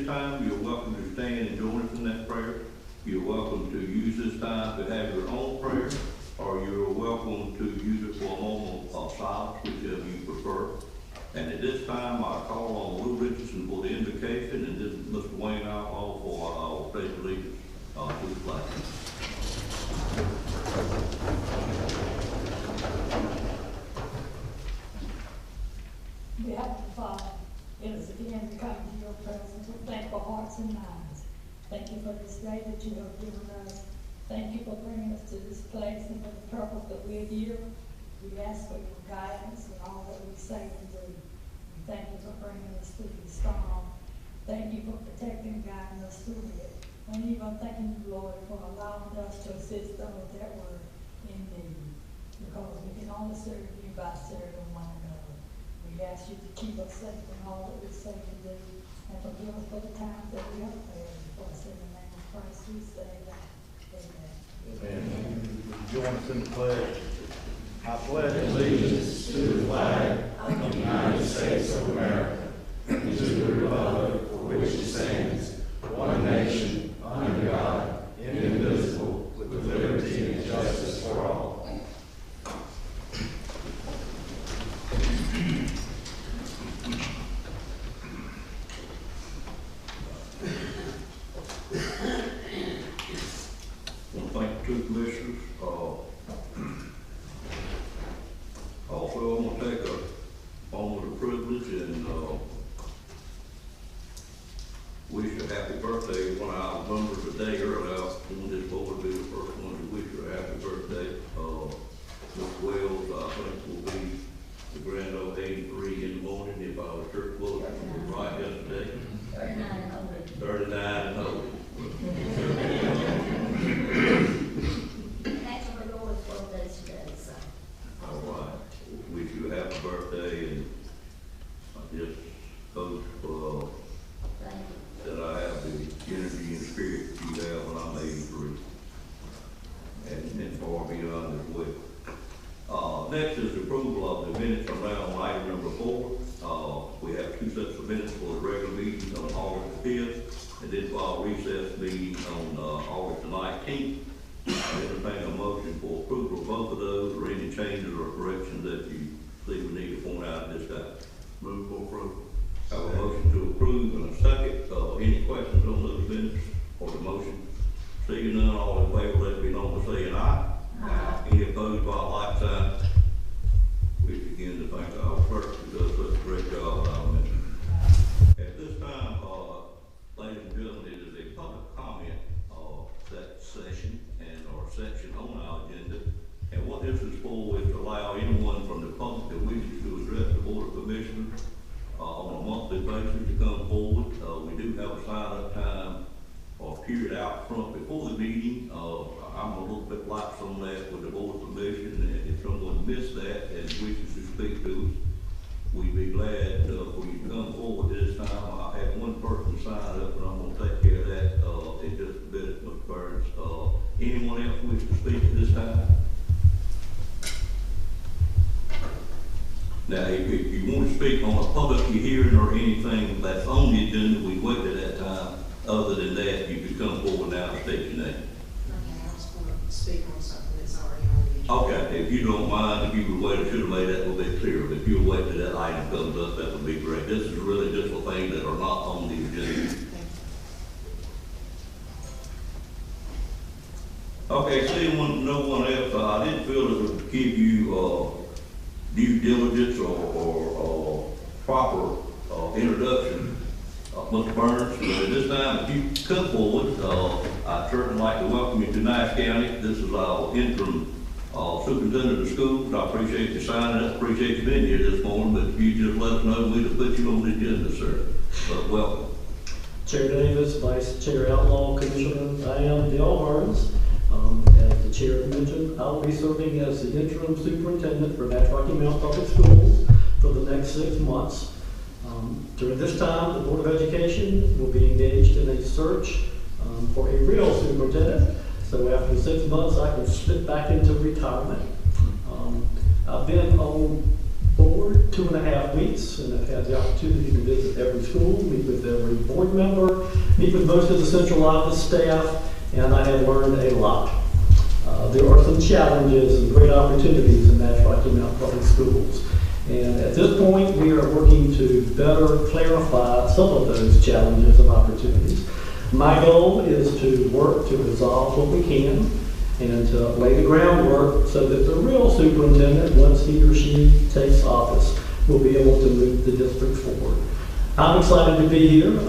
this time, you're welcome to stand and join us in that prayer. You're welcome to use this time to have your own prayer, or you're welcome to use it for a moment of silence, whichever you prefer. And at this time, I call on Lou Richardson for the invocation, and then Mr. Wayne Outlaw for our pledge of allegiance to the flag. We have to Father, it is again to come to your presence with thankful hearts and minds. Thank you for this day that you have given us. Thank you for bringing us to this place and for the purpose that we're here. We ask for your guidance in all that we say and do. We thank you for bringing us through the storm. Thank you for protecting and guiding us through it. And even thanking you, Lord, for allowing us to assist those that were in need. Because we can only serve you by serving one another. We ask you to keep us safe in all that we say and do, and forgive us for the times that we have failed. For us in the name of Christ we say that. Amen. Amen. Join us in the pledge. I pledge allegiance to the flag of the United States of America and to the republic for which it stands, one nation, under God, indivisible, with liberty and justice for all. Thank you, Commissioners. Also, I'm going to take a moment of privilege and wish a happy birthday. One of our members today early out on this board will be the first one to wish her a happy birthday. Ms. Wells, I think, will be the grand old 83 in the morning if our church bulletin was right yesterday. 39 and old. That's our Lord's birthday today, so. All right. Wish you a happy birthday, and I just hope that I have the energy and spirit that you have when I'm 83, and far beyond as well. Next is the approval of the minutes around item number 4. We have 2 sets of minutes for the regular meeting on August 5th, and then for our recess meeting on August 19th. I entertain a motion for approval of both of those, or any changes or corrections that you see we need to point out at this time. Move for approval. Have a motion to approve and a second. Any questions on those minutes or the motion? Seeing none, all in favor, let it be known by saying aye. Aye. Any opposed by a like sign? We begin to thank our clerk who does such a great job. At this time, ladies and gentlemen, it is a public comment session or section on our agenda. And what this is for is to allow anyone from the public that wishes to address the Board of Commissioners on a monthly basis to come forward. We do have a sign-up time or period out front before the meeting. I'm a little bit lax on that with the Board of Commission, and if someone missed that and wishes to speak to us, we'd be glad for you to come forward this time. I had one person sign up, and I'm going to take care of that in just a bit, Mr. Burns. Anyone else wish to speak at this time? Now, if you want to speak on a public hearing or anything that's on the agenda, we wait at that time. Other than that, you can come forward now and state your name. Okay, I was going to speak on something that's already on the agenda. Okay, if you don't mind, if you would wait, I should have made that a little bit clearer. If you would wait till that item comes up, that would be great. This is really just for things that are not on the agenda. Okay, seeing no one else, I didn't feel it would give you due diligence or proper introduction. Mr. Burns, at this time, if you come forward, I'd certainly like to welcome you to Nash County. This is our interim superintendent of schools. I appreciate you signing up, appreciate you being here this morning, but if you just let us know, we'd have put you on the agenda, sir. But welcome. Chair Davis, Vice Chair Outlaw, Commissioner, I am Dale Burns. As the chair mentioned, I'll be serving as the interim superintendent for Nash County Public Schools for the next 6 months. During this time, the Board of Education will be engaged in a search for a real superintendent. So after 6 months, I can slip back into retirement. I've been on board for 2.5 weeks, and I've had the opportunity to visit every school, meet with every board member, meet with most of the central office staff, and I have learned a lot. There are some challenges and great opportunities in Nash County Public Schools. And at this point, we are working to better clarify some of those challenges and opportunities. My goal is to work to resolve what we can and to lay the groundwork so that the real superintendent, once he or she takes office, will be able to move the district forward. I'm excited to be here.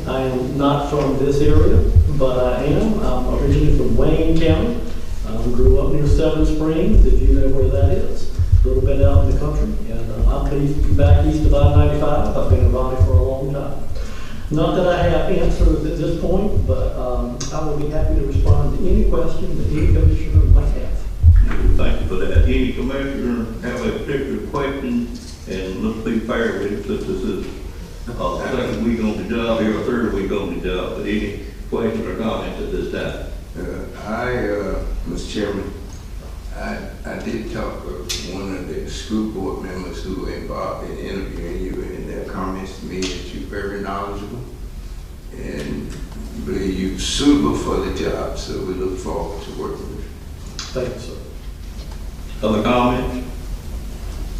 I am not from this area, but I am. I'm originally from Wayne County. Grew up near Seven Springs, if you know where that is. A little bit out in the country, and I'm pleased to be back east of I-95. I've been in Raleigh for a long time. Not that I have answers at this point, but I will be happy to respond to any question that any commissioner might have. Thank you for that. Any commissioner have a particular question? And let's be fair with it, since this is second week on the job here, or third week on the job. But any questions or comments at this time? Mr. Chairman, I did talk to one of the school board members who were involved in interviewing you, and their comments to me that you're very knowledgeable and believe you're suitable for the job, so we look forward to working with you. Thank you, sir. Other comments?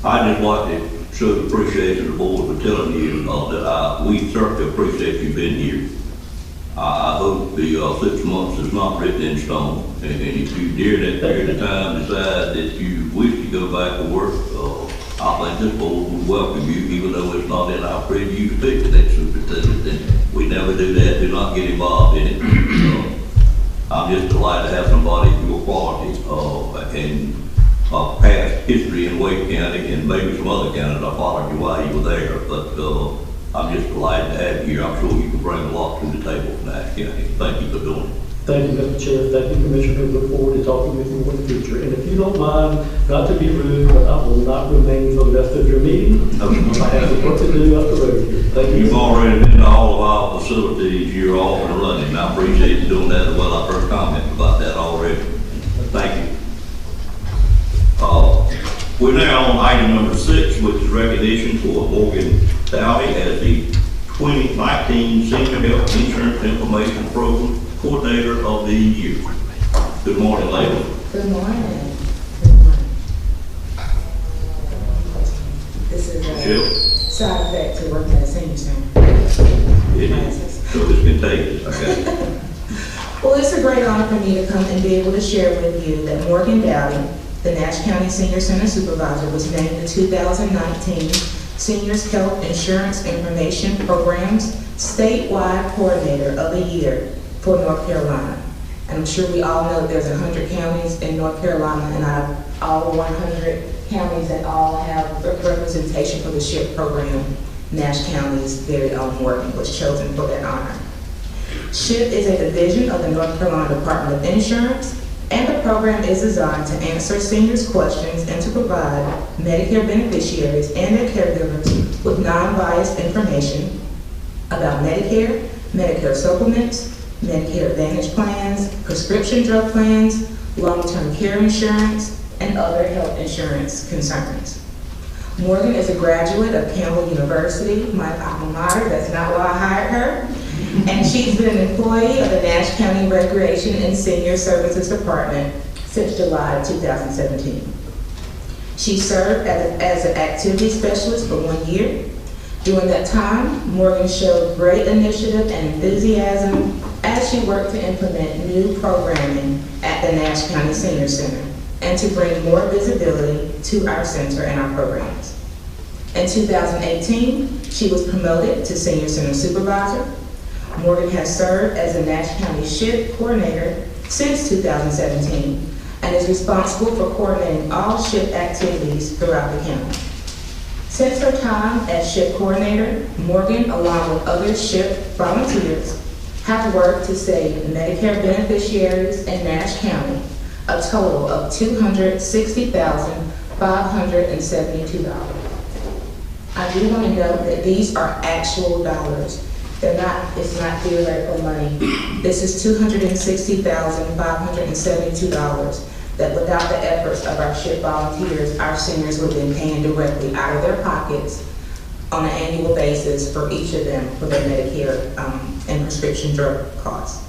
I just like to show the appreciation of the board for telling you that we certainly appreciate you being here. I hope the 6 months is not written in stone, and if you during that period of time decide that you wish to go back to work, I think this board will welcome you, even though it's not in our preview to pick the next superintendent. And we never do that, do not get involved in it. I'm just delighted to have somebody of your quality and past history in Wake County and maybe some other counties. I followed you while you were there, but I'm just delighted to have you here. I'm sure you can bring a lot to the table from Nash County. Thank you for doing it. Thank you, Mr. Chair. Thank you, Commissioner. Look forward to talking with you in the future. And if you don't mind, not to be rude, but I will not remain for the rest of your meeting. I have some work to do up the road here. Thank you. You've already been to all of our facilities. You're off and running. And I appreciate you doing that as well. I've heard comments about that already. Thank you. We're now on item number 6, which is recognition for Morgan Doughtie as the 2019 Senior Health Insurance Information Program Coordinator of the Year. Good morning, ladies. Good morning. Good morning. This is a side effect to working at a senior center. It is. So it's contagious, okay? Well, it's a great honor for me to come and be able to share with you that Morgan Doughtie, the Nash County Senior Center Supervisor, was named the 2019 Seniors Health Insurance Information Program's Statewide Coordinator of the Year for North Carolina. And I'm sure we all know that there's 100 counties in North Carolina, and out of all 100 counties that all have representation for the SHIIP program, Nash County's very own Morgan was chosen for that honor. SHIIP is a division of the North Carolina Department of Insurance, and the program is designed to answer seniors' questions and to provide Medicare beneficiaries and their caregivers with non-biased information about Medicare, Medicare supplements, Medicare Advantage plans, prescription drug plans, long-term care insurance, and other health insurance concerns. Morgan is a graduate of Campbell University, my alma mater. That's not why I hired her. And she's been an employee of the Nash County Recreation and Senior Services Department since July of 2017. She served as an activity specialist for 1 year. During that time, Morgan showed great initiative and enthusiasm as she worked to implement new programming at the Nash County Senior Center and to bring more visibility to our center and our programs. In 2018, she was promoted to Senior Center Supervisor. Morgan has served as the Nash County SHIIP Coordinator since 2017 and is responsible for coordinating all SHIIP activities throughout the county. Since her time as SHIIP Coordinator, Morgan, along with other SHIIP volunteers, have worked to save Medicare beneficiaries in Nash County a total of $260,572. I do want to note that these are actual dollars. It's not theoretical money. This is $260,572 that without the efforts of our SHIIP volunteers, our seniors would have been paying directly out of their pockets on an annual basis for each of them for their Medicare and prescription drug costs.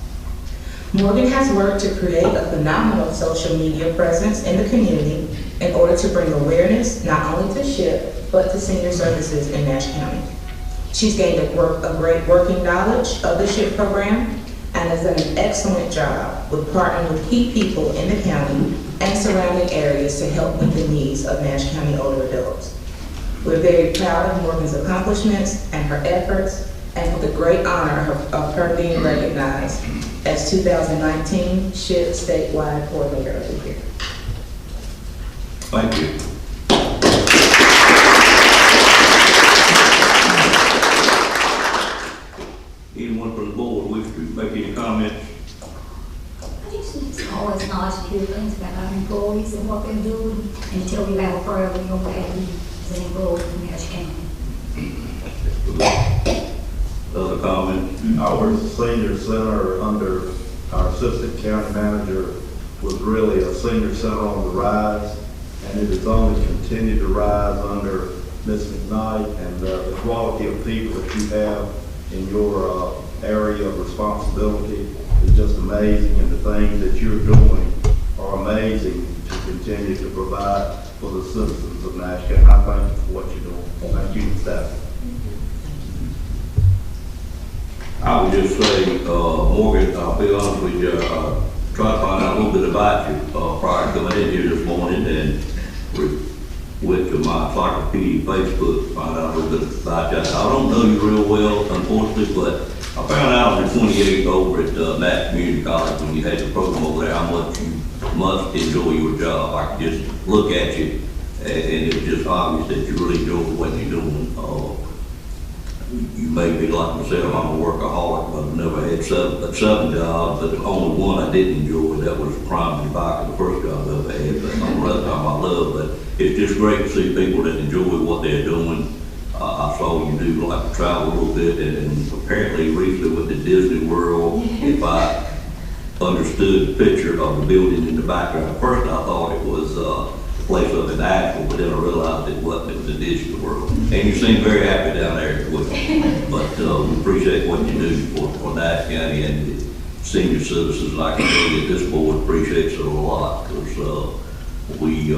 Morgan has worked to create a phenomenal social media presence in the community in order to bring awareness not only to SHIIP, but to senior services in Nash County. She's gained a great working knowledge of the SHIIP program and has done an excellent job with partnering with key people in the county and surrounding areas to help meet the needs of Nash County older adults. We're very proud of Morgan's accomplishments and her efforts, and for the great honor of her being recognized as 2019 SHIIP Statewide Coordinator of the Year. Thank you. Anyone from the board wish to make any comments? I just think it's always nice to hear things about our employees and what they're doing, and tell you how proud we are to have you as an employee in Nash County. Other comments? Our senior center under our assistant county manager was really a senior center on the rise, and it has only continued to rise under Ms. McKnight, and the quality of people that you have in your area of responsibility is just amazing, and the things that you're doing are amazing to continue to provide for the citizens of Nash County. I thank you for what you're doing. Thank you, staff. I would just say, Morgan, I'll be honest with you, try to find out a little bit about you prior to coming in here this morning, and went to my encyclopedia Facebook to find out a little bit about you. I don't know you real well, unfortunately, but I found out in 28 over at Nash Community College when you had the program over there how much you must enjoy your job. I could just look at you, and it was just obvious that you really enjoy what you're doing. You may be like myself, I'm a workaholic, but I've never had seven jobs, but the only one I didn't enjoy, that was primary bike, the first job I ever had, but on the rest time I love, but it's just great to see people that enjoy what they're doing. I saw you do like to travel a little bit, and apparently recently with the Disney World, if I understood the picture of the building in the background, at first I thought it was place up in Asheville, but then I realized it wasn't. It was a Disney World. And you seem very happy down there with it. But we appreciate what you do for Nash County and the senior citizens. I can tell you that this board appreciates it a lot, because we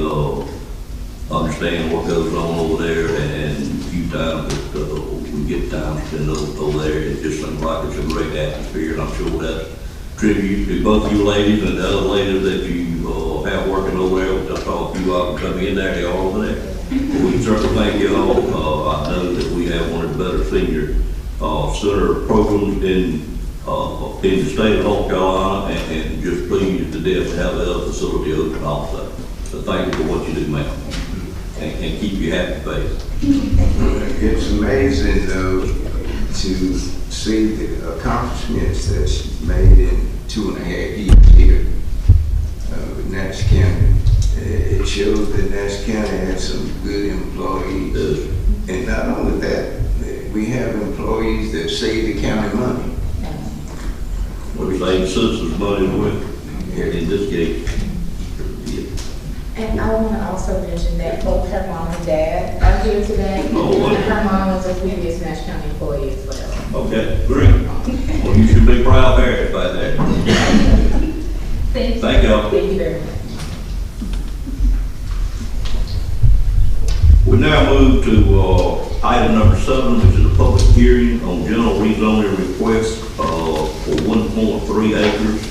understand what goes on over there, and a few times that we get time to spend over there. It just seems like it's a great atmosphere, and I'm sure that's tribute to both you ladies and the other ladies that you have working over there. I saw a few of them come in there, they are over there. We certainly thank you all. I know that we have one of the better senior center programs in the state of North Carolina, and just pleased to death to have the other facility open also. So thank you for what you do, ma'am, and keep your happy face. It's amazing, though, to see the accomplishments that she's made in 2.5 years here with Nash County. It shows that Nash County has some good employees. And not only that, we have employees that save the county money. We save citizens money with, in this case. And I want to also mention that both her mom and dad are here today. Oh, and her mom was a previous Nash County employee as well. Okay, great. Well, you should be proud parents by that. Thank you. Thank you very much. We now move to item number 7, which is a public hearing on general rezoning request for 1.3 acres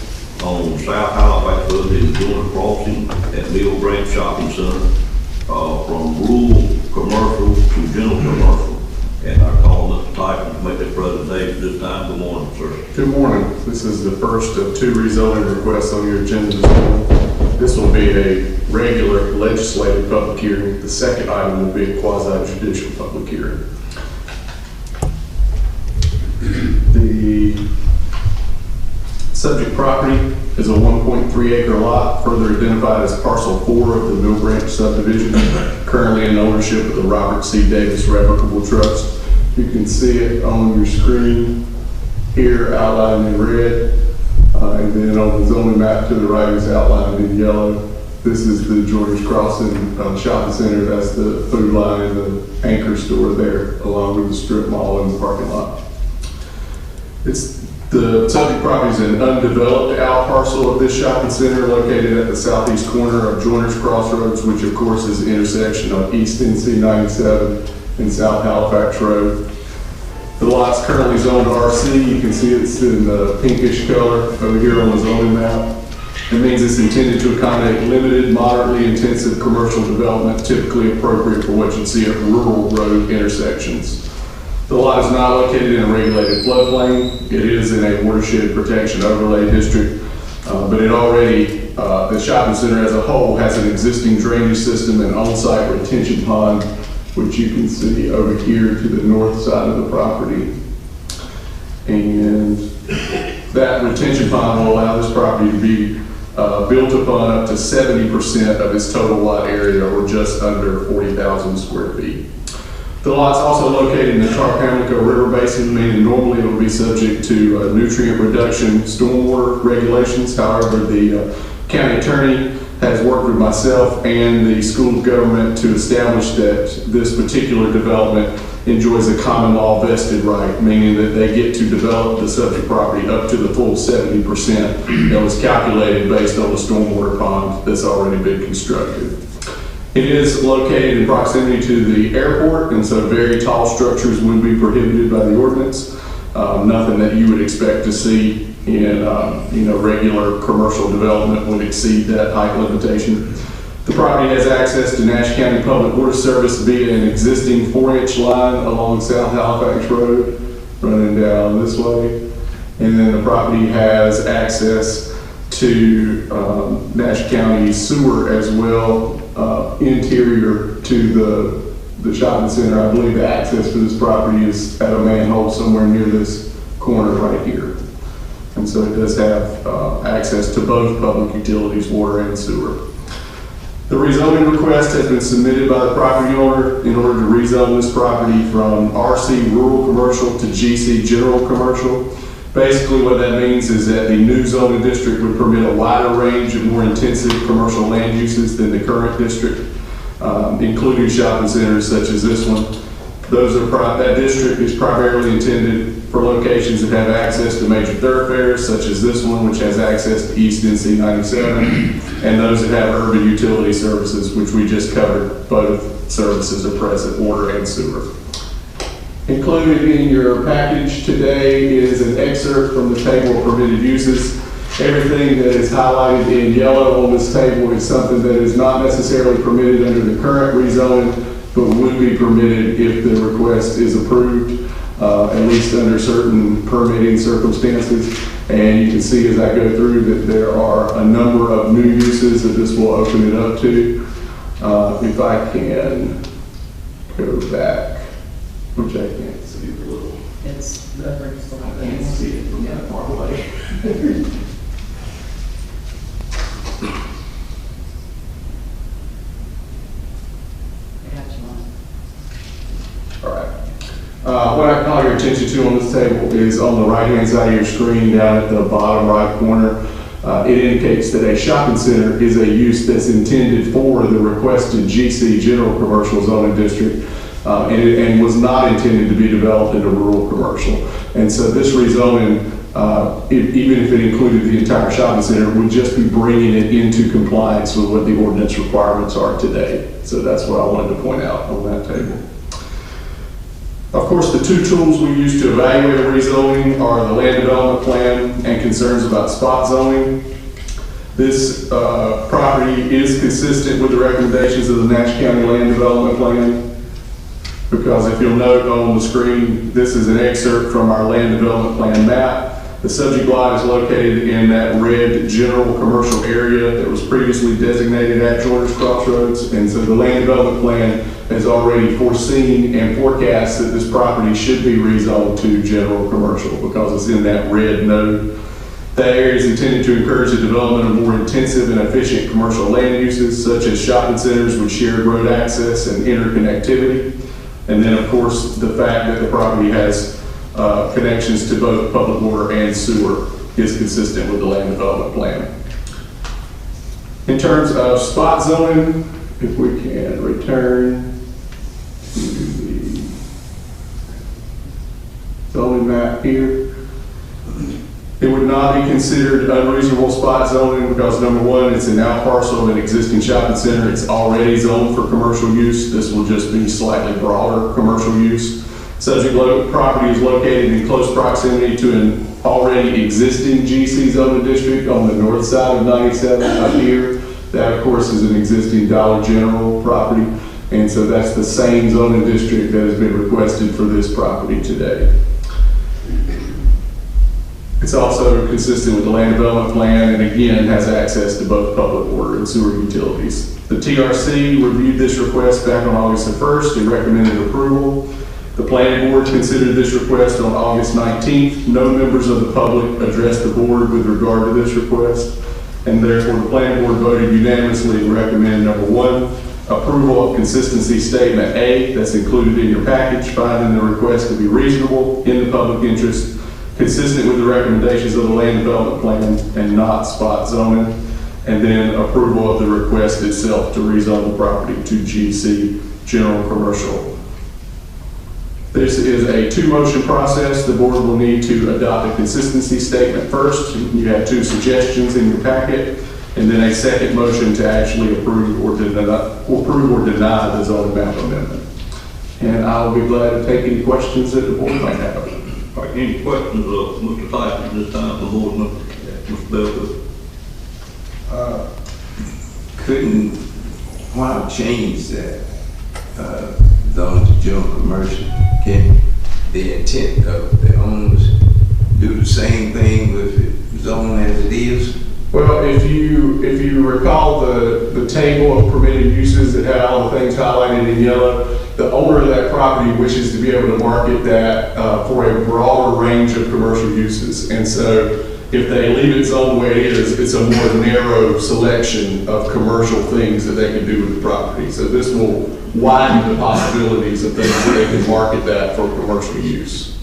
on South Halifax Road in Joyners Crossing at Mill Branch Shopping Center, from rural commercial to general commercial. And I call Mr. Tyson to make that presentation this time. Good morning, sir. Good morning. This is the first of 2 rezoning requests on your agenda this morning. This will be a regular legislative public hearing. The second item will be a quasi-judicial public hearing. The subject property is a 1.3 acre lot, further identified as parcel 4 of the Mill Branch subdivision, currently in ownership of the Robert C. Davis Revocable Trust. You can see it on your screen here, outlined in red, and then on the zoning map to the right is outlined in yellow. This is the Joyners Crossing shopping center. That's the food line and the anchor store there, along with the strip mall and the parking lot. The subject property is an undeveloped out parcel of this shopping center located at the southeast corner of Joyners Crossroads, which of course is the intersection of East NC 97 and South Halifax Road. The lot's currently zoned RC. You can see it's in the pinkish color over here on the zoning map. It means it's intended to accommodate limited, moderately intensive commercial development, typically appropriate for what you'd see at rural road intersections. The lot is not located in a regulated floodplain. It is in a watershed protection overlay district, but it already, the shopping center as a whole has an existing drainage system and on-site retention pond, which you can see over here to the north side of the property. And that retention pond will allow this property to be built upon up to 70% of its total lot area, or just under 40,000 square feet. The lot's also located in the Tarpamlico River Basin, meaning normally it would be subject to nutrient reduction stormwater regulations. However, the county attorney has worked with myself and the school of government to establish that this particular development enjoys a common law vested right, meaning that they get to develop the subject property up to the full 70% that was calculated based on the stormwater pond that's already been constructed. It is located in proximity to the airport, and so very tall structures would be prohibited by the ordinance. Nothing that you would expect to see in regular commercial development would exceed that height limitation. The property has access to Nash County Public Water Service via an existing 4-inch line along South Halifax Road, running down this way. And then the property has access to Nash County sewer as well, interior to the shopping center. I believe the access to this property is at a manhole somewhere near this corner right here. And so it does have access to both public utilities, water and sewer. The rezoning request has been submitted by the property owner in order to rezone this property from RC Rural Commercial to GC General Commercial. Basically what that means is that the new zoning district would permit a wider range of more intensive commercial land uses than the current district, including shopping centers such as this one. That district is primarily intended for locations that have access to major thoroughfares such as this one, which has access to East NC 97, and those that have urban utility services, which we just covered. Both services are present, water and sewer. Included in your package today is an excerpt from the table of permitted uses. Everything that is highlighted in yellow on this table is something that is not necessarily permitted under the current rezoning, but would be permitted if the request is approved, at least under certain permitting circumstances. And you can see as I go through that there are a number of new uses that this will open it up to. If I can go back, which I can't see a little. It's the I can't see it from that far away. All right. What I call your attention to on this table is on the right-hand side of your screen down at the bottom right corner. It indicates that a shopping center is a use that's intended for the requested GC General Commercial Zoning District and was not intended to be developed into rural commercial. And so this rezoning, even if it included the entire shopping center, would just be bringing it into compliance with what the ordinance requirements are today. So that's what I wanted to point out on that table. Of course, the two tools we use to evaluate a rezoning are the land development plan and concerns about spot zoning. This property is consistent with the recommendations of the Nash County Land Development Plan, because if you'll note on the screen, this is an excerpt from our land development plan map. The subject lot is located in that red general commercial area that was previously designated at Joyners Crossroads, and so the land development plan has already foreseen and forecast that this property should be rezoned to general commercial because it's in that red node. That area is intended to encourage the development of more intensive and efficient commercial land uses, such as shopping centers with shared road access and interconnectivity. And then, of course, the fact that the property has connections to both public water and sewer is consistent with the land development plan. In terms of spot zoning, if we can return to the zoning map here, it would not be considered unreasonable spot zoning because number one, it's an out parcel of an existing shopping center. It's already zoned for commercial use. This will just be slightly broader commercial use. Subject property is located in close proximity to an already existing GC zoning district on the north side of 97 up here. That, of course, is an existing Dollar General property. And so that's the same zoning district that has been requested for this property today. It's also consistent with the land development plan and again has access to both public water and sewer utilities. The TRC reviewed this request back on August the 1st and recommended approval. The planning board considered this request on August 19th. No members of the public addressed the board with regard to this request, and therefore the planning board voted unanimously to recommend number one, approval of consistency statement A that's included in your package, finding the request to be reasonable in the public interest, consistent with the recommendations of the land development plan and not spot zoning, and then approval of the request itself to rezone the property to GC, general commercial. This is a two-motion process. The board will need to adopt a consistency statement first. You have two suggestions in your packet, and then a second motion to actually approve or deny the zoning map amendment. And I'll be glad to take any questions that the board might have. All right, any questions of Mr. Tyson this time, the board member? Mr. Belfield? Why change that zone to general commercial? Can the intent of the owners do the same thing with the zone as it is? Well, if you recall the table of permitted uses that had all the things highlighted in yellow, the owner of that property wishes to be able to market that for a broader range of commercial uses. And so if they leave it zoned the way it is, it's a more narrow selection of commercial things that they can do with the property. So this will widen the possibilities of things that they can market that for commercial use.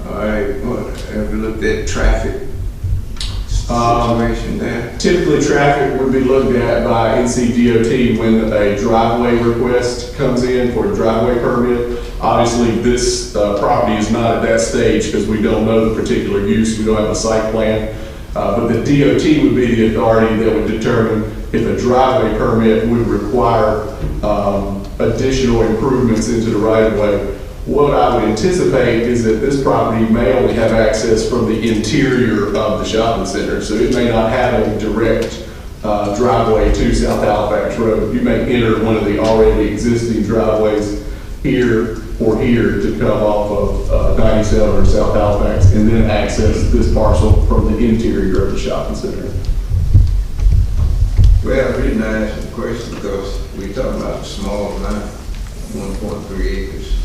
All right, well, have you looked at traffic situation there? Typically, traffic would be looked at by NCDOT when a driveway request comes in for a driveway permit. Obviously, this property is not at that stage because we don't know the particular use. We don't have a site plan. But the DOT would be the authority that would determine if a driveway permit would require additional improvements into the right-of-way. What I would anticipate is that this property may only have access from the interior of the shopping center, so it may not have a direct driveway to South Halifax Road. You may enter one of the already existing driveways here or here to come off of 97 or South Halifax and then access this parcel from the interior of the shopping center. Well, the reason I asked the question because we're talking about a small amount, 1.3 acres.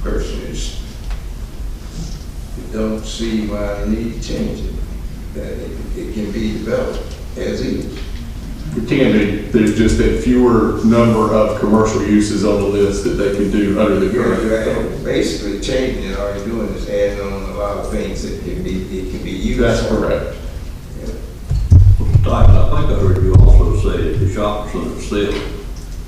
Personally, don't see why they need to change it. That it can be developed as is. It can be. There's just a fewer number of commercial uses on the list that they can do under the current. Basically, changing it, all you're doing is adding on a lot of things that can be used. That's correct. Mr. Tyson, I think I heard you also say that the shopping center itself,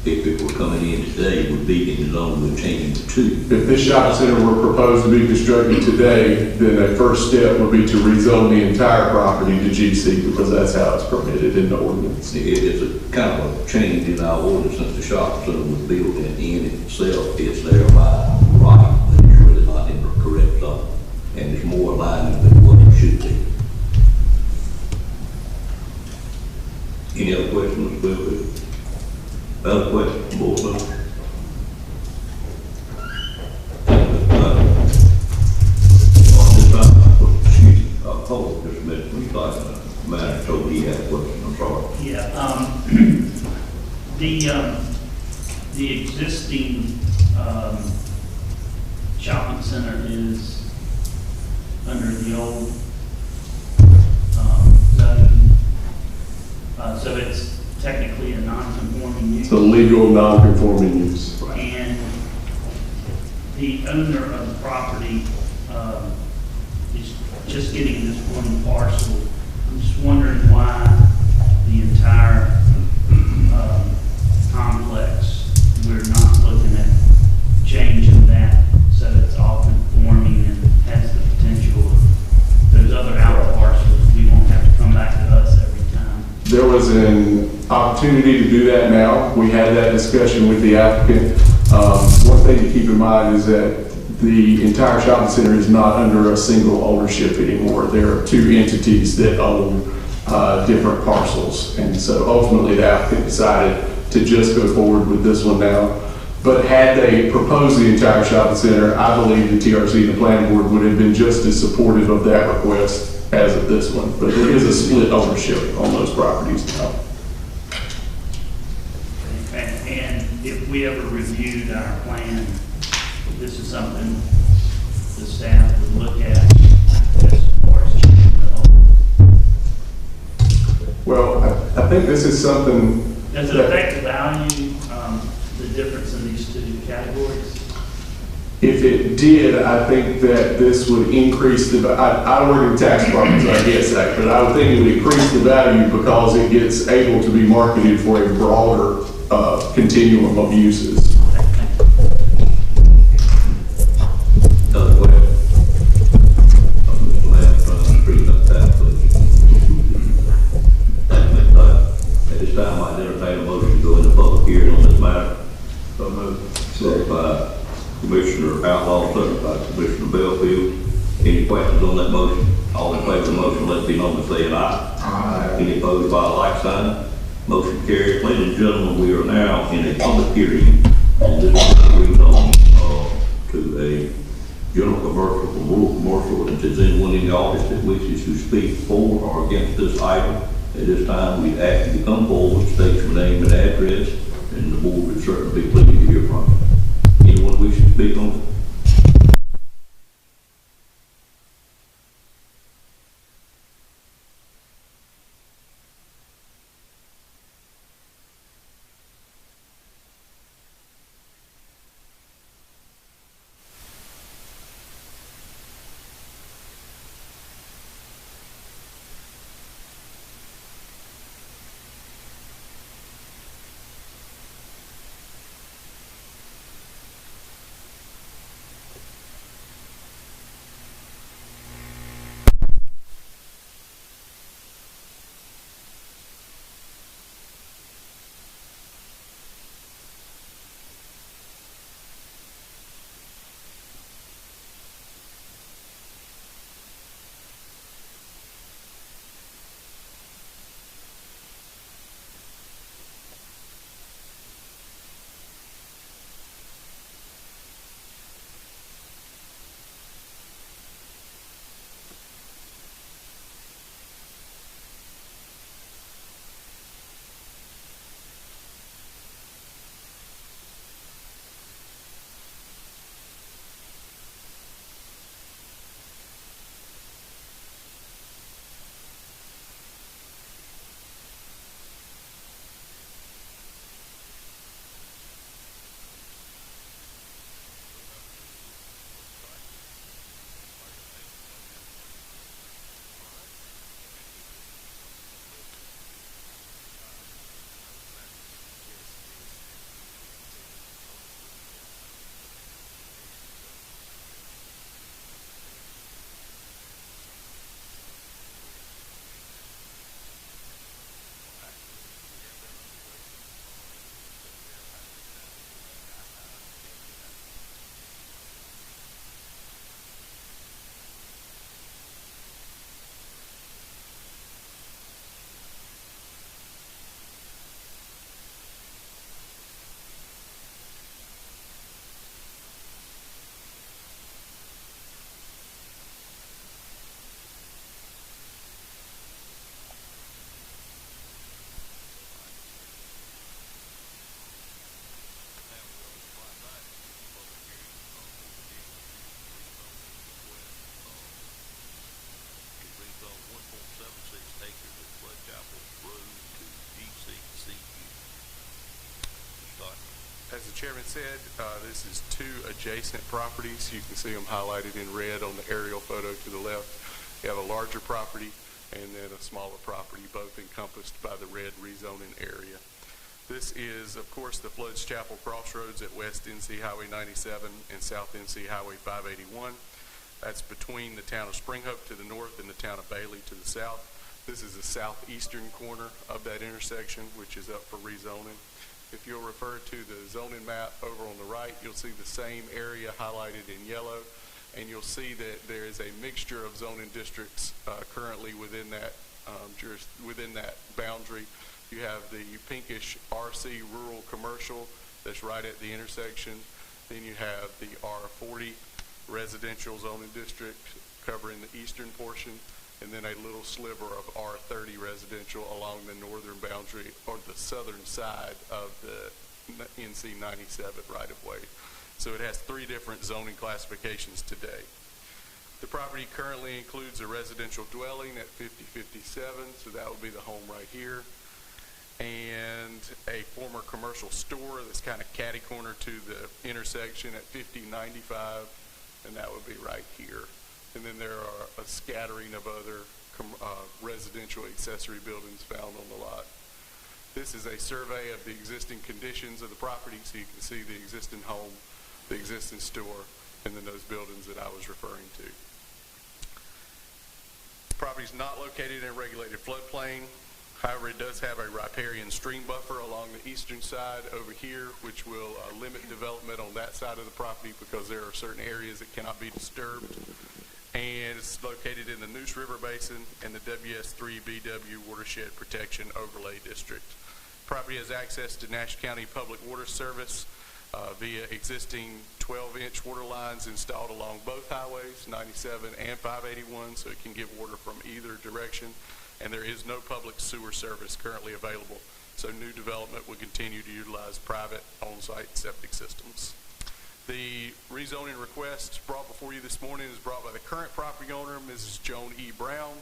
if it were coming in today, would be in the zone we're changing to. If this shopping center were proposed to be constructed today, then a first step would be to rezone the entire property to GC because that's how it's permitted in the ordinance. It's a kind of a change in our ordinance since the shopping center was built and in itself, it's there by right, but it's really not in the correct zone. And it's more aligned with what it should be. Any other questions, Mr. Belfield? Other questions, board members? Hold just a minute. We thought man told me he had a question. I'm sorry. Yeah. The existing shopping center is under the old zoning, so it's technically a non-conforming use. It's a legal non-conforming use. And the owner of the property is just getting this one parcel was an opportunity to do that now. We had that discussion with the applicant. One thing to keep in mind is that the entire shopping center is not under a single ownership anymore. There are two entities that own different parcels. And so ultimately the applicant decided to just go forward with this one now. But had they proposed the entire shopping center, I believe the TRC and the planning board would have been just as supportive of that request as of this one. But there is a split ownership on those properties now. And if we ever reviewed our plan, this is something the staff would look at as far as changing the whole. Well, I think this is something. Does it affect the value, the difference in these two categories? If it did, I think that this would increase the, I work in tax departments, I guess that, but I would think it would increase the value because it gets able to be marketed for a broader continuum of uses. Other question? Mr. Lamb, trying to agree about that, please. Thank you, Mr. Dyer. At this time, I entertain a motion to go into public hearing on this matter. So moved. Second by Commissioner Outlaw, second by Commissioner Belfield. Any questions on that motion? All in favor of the motion, let it be known by saying aye. Aye. Any opposed by a like sign? Motion carried. Ladies and gentlemen, we are now in a public hearing on this rezone to a general commercial from rural commercial. If there's anyone in the audience that wishes to speak for or against this item, at this time we ask you to come forward, state your name and address, and the board would certainly be pleased to hear from you. Anyone wish to speak on it? As the chairman said, this is two adjacent properties. You can see them highlighted in red on the aerial photo to the left. You have a larger property and then a smaller property, both encompassed by the red rezoning area. This is, of course, the Floods Chapel Crossroads at West NC Highway 97 and South NC Highway 581. That's between the town of Spring Hope to the north and the town of Bailey to the south. This is the southeastern corner of that intersection, which is up for rezoning. If you'll refer to the zoning map over on the right, you'll see the same area highlighted in yellow, and you'll see that there is a mixture of zoning districts currently within that boundary. You have the pinkish RC rural commercial that's right at the intersection. Then you have the R40 residential zoning district covering the eastern portion, and then a little sliver of R30 residential along the northern boundary or the southern side of the NC 97 right-of-way. So it has 3 different zoning classifications today. The property currently includes a residential dwelling at 5057, so that would be the home right here, and a former commercial store that's kind of catty corner to the intersection at 5095, and that would be right here. And then there are a scattering of other residential accessory buildings found on the lot. This is a survey of the existing conditions of the property, so you can see the existing home, the existing store, and then those buildings that I was referring to. The property is not located in a regulated floodplain. However, it does have a riparian stream buffer along the eastern side over here, which will limit development on that side of the property because there are certain areas that cannot be disturbed. And it's located in the Neuse River Basin and the WS3 BW Watershed Protection Overlay District. Property has access to Nash County Public Water Service via existing 12-inch water lines installed along both highways, 97 and 581, so it can get water from either direction. And there is no public sewer service currently available, so new development will continue to utilize private on-site septic systems. The rezoning request brought before you this morning is brought by the current property owner, Mrs. Joan E. Brown,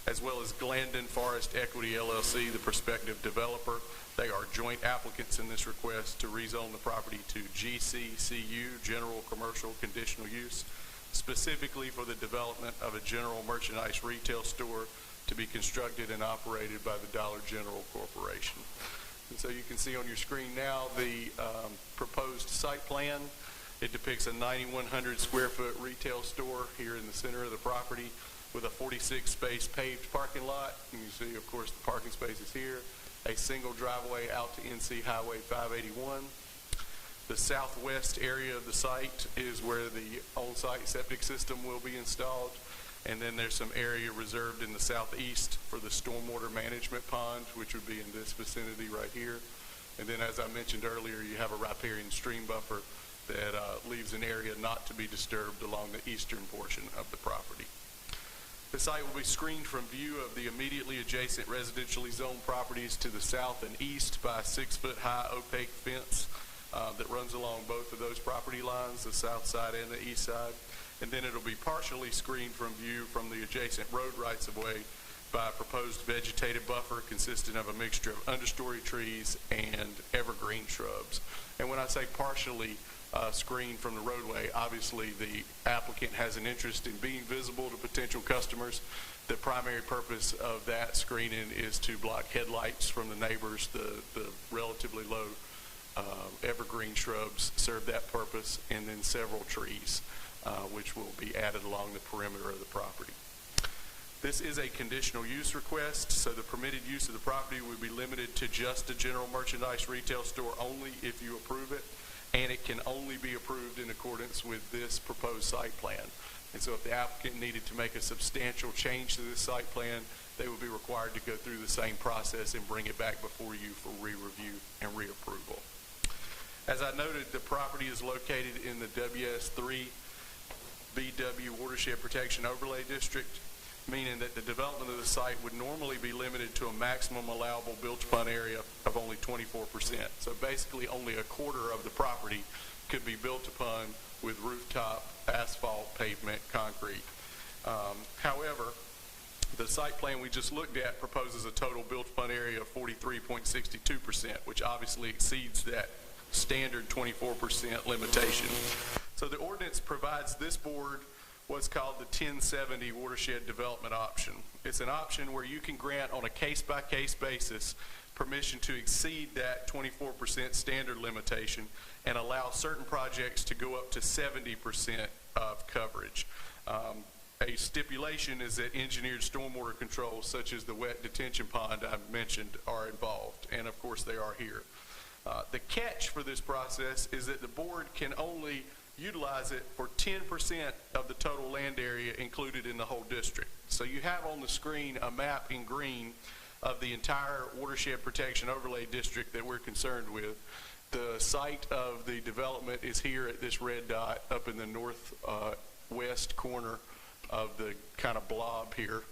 as well as Glendon Forest Equity LLC, the prospective developer. They are joint applicants in this request to rezone the property to GCCU, General Commercial Conditional Use, specifically for the development of a general merchandise retail store to be constructed and operated by the Dollar General Corporation. And so you can see on your screen now the proposed site plan. It depicts a 9,100 square foot retail store here in the center of the property with a 46-space paved parking lot. And you see, of course, the parking spaces here, a single driveway out to NC Highway 581. The southwest area of the site is where the on-site septic system will be installed. And then there's some area reserved in the southeast for the stormwater management pond, which would be in this vicinity right here. And then, as I mentioned earlier, you have a riparian stream buffer that leaves an area not to be disturbed along the eastern portion of the property. The site will be screened from view of the immediately adjacent residentially zoned properties to the south and east by a 6-foot-high opaque fence that runs along both of those property lines, the south side and the east side. And then it'll be partially screened from view from the adjacent road rights-of-way by a proposed vegetative buffer consisting of a mixture of understory trees and evergreen shrubs. And when I say partially screened from the roadway, obviously the applicant has an interest in being visible to potential customers. The primary purpose of that screening is to block headlights from the neighbors. The relatively low evergreen shrubs serve that purpose, and then several trees which will be added along the perimeter of the property. This is a conditional use request, so the permitted use of the property would be limited to just a general merchandise retail store only if you approve it, and it can only be approved in accordance with this proposed site plan. And so if the applicant needed to make a substantial change to this site plan, they would be required to go through the same process and bring it back before you for re-review and reapproval. As I noted, the property is located in the WS3 BW Watershed Protection Overlay District, meaning that the development of the site would normally be limited to a maximum allowable built-upon area of only 24%. So basically only a quarter of the property could be built upon with rooftop, asphalt, pavement, concrete. However, the site plan we just looked at proposes a total built-upon area of 43.62%, which obviously exceeds that standard 24% limitation. So the ordinance provides this board what's called the 1070 watershed development option. It's an option where you can grant on a case-by-case basis permission to exceed that 24% standard limitation and allow certain projects to go up to 70% of coverage. A stipulation is that engineered stormwater controls, such as the wet detention pond I mentioned, are involved, and of course they are here. The catch for this process is that the board can only utilize it for 10% of the total land area included in the whole district. So you have on the screen a map in green of the entire watershed protection overlay district that we're concerned with. The site of the development is here at this red dot up in the northwest corner of the kind of blob here.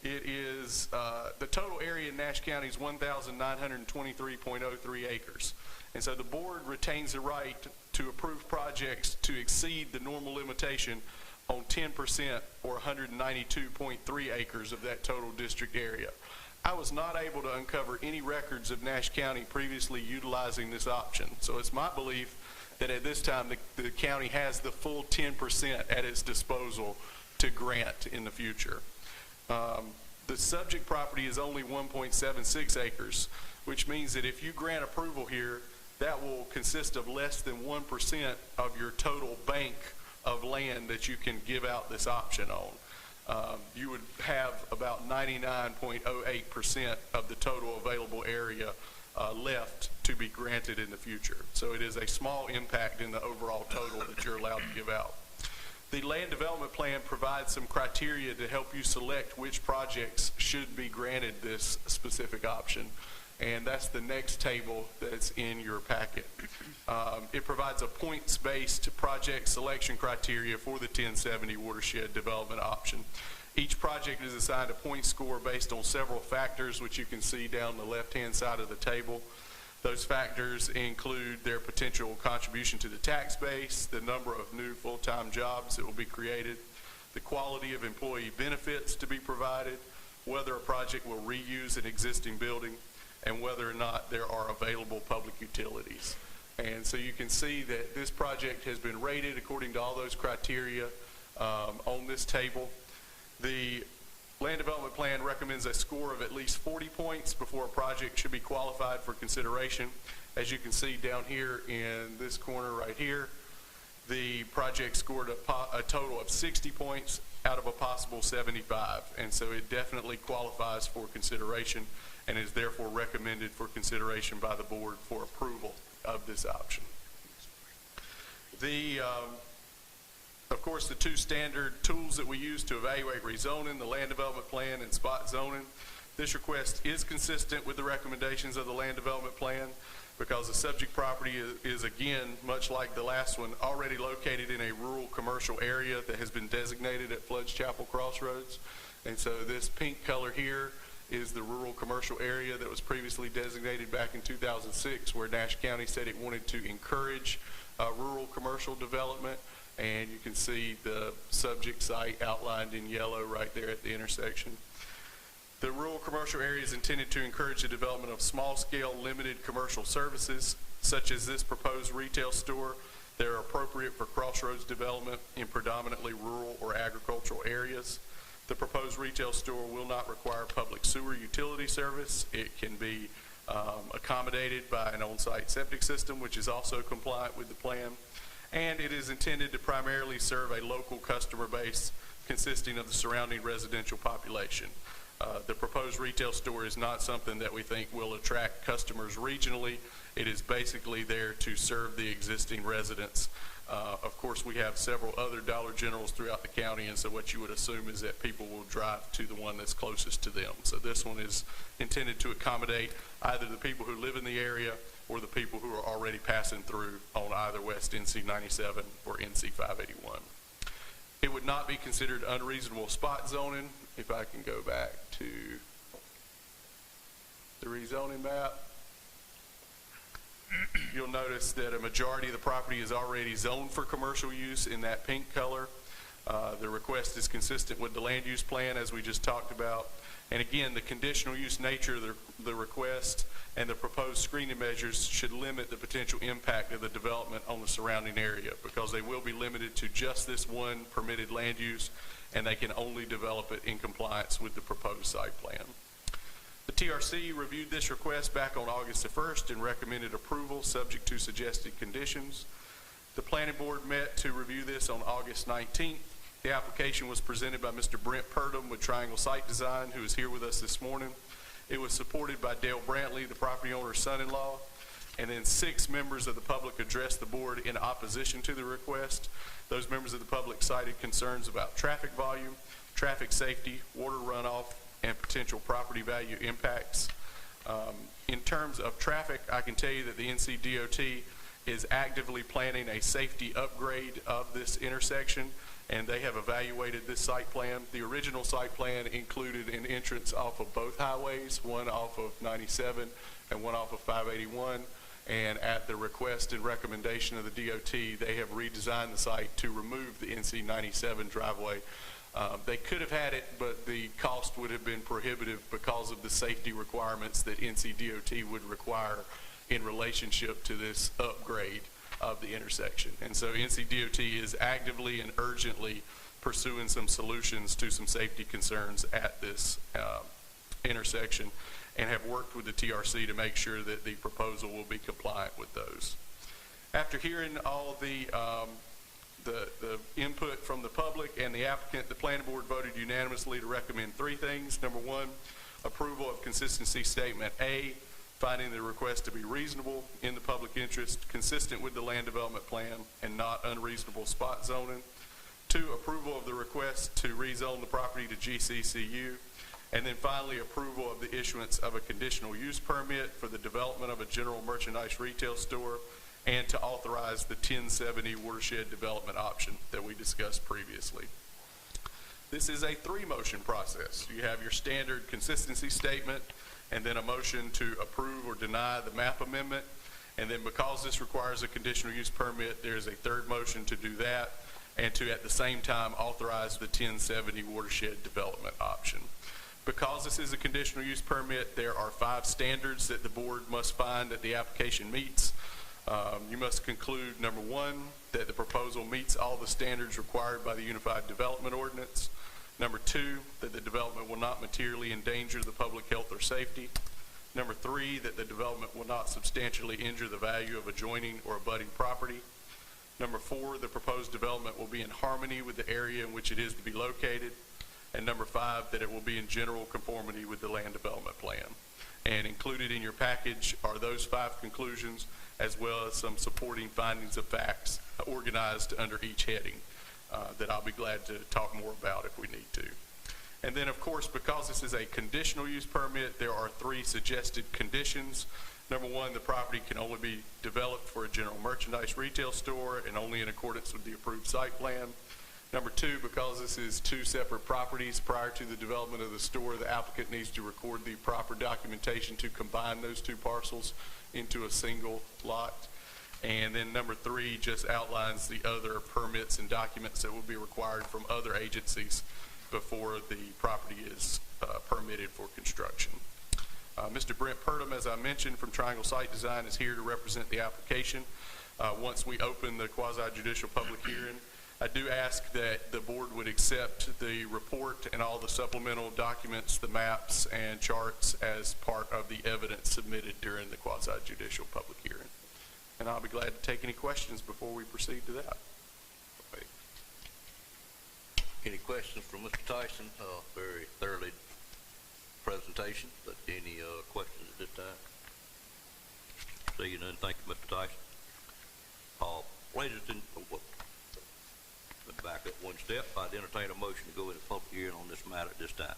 It is, the total area in Nash County is 1,923.03 acres. And so the board retains the right to approve projects to exceed the normal limitation on 10% or 192.3 acres of that total district area. I was not able to uncover any records of Nash County previously utilizing this option. So it's my belief that at this time the county has the full 10% at its disposal to grant in the future. The subject property is only 1.76 acres, which means that if you grant approval here, that will consist of less than 1% of your total bank of land that you can give out this option on. You would have about 99.08% of the total available area left to be granted in the future. So it is a small impact in the overall total that you're allowed to give out. The land development plan provides some criteria to help you select which projects should be granted this specific option. And that's the next table that's in your packet. It provides a points-based project selection criteria for the 1070 watershed development option. Each project is assigned a point score based on several factors, which you can see down the left-hand side of the table. Those factors include their potential contribution to the tax base, the number of new full-time jobs that will be created, the quality of employee benefits to be provided, whether a project will reuse an existing building, and whether or not there are available public utilities. And so you can see that this project has been rated according to all those criteria on this table. The land development plan recommends a score of at least 40 points before a project should be qualified for consideration. As you can see down here in this corner right here, the project scored a total of 60 points out of a possible 75. And so it definitely qualifies for consideration and is therefore recommended for consideration by the board for approval of this option. Of course, the two standard tools that we use to evaluate rezoning, the land development plan and spot zoning. This request is consistent with the recommendations of the land development plan because the subject property is again, much like the last one, already located in a rural commercial area that has been designated at Flood's Chapel Crossroads. And so this pink color here is the rural commercial area that was previously designated back in 2006, where Nash County said it wanted to encourage rural commercial development. And you can see the subject site outlined in yellow right there at the intersection. The rural commercial area is intended to encourage the development of small-scale limited commercial services, such as this proposed retail store that are appropriate for crossroads development in predominantly rural or agricultural areas. The proposed retail store will not require public sewer utility service. It can be accommodated by an on-site septic system, which is also compliant with the plan. And it is intended to primarily serve a local customer base consisting of the surrounding residential population. The proposed retail store is not something that we think will attract customers regionally. It is basically there to serve the existing residents. Of course, we have several other Dollar Generals throughout the county, and so what you would assume is that people will drive to the one that's closest to them. So this one is intended to accommodate either the people who live in the area or the people who are already passing through on either West NC 97 or NC 581. It would not be considered unreasonable spot zoning. If I can go back to the rezoning map, you'll notice that a majority of the property is already zoned for commercial use in that pink color. The request is consistent with the land use plan as we just talked about. And again, the conditional use nature of the request and the proposed screening measures should limit the potential impact of the development on the surrounding area because they will be limited to just this one permitted land use and they can only develop it in compliance with the proposed site plan. The TRC reviewed this request back on August the 1st and recommended approval subject to suggested conditions. The planning board met to review this on August 19th. The application was presented by Mr. Brent Purdom with Triangle Site Design, who is here with us this morning. It was supported by Dale Brantley, the property owner's son-in-law, and then 6 members of the public addressed the board in opposition to the request. Those members of the public cited concerns about traffic volume, traffic safety, water runoff, and potential property value impacts. In terms of traffic, I can tell you that the NC DOT is actively planning a safety upgrade of this intersection, and they have evaluated this site plan. The original site plan included an entrance off of both highways, one off of 97 and one off of 581. And at the request and recommendation of the DOT, they have redesigned the site to remove the NC 97 driveway. They could have had it, but the cost would have been prohibitive because of the safety requirements that NC DOT would require in relationship to this upgrade of the intersection. And so NC DOT is actively and urgently pursuing some solutions to some safety concerns at this intersection, and have worked with the TRC to make sure that the proposal will be compliant with those. After hearing all the input from the public and the applicant, the planning board voted unanimously to recommend 3 things. Number 1, approval of consistency statement A, finding the request to be reasonable in the public interest, consistent with the land development plan, and not unreasonable spot zoning. 2, approval of the request to rezone the property to GCCU. And then finally, approval of the issuance of a conditional use permit for the development of a general merchandise retail store, and to authorize the 1070 watershed development option that we discussed previously. This is a 3-motion process. You have your standard consistency statement, and then a motion to approve or deny the map amendment. And then because this requires a conditional use permit, there's a 3rd motion to do that, and to at the same time authorize the 1070 watershed development option. Because this is a conditional use permit, there are 5 standards that the board must find that the application meets. You must conclude, number 1, that the proposal meets all the standards required by the Unified Development Ordinance. Number 2, that the development will not materially endanger the public health or safety. Number 3, that the development will not substantially injure the value of adjoining or abutting property. Number 4, the proposed development will be in harmony with the area in which it is to be located. And number 5, that it will be in general conformity with the land development plan. And included in your package are those 5 conclusions, as well as some supporting findings of facts organized under each heading that I'll be glad to talk more about if we need to. And then, of course, because this is a conditional use permit, there are 3 suggested conditions. Number 1, the property can only be developed for a general merchandise retail store and only in accordance with the approved site plan. Number 2, because this is 2 separate properties, prior to the development of the store, the applicant needs to record the proper documentation to combine those 2 parcels into a single lot. And then number 3 just outlines the other permits and documents that will be required from other agencies before the property is permitted for construction. Mr. Brent Purdom, as I mentioned, from Triangle Site Design, is here to represent the application. Once we open the quasi-judicial public hearing, I do ask that the board would accept the report and all the supplemental documents, the maps and charts, as part of the evidence submitted during the quasi-judicial public hearing. And I'll be glad to take any questions before we proceed to that. Any questions from Mr. Tyson? Very thoroughly presentation, but any questions at this time? Seeing none, thank you, Mr. Tyson. Ladies and back up one step, I'd entertain a motion to go into public hearing on this matter at this time.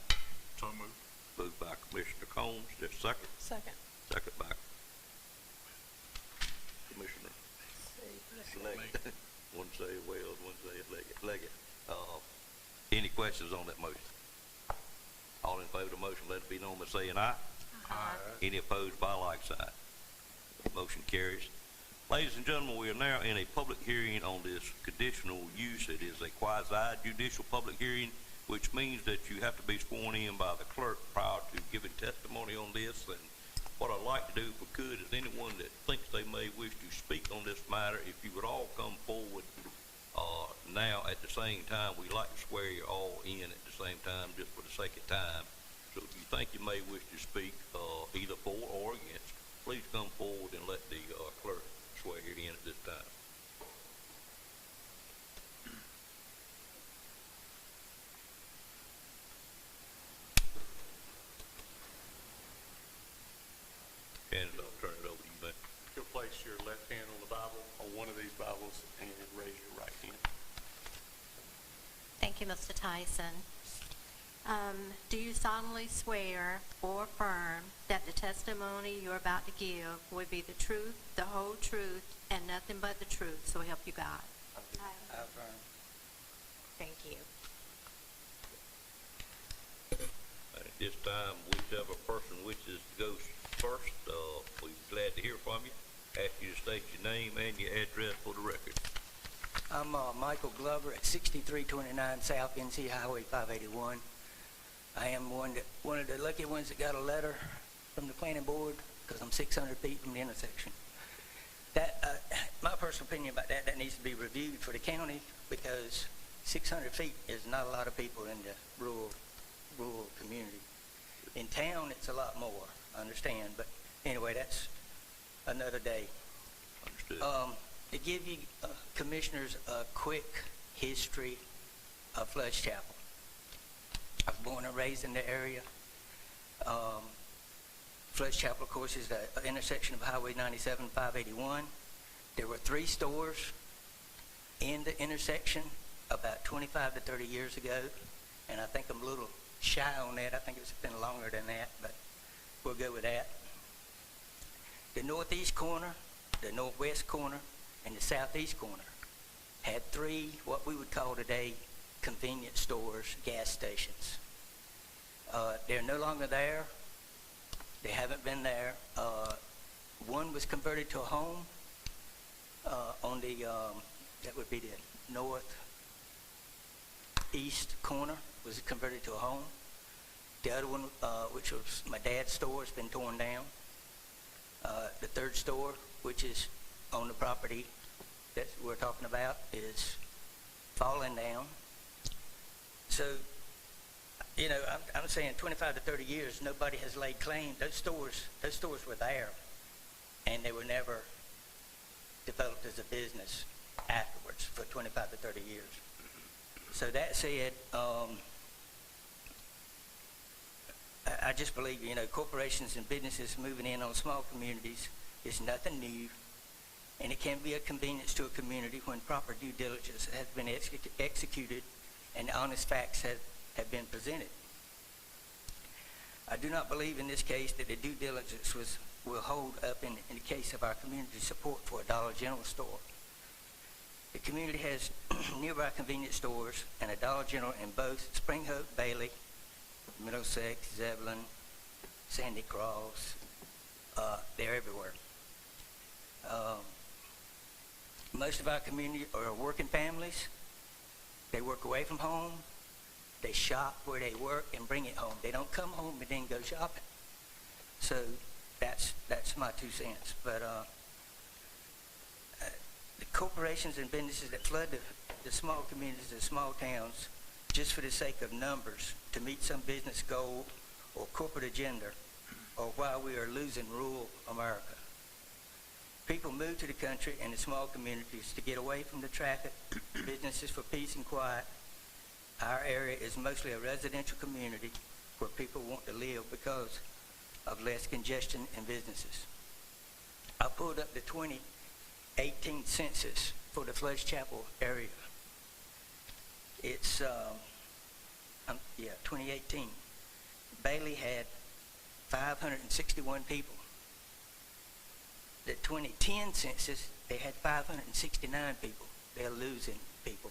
So moved. Moved by Commissioner Combs. There's a second. Second. Second by Commissioner Leggett. One say Wells, one say Leggett. Any questions on that motion? All in favor of the motion, let it be known by saying aye. Aye. Any opposed by like sign. Motion carries. Ladies and gentlemen, we are now in a public hearing on this conditional use. It is a quasi-judicial public hearing, which means that you have to be sworn in by the clerk prior to giving testimony on this. And what I'd like to do, if we could, is anyone that thinks they may wish to speak on this matter, if you would all come forward now at the same time. We'd like to swear you all in at the same time, just for the sake of time. So if you think you may wish to speak either for or against, please come forward and let the clerk swear you in at this time. left hand on the Bible, on one of these Bibles, and raise your right hand. Thank you, Mr. Tyson. Do you solemnly swear or affirm that the testimony you're about to give will be the truth, the whole truth, and nothing but the truth, so help you God? I affirm. Thank you. At this time, whichever person wishes to go first, we're glad to hear from you. Ask you to state your name and your address for the record. I'm Michael Glover at 6329 South NC Highway 581. I am one of the lucky ones that got a letter from the planning board because I'm 600 feet from the intersection. That, my personal opinion about that needs to be reviewed for the county because 600 feet is not a lot of people in the rural community. In town, it's a lot more, I understand, but anyway, that's another day. Understood. To give you commissioners a quick history of Flood Chapel. I was born and raised in the area. Flood Chapel, of course, is the intersection of Highway 97 and 581. There were 3 stores in the intersection about 25 to 30 years ago, and I think I'm a little shy on that. I think it's been longer than that, but we'll go with that. The northeast corner, the northwest corner, and the southeast corner had 3 what we would call today convenience stores, gas stations. They're no longer there. They haven't been there. One was converted to a home on the, that would be the northeast corner, was converted to a home. The other one, which was my dad's store, has been torn down. The third store, which is on the property that we're talking about, is falling down. So, you know, I'm saying 25 to 30 years, nobody has laid claim. Those stores were there, and they were never developed as a business afterwards for 25 to 30 years. So that said, I just believe, you know, corporations and businesses moving in on small communities is nothing new, and it can be a convenience to a community when proper due diligence has been executed and honest facts have been presented. I do not believe in this case that the due diligence will hold up in the case of our community support for a Dollar General store. The community has nearby convenience stores and a Dollar General in both Spring Hope, Bailey, Middlesex, Zebulon, Sandy Cross. They're everywhere. Most of our community are working families. They work away from home. They shop where they work and bring it home. They don't come home and then go shopping. So that's my 2 cents. But the corporations and businesses that flood the small communities and small towns just for the sake of numbers to meet some business goal or corporate agenda, or while we are losing rural America. People move to the country and the small communities to get away from the traffic, businesses for peace and quiet. Our area is mostly a residential community where people want to live because of less congestion in businesses. I pulled up the 2018 census for the Flood Chapel area. It's, 2018. Bailey had 561 people. The 2010 census, they had 569 people. They're losing people.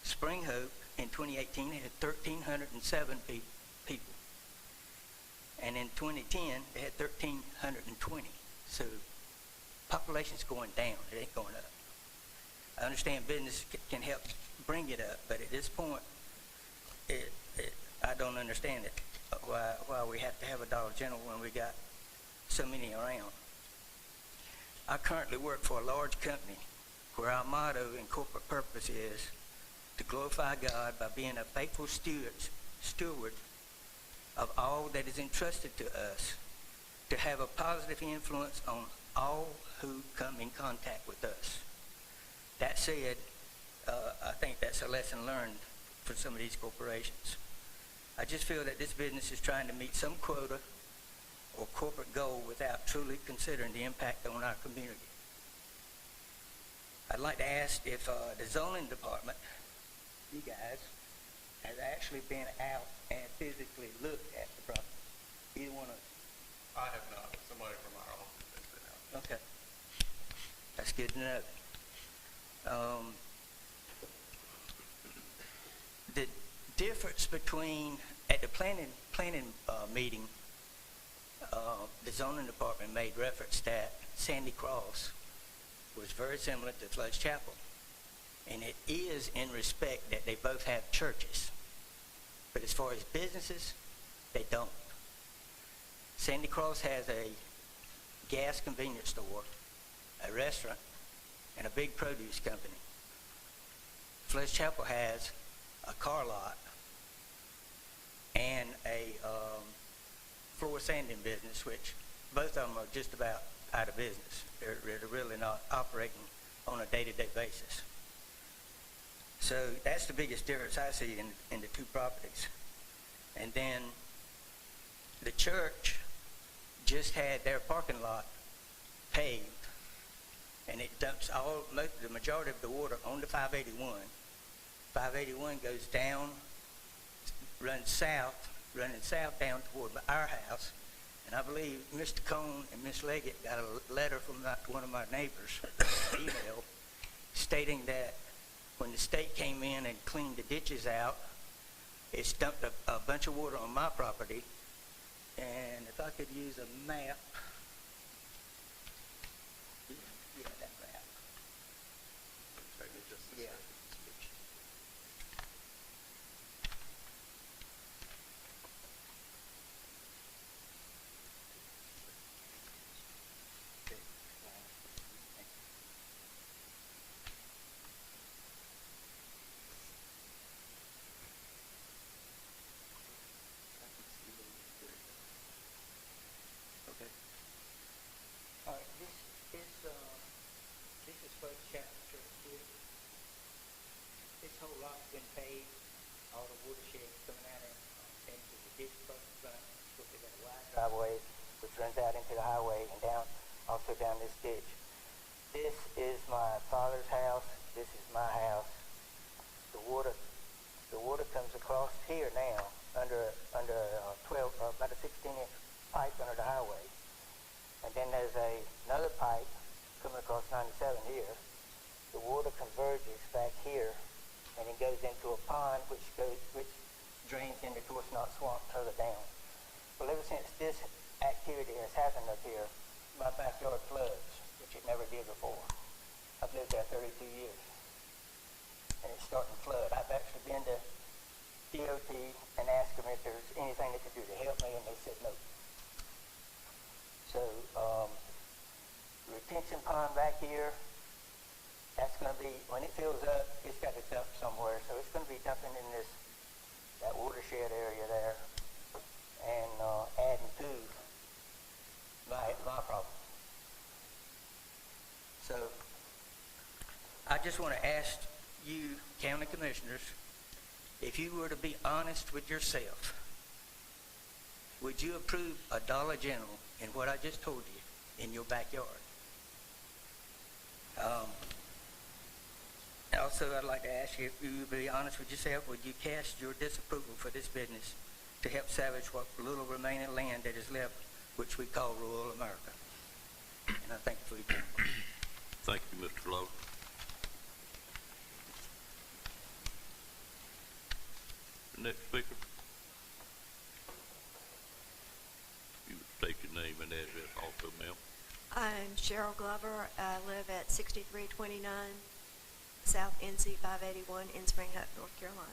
Spring Hope in 2018, they had 1,307 people. And in 2010, they had 1,320. So population's going down, it ain't going up. I understand business can help bring it up, but at this point, I don't understand it. Why we have to have a Dollar General when we got so many around. I currently work for a large company where our motto and corporate purpose is to glorify God by being a faithful steward of all that is entrusted to us, to have a positive influence on all who come in contact with us. That said, I think that's a lesson learned for some of these corporations. I just feel that this business is trying to meet some quota or corporate goal without truly considering the impact on our community. I'd like to ask if the zoning department, you guys, has actually been out and physically looked at the property. Either one of us. I have not. Somebody from our office has been out. Okay. That's good to know. The difference between, at the planning meeting, the zoning department made reference that Sandy Cross was very similar to Flood's Chapel. And it is in respect that they both have churches. But as far as businesses, they don't. Sandy Cross has a gas convenience store, a restaurant, and a big produce company. Flood's Chapel has a car lot and a floor sanding business, which both of them are just about out of business. They're really not operating on a day-to-day basis. So that's the biggest difference I see in the two properties. And then the church just had their parking lot paved, and it dumps the majority of the water onto 581. 581 goes down, running south down toward our house. And I believe Mr. Cone and Miss Leggett got a letter from one of my neighbors, email, stating that when the state came in and cleaned the ditches out, it's dumped a bunch of water on my property. And if I could use a map, yeah, that map. Take me just a Yeah. second. Okay. All right, this is First Chapel Church here. This whole lot's been paved, all the watershed coming out into the ditch across the front. Look at that wide driveway, which runs out into the highway and also down this ditch. This is my father's house. This is my house. The water comes across here now under about a 16-inch pipe under the highway. And then there's another pipe coming across 97 here. The water converges back here, and it goes into a pond which drains into Torsenot Swamp further down. Well, ever since this activity has happened up here, my backyard floods, which it never did before. I've lived there 32 years, and it's starting to flood. I've actually been to DOT and asked them if there's anything they could do to help me, and they said no. So, retention pond back here, that's going to be, when it fills up, it's got to dump somewhere. So it's going to be dumping in that watershed area there and adding to my problem. So, I just want to ask you, county commissioners, if you were to be honest with yourself, would you approve a Dollar General in what I just told you in your backyard? Also, I'd like to ask you, if you would be honest with yourself, would you cast your disapproval for this business to help salvage what little remaining land that is left, which we call rural America? And I thank you for your time. Thank you, Mr. Lowe. Next speaker. You would state your name and address also, ma'am. I'm Cheryl Glover. I live at 6329 South NC 581 in Spring Hope, North Carolina.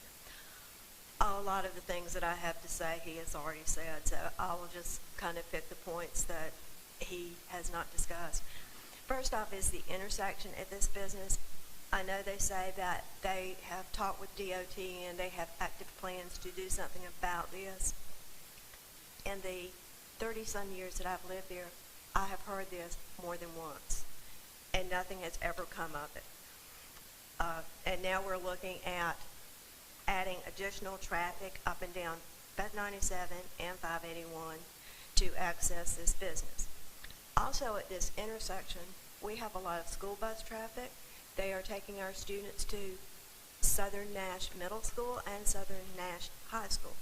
A lot of the things that I have to say he has already said, so I will just kind of pick the points that he has not discussed. First off is the intersection at this business. I know they say that they have talked with DOT and they have active plans to do something about this. In the 30-some years that I've lived there, I have heard this more than once, and nothing has ever come of it. And now we're looking at adding additional traffic up and down both 97 and 581 to access this business. Also at this intersection, we have a lot of school bus traffic, They are taking our students to Southern Nash Middle School and Southern Nash High School.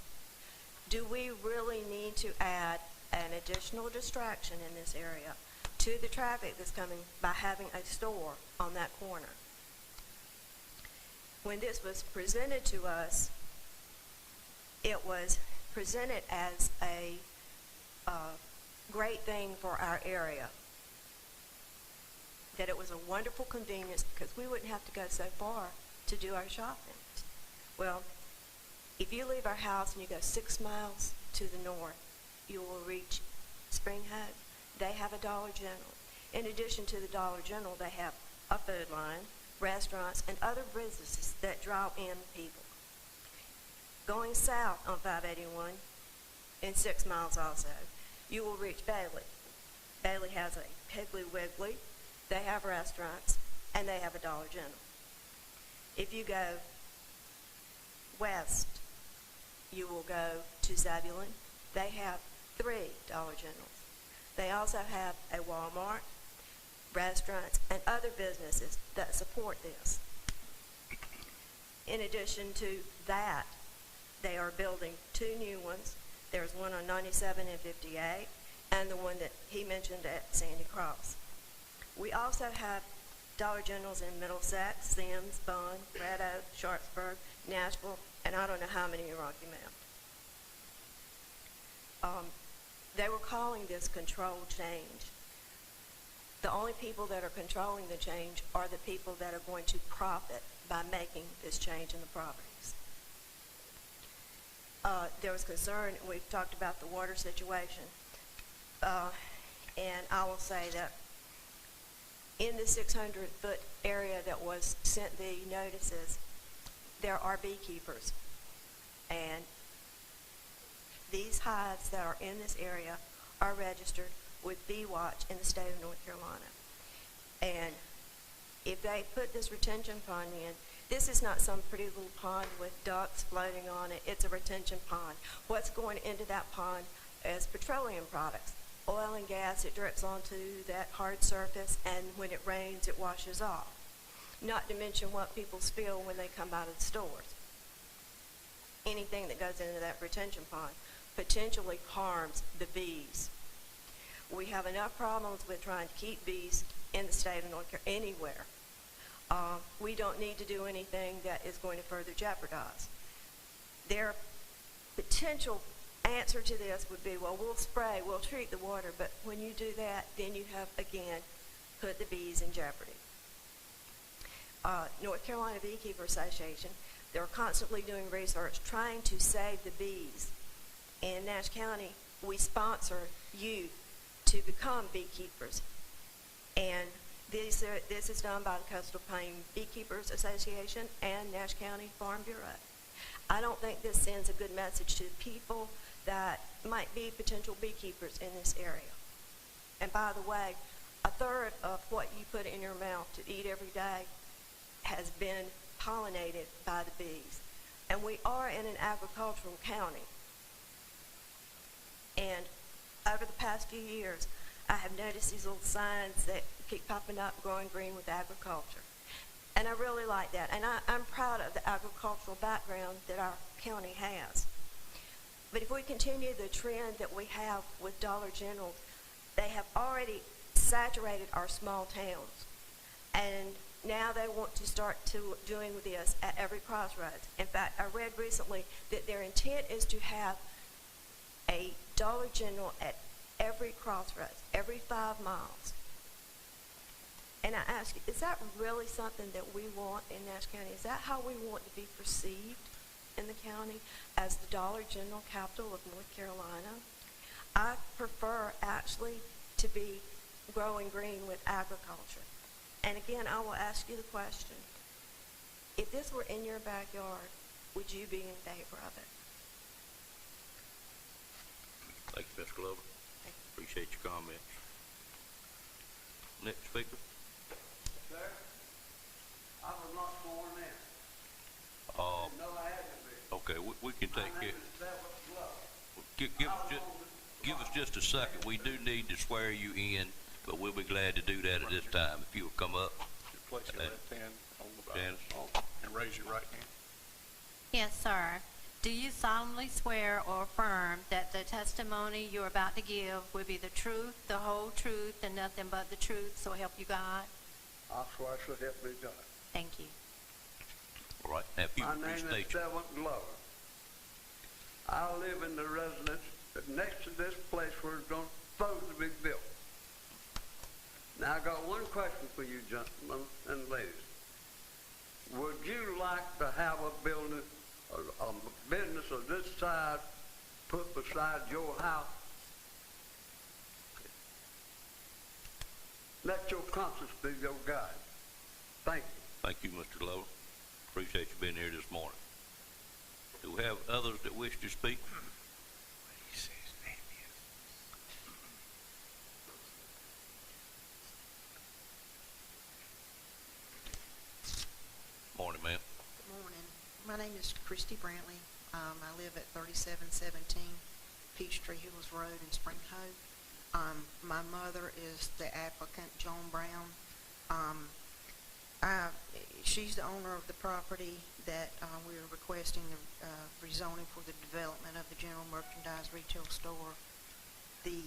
Do we really need to add an additional distraction in this area to the traffic that's coming by having a store on that corner? When this was presented to us, it was presented as a great thing for our area, that it was a wonderful convenience because we wouldn't have to go so far to do our shopping. Well, if you leave our house and you go 6 miles to the north, you will reach Spring Hope. They have a Dollar General. In addition to the Dollar General, they have a food line, restaurants, and other businesses that draw in people. Going south on 581, in 6 miles also, you will reach Bailey. Bailey has a Piggly Wiggly, they have restaurants, and they have a Dollar General. If you go west, you will go to Zebulon. They have 3 Dollar Generals. They also have a Walmart, restaurants, and other businesses that support this. In addition to that, they are building 2 new ones. There's one on 97 and 58, and the one that he mentioned at Sandy Cross. We also have Dollar Generals in Middlesex, Sims, Bond, Red Oak, Sharpsburg, Nashville, and I don't know how many in Rocky Mount. They were calling this controlled change. The only people that are controlling the change are the people that are going to profit by making this change in the properties. There was concern, we've talked about the water situation, and I will say that in the 600-foot area that was sent the notices, there are beekeepers, and these hives that are in this area are registered with Bee Watch in the state of North Carolina. And if they put this retention pond in, this is not some pretty little pond with ducks floating on it. It's a retention pond. What's going into that pond is petroleum products, oil and gas. It drips onto that hard surface, and when it rains, it washes off. Not to mention what people spill when they come out of the stores. Anything that goes into that retention pond potentially harms the bees. We have enough problems with trying to keep bees in the state of North Carolina, anywhere. We don't need to do anything that is going to further jeopardize. Their potential answer to this would be, well, we'll spray, we'll treat the water, but when you do that, then you have, again, put the bees in jeopardy. North Carolina Beekeeper Association, they're constantly doing research trying to save the bees. In Nash County, we sponsor youth to become beekeepers. And this is done by the Coastal Plain Beekeepers Association and Nash County Farm Bureau. I don't think this sends a good message to people that might be potential beekeepers in this area. And by the way, 1/3 of what you put in your mouth to eat every day has been pollinated by the bees. And we are in an agricultural county. And over the past few years, I have noticed these little signs that keep popping up, growing green with agriculture. And I really like that. And I'm proud of the agricultural background that our county has. But if we continue the trend that we have with Dollar General, they have already saturated our small towns. And now they want to start doing this at every crossroads. In fact, I read recently that their intent is to have a Dollar General at every crossroads, every 5 miles. And I ask you, is that really something that we want in Nash County? Is that how we want to be perceived in the county, as the Dollar General capital of North Carolina? I prefer actually to be growing green with agriculture. And again, I will ask you the question, if this were in your backyard, would you be in favor of it? Thank you, Ms. Glover. Appreciate your comments. Next speaker. Sir, I was not sworn in. No, I haven't been. Okay, we can take My name it. is Sept. Give us just a second. We do need to swear you in, but we'll be glad to do that at this time. If you'll come up, place your left hand on the Janice. and raise your right hand. Yes, sir. Do you solemnly swear or affirm that the testimony you're about to give will be the truth, the whole truth, and nothing but the truth, so help you God? I swear so help me God. Thank you. All right, now if you My would name is restate your... Sept Glover. I live in the residence next to this place where it's supposed to be built. Now, I got one question for you, gentlemen and ladies. Would you like to have a building, a business of this size put beside your house? Let your conscience be your guide. Thank you. Thank you, Mr. Glover. Appreciate you being here this morning. Do we have others that wish to speak? Morning, ma'am. Good morning. My name is Christy Brantley. I live at 3717 Peachtree Hills Road in Spring Hope. My mother is the applicant, Joan Brown. She's the owner of the property that we are requesting the rezoning for the development of the general merchandise retail store. The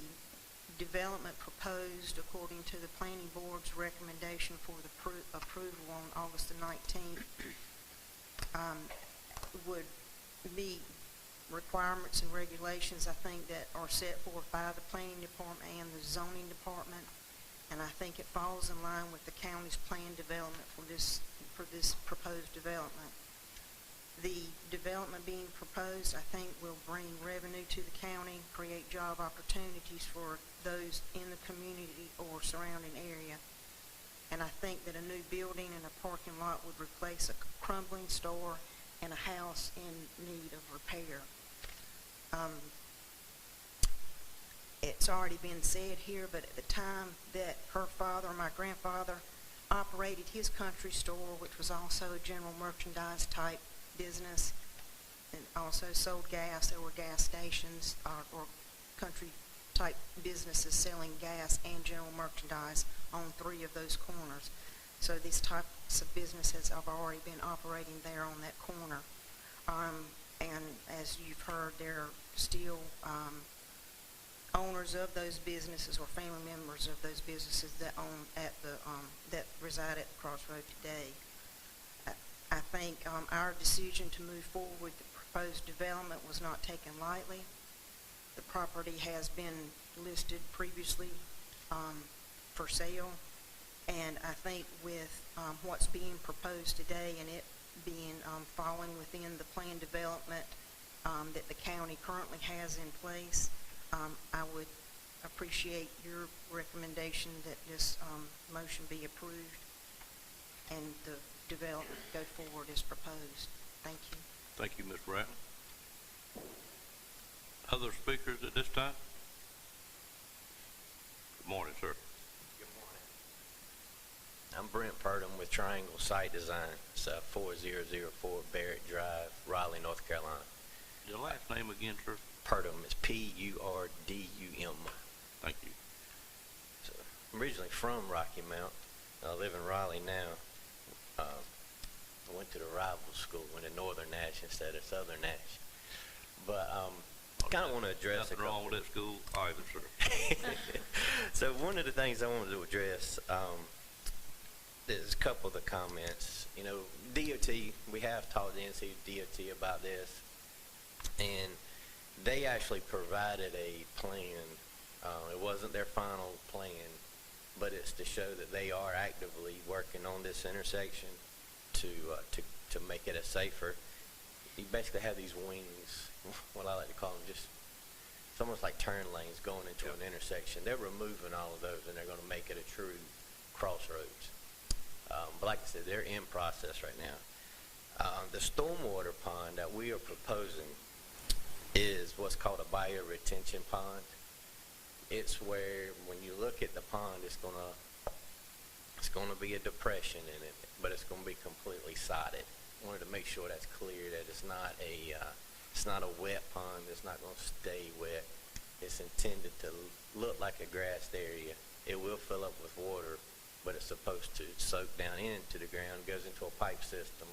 development proposed according to the planning board's recommendation for the approval on August the 19th would meet requirements and regulations, I think, that are set forth by the planning department and the zoning department, and I think it falls in line with the county's planned development for this proposed development. The development being proposed, I think, will bring revenue to the county, create job opportunities for those in the community or surrounding area. And I think that a new building and a parking lot would replace a crumbling store and a house in need of repair. It's already been said here, but at the time that her father, my grandfather, operated his country store, which was also a general merchandise type business, and also sold gas. There were gas stations or country type businesses selling gas and general merchandise on 3 of those corners. So these types of businesses have already been operating there on that corner. And as you've heard, they're still owners of those businesses or family members of those businesses that own at the that reside at the crossroad today. I think our decision to move forward with the proposed development was not taken lightly. The property has been listed previously for sale, and I think with what's being proposed today and it being falling within the planned development that the county currently has in place, I would appreciate your recommendation that this motion be approved and the development go forward as proposed. Thank you. Thank you, Ms. Bratton. Other speakers at this time? Good morning, sir. Good morning. I'm Brent Purdom with Triangle Site Design. It's 4004 Barrett Drive, Raleigh, North Carolina. Your last name again, sir? Purdom is P-U-R-D-U-M. Thank you. So, I'm originally from Rocky Mount. I live in Raleigh now. I went to the rival school, went to Northern Nash instead of Southern Nash. But I kind of want to address nothing wrong with that school either, sir. So one of the things I wanted to address is a couple of the comments. You know, DOT, we have talked to NC DOT about this, and they actually provided a plan. It wasn't their final plan, but it's to show that they are actively working on this intersection to make it a safer. You basically have these wings, what I like to call them, just it's almost like turn lanes going into an intersection. They're removing all of those, and they're going to make it a true crossroads. But like I said, they're in process right now. The stormwater pond that we are proposing is what's called a bioretention pond. It's where when you look at the pond, it's going to be a depression in it, but it's going to be completely sodded. I wanted to make sure that's clear, that it's not a wet pond. It's not going to stay wet. It's intended to look like a grassed area. It will fill up with water, but it's supposed to soak down into the ground, goes into a pipe system,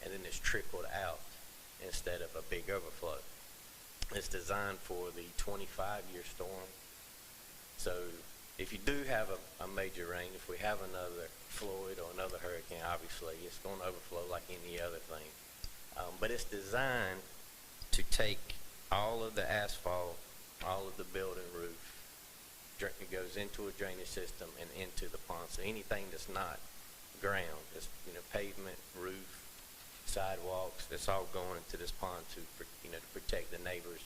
and then it's trickled out instead of a big overflow. It's designed for the 25-year storm. So if you do have a major rain, if we have another Floyd or another hurricane, obviously it's going to overflow like any other thing. But it's designed to take all of the asphalt, all of the building roof, it goes into a drainage system and into the pond. So anything that's not ground, it's, you know, pavement, roof, sidewalks, that's all going into this pond to, you know, to protect the neighbors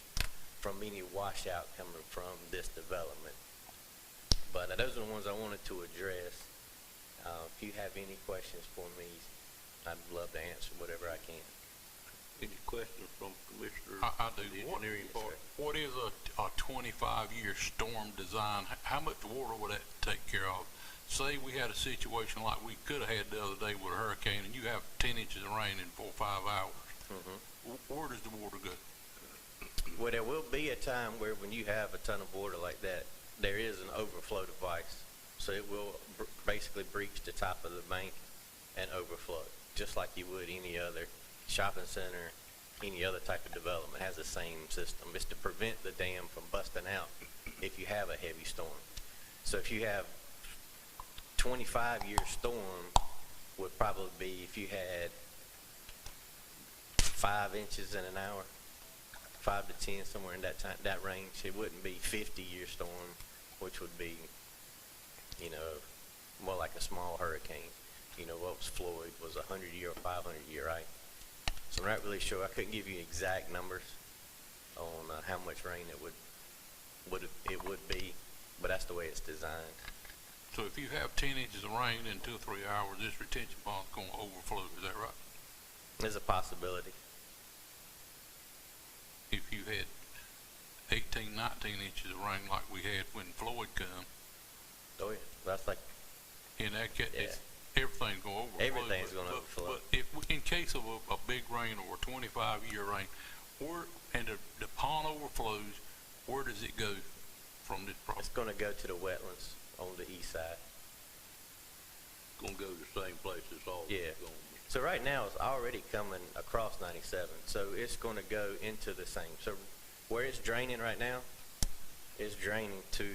from any washout coming from this development. But those are the ones I wanted to address. If you have any questions for me, I'd love to answer whatever I can. Any questions from Commissioner? I do. The engineering part? What is a 25-year storm design? How much water would that take care of? Say we had a situation like we could have had the other day with a hurricane, and you have 10 inches of rain in 4 or 5 hours. Where does the water go? Well, there will be a time where when you have a ton of water like that, there is an overflow device. So it will basically breach the top of the bank and overflow, just like you would any other shopping center, any other type of development has the same system. It's to prevent the dam from busting out if you have a heavy storm. So if you have 25-year storm would probably be if you had 5 inches in an hour, 5 to 10, somewhere in that time, that range. It wouldn't be 50-year storm, which would be, you know, more like a small hurricane. You know, what was Floyd was 100-year or 500-year, right? So I'm not really sure. I couldn't give you exact numbers on how much rain it would be, but that's the way it's designed. So if you have 10 inches of rain in 2 or 3 hours, this retention pond's going to overflow. Is that right? There's a possibility. If you had 18, 19 inches of rain like we had when Floyd come. Oh yeah, that's like. In that case, everything's going to overflow. Everything's going to overflow. But if, in case of a big rain or a 25-year rain, and the pond overflows, where does it go from this property? It's going to go to the wetlands on the east side. Going to go to the same place it's all going. So right now it's already coming across 97. So it's going to go into the same. So where it's draining right now, it's draining to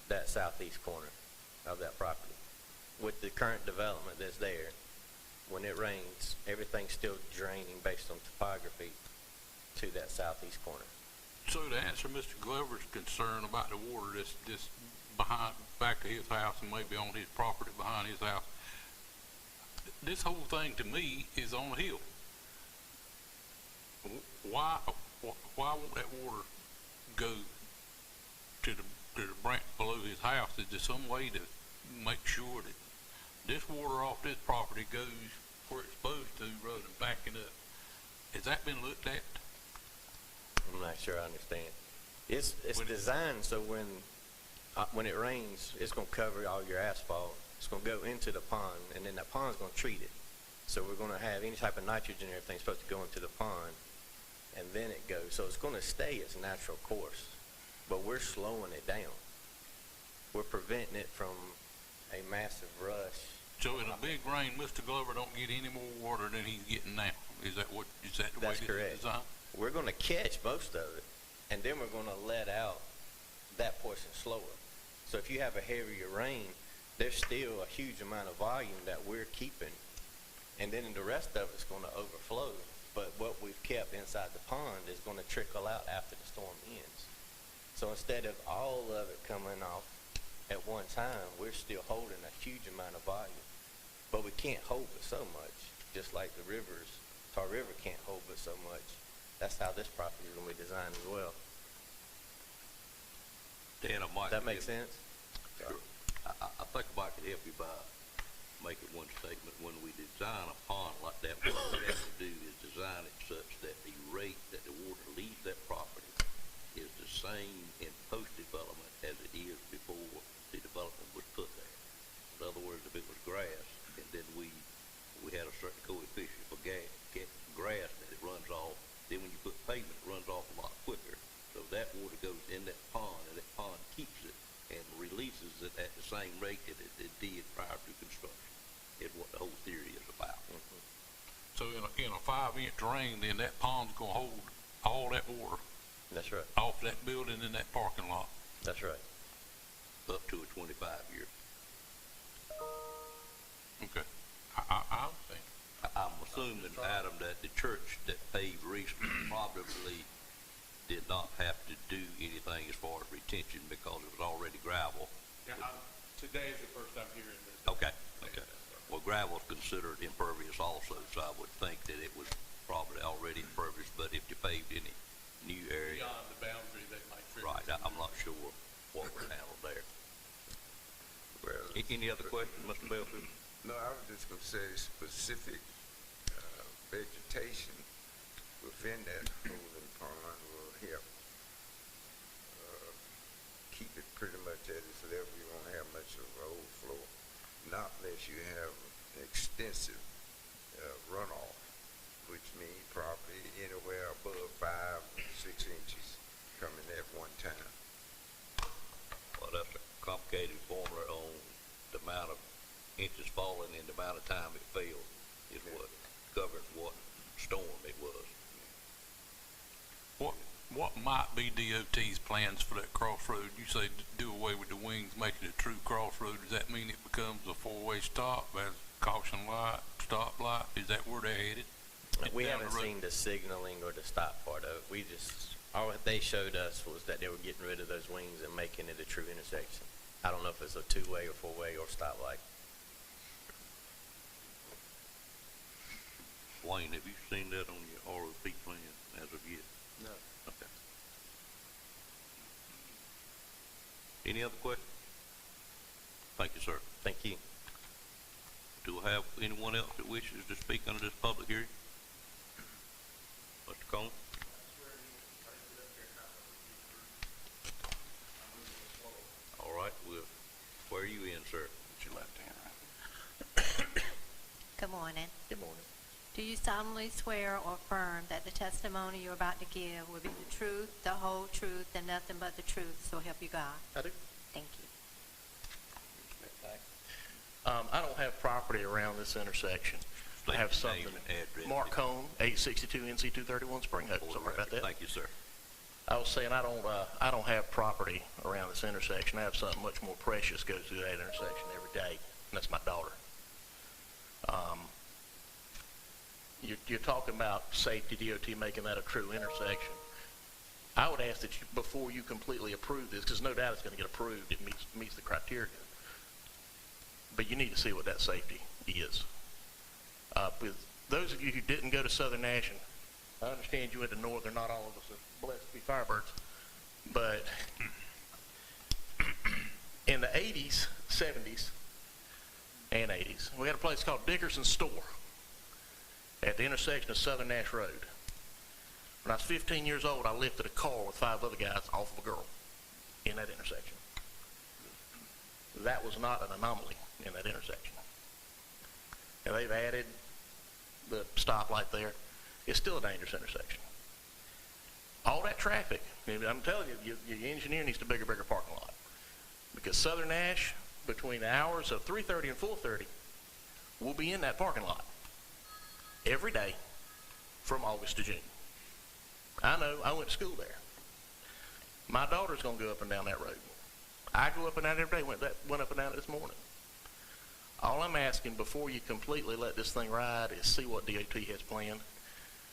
that southeast corner of that property. With the current development that's there, when it rains, everything's still draining based on topography to that southeast corner. So to answer Mr. Glover's concern about the water that's behind, back to his house and maybe on his property behind his house, this whole thing to me is on a hill. Why won't that water go to the branch below his house? Is there some way to make sure that this water off this property goes where it's supposed to rather than backing up? Has that been looked at? I'm not sure I understand. It's designed so when it rains, it's going to cover all your asphalt. It's going to go into the pond, and then that pond's going to treat it. So we're going to have any type of nitrogen and everything supposed to go into the pond, and then it goes. So it's going to stay its natural course, but we're slowing it down. We're preventing it from a massive rush. So in a big rain, Mr. Glover don't get any more water than he's getting now. Is that the way That's this correct. is designed? We're going to catch most of it, and then we're going to let out that portion slower. So if you have a heavier rain, there's still a huge amount of volume that we're keeping, and then the rest of it's going to overflow. But what we've kept inside the pond is going to trickle out after the storm ends. So instead of all of it coming off at one time, we're still holding a huge amount of volume. But we can't hold it so much, just like the rivers. Tar River can't hold it so much. That's how this property is going to be designed as well. Dan, Does that make sense? Sure. I think I might could help you by making one statement. When we design a pond like that, what we have to do is design it such that the rate that the water leaves that property is the same in post-development as it is before the development was put there. In other words, if it was grass, and then we had a certain coefficient for grass that it runs off, then when you put pavement, it runs off a lot quicker. So that water goes in that pond, and that pond keeps it and releases it at the same rate that it did prior to construction, is what the whole theory is about. So in a 5-inch rain, then that pond's gonna hold all that water That's right. off that building in that parking lot. That's right. Up to a 25-year. Okay. I understand. I'm assuming, Adam, that the church that paved recently probably did not have to do anything as far as retention because it was already gravel. Yeah, today is the first I'm hearing this. Okay, okay. Well, gravel is considered impervious also, so I would think that it was probably already impervious, but if you paved any new area. Beyond the boundary, they might trigger. Right, I'm not sure what was handled there. Any other questions, Mr. Belfield? No, I was just gonna say specific vegetation within that holding pond will help keep it pretty much at its level. You won't have much of an overflow, not unless you have extensive runoff, which means probably anywhere above 5 or 6 inches coming at one time. Well, that's a complicated formula on the amount of inches falling and the amount of time it fell is what governs what storm it was. What might be DOT's plans for that crossroad? You say do away with the wings, make it a true crossroad. Does that mean it becomes a 4-way stop, as caution light, stop light? Is that where they're headed? We haven't seen the signaling or the stop part of it. We just, all they showed us was that they were getting rid of those wings and making it a true intersection. I don't know if it's a 2-way or 4-way or stoplight. Wayne, have you seen that on your ROP plan as of yet? No. Okay. Any other questions? Thank you, sir. Thank you. Do I have anyone else that wishes to speak under this public hearing? Mr. Combs? All right, we'll swear you in, sir. Put your left hand right. Good morning. Good morning. Do you solemnly swear or affirm that the testimony you're about to give will be the truth, the whole truth, and nothing but the truth, so help you God? I do. Thank you. I don't have property around this intersection. I have something. Mark Cone, 862 NC 231 Spring Hope. Sorry about that. Thank you, sir. I was saying I don't have property around this intersection. I have something much more precious goes through that intersection every day, and that's my daughter. You're talking about safety, DOT making that a true intersection. I would ask that you, before you completely approve this, because no doubt it's going to get approved, it meets the criteria. But you need to see what that safety is. With those of you who didn't go to Southern Nash, I understand you went to Northern, not all of us are blessed to be Firebirds, but in the 80s, 70s, and 80s, we had a place called Dickerson's Store at the intersection of Southern Nash Road. When I was 15 years old, I lifted a car with 5 other guys off of a girl in that intersection. That was not an anomaly in that intersection. And they've added the stoplight there. It's still a dangerous intersection. All that traffic, I'm telling you, your engineer needs to bigger parking lot. Because Southern Nash, between the hours of 3:30 and 4:30, will be in that parking lot every day from August to June. I know, I went to school there. My daughter's going to go up and down that road. I go up and down every day, went up and down it this morning. All I'm asking before you completely let this thing ride is see what DOT has planned,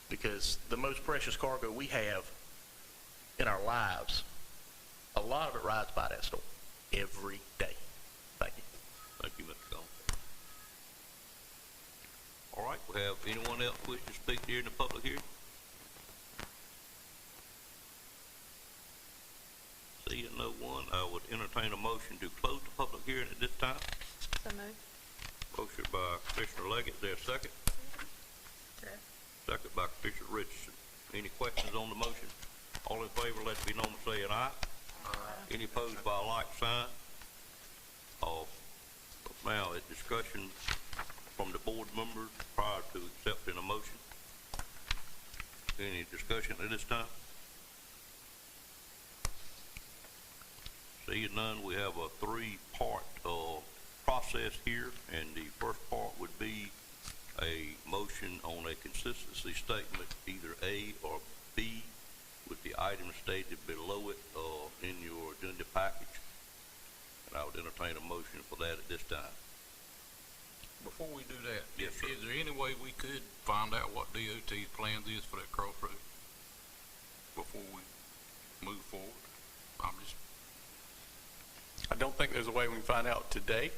because the most precious cargo we have in our lives, a lot of it rides by that store every day. Thank you. Thank you, Mr. Combs. All right, we have anyone else wish to speak during the public hearing? Seeing no one, I would entertain a motion to close the public hearing at this time. So moved. Motion by Commissioner Leggett, is there a second? Sure. Second by Commissioner Richardson. Any questions on the motion? All in favor, let it be known by saying aye. Aye. Any opposed by a like sign? Now, a discussion from the board members prior to accepting a motion. Any discussion at this time? Seeing none, we have a three-part process here, and the first part would be a motion on a consistency statement, either A or B, with the items stated below it in your agenda package. And I would entertain a motion for that at this time. Before we do that, Yes, sir. is there any way we could find out what DOT's plans is for that crossroad before we move forward? I don't think there's a way we can find out today.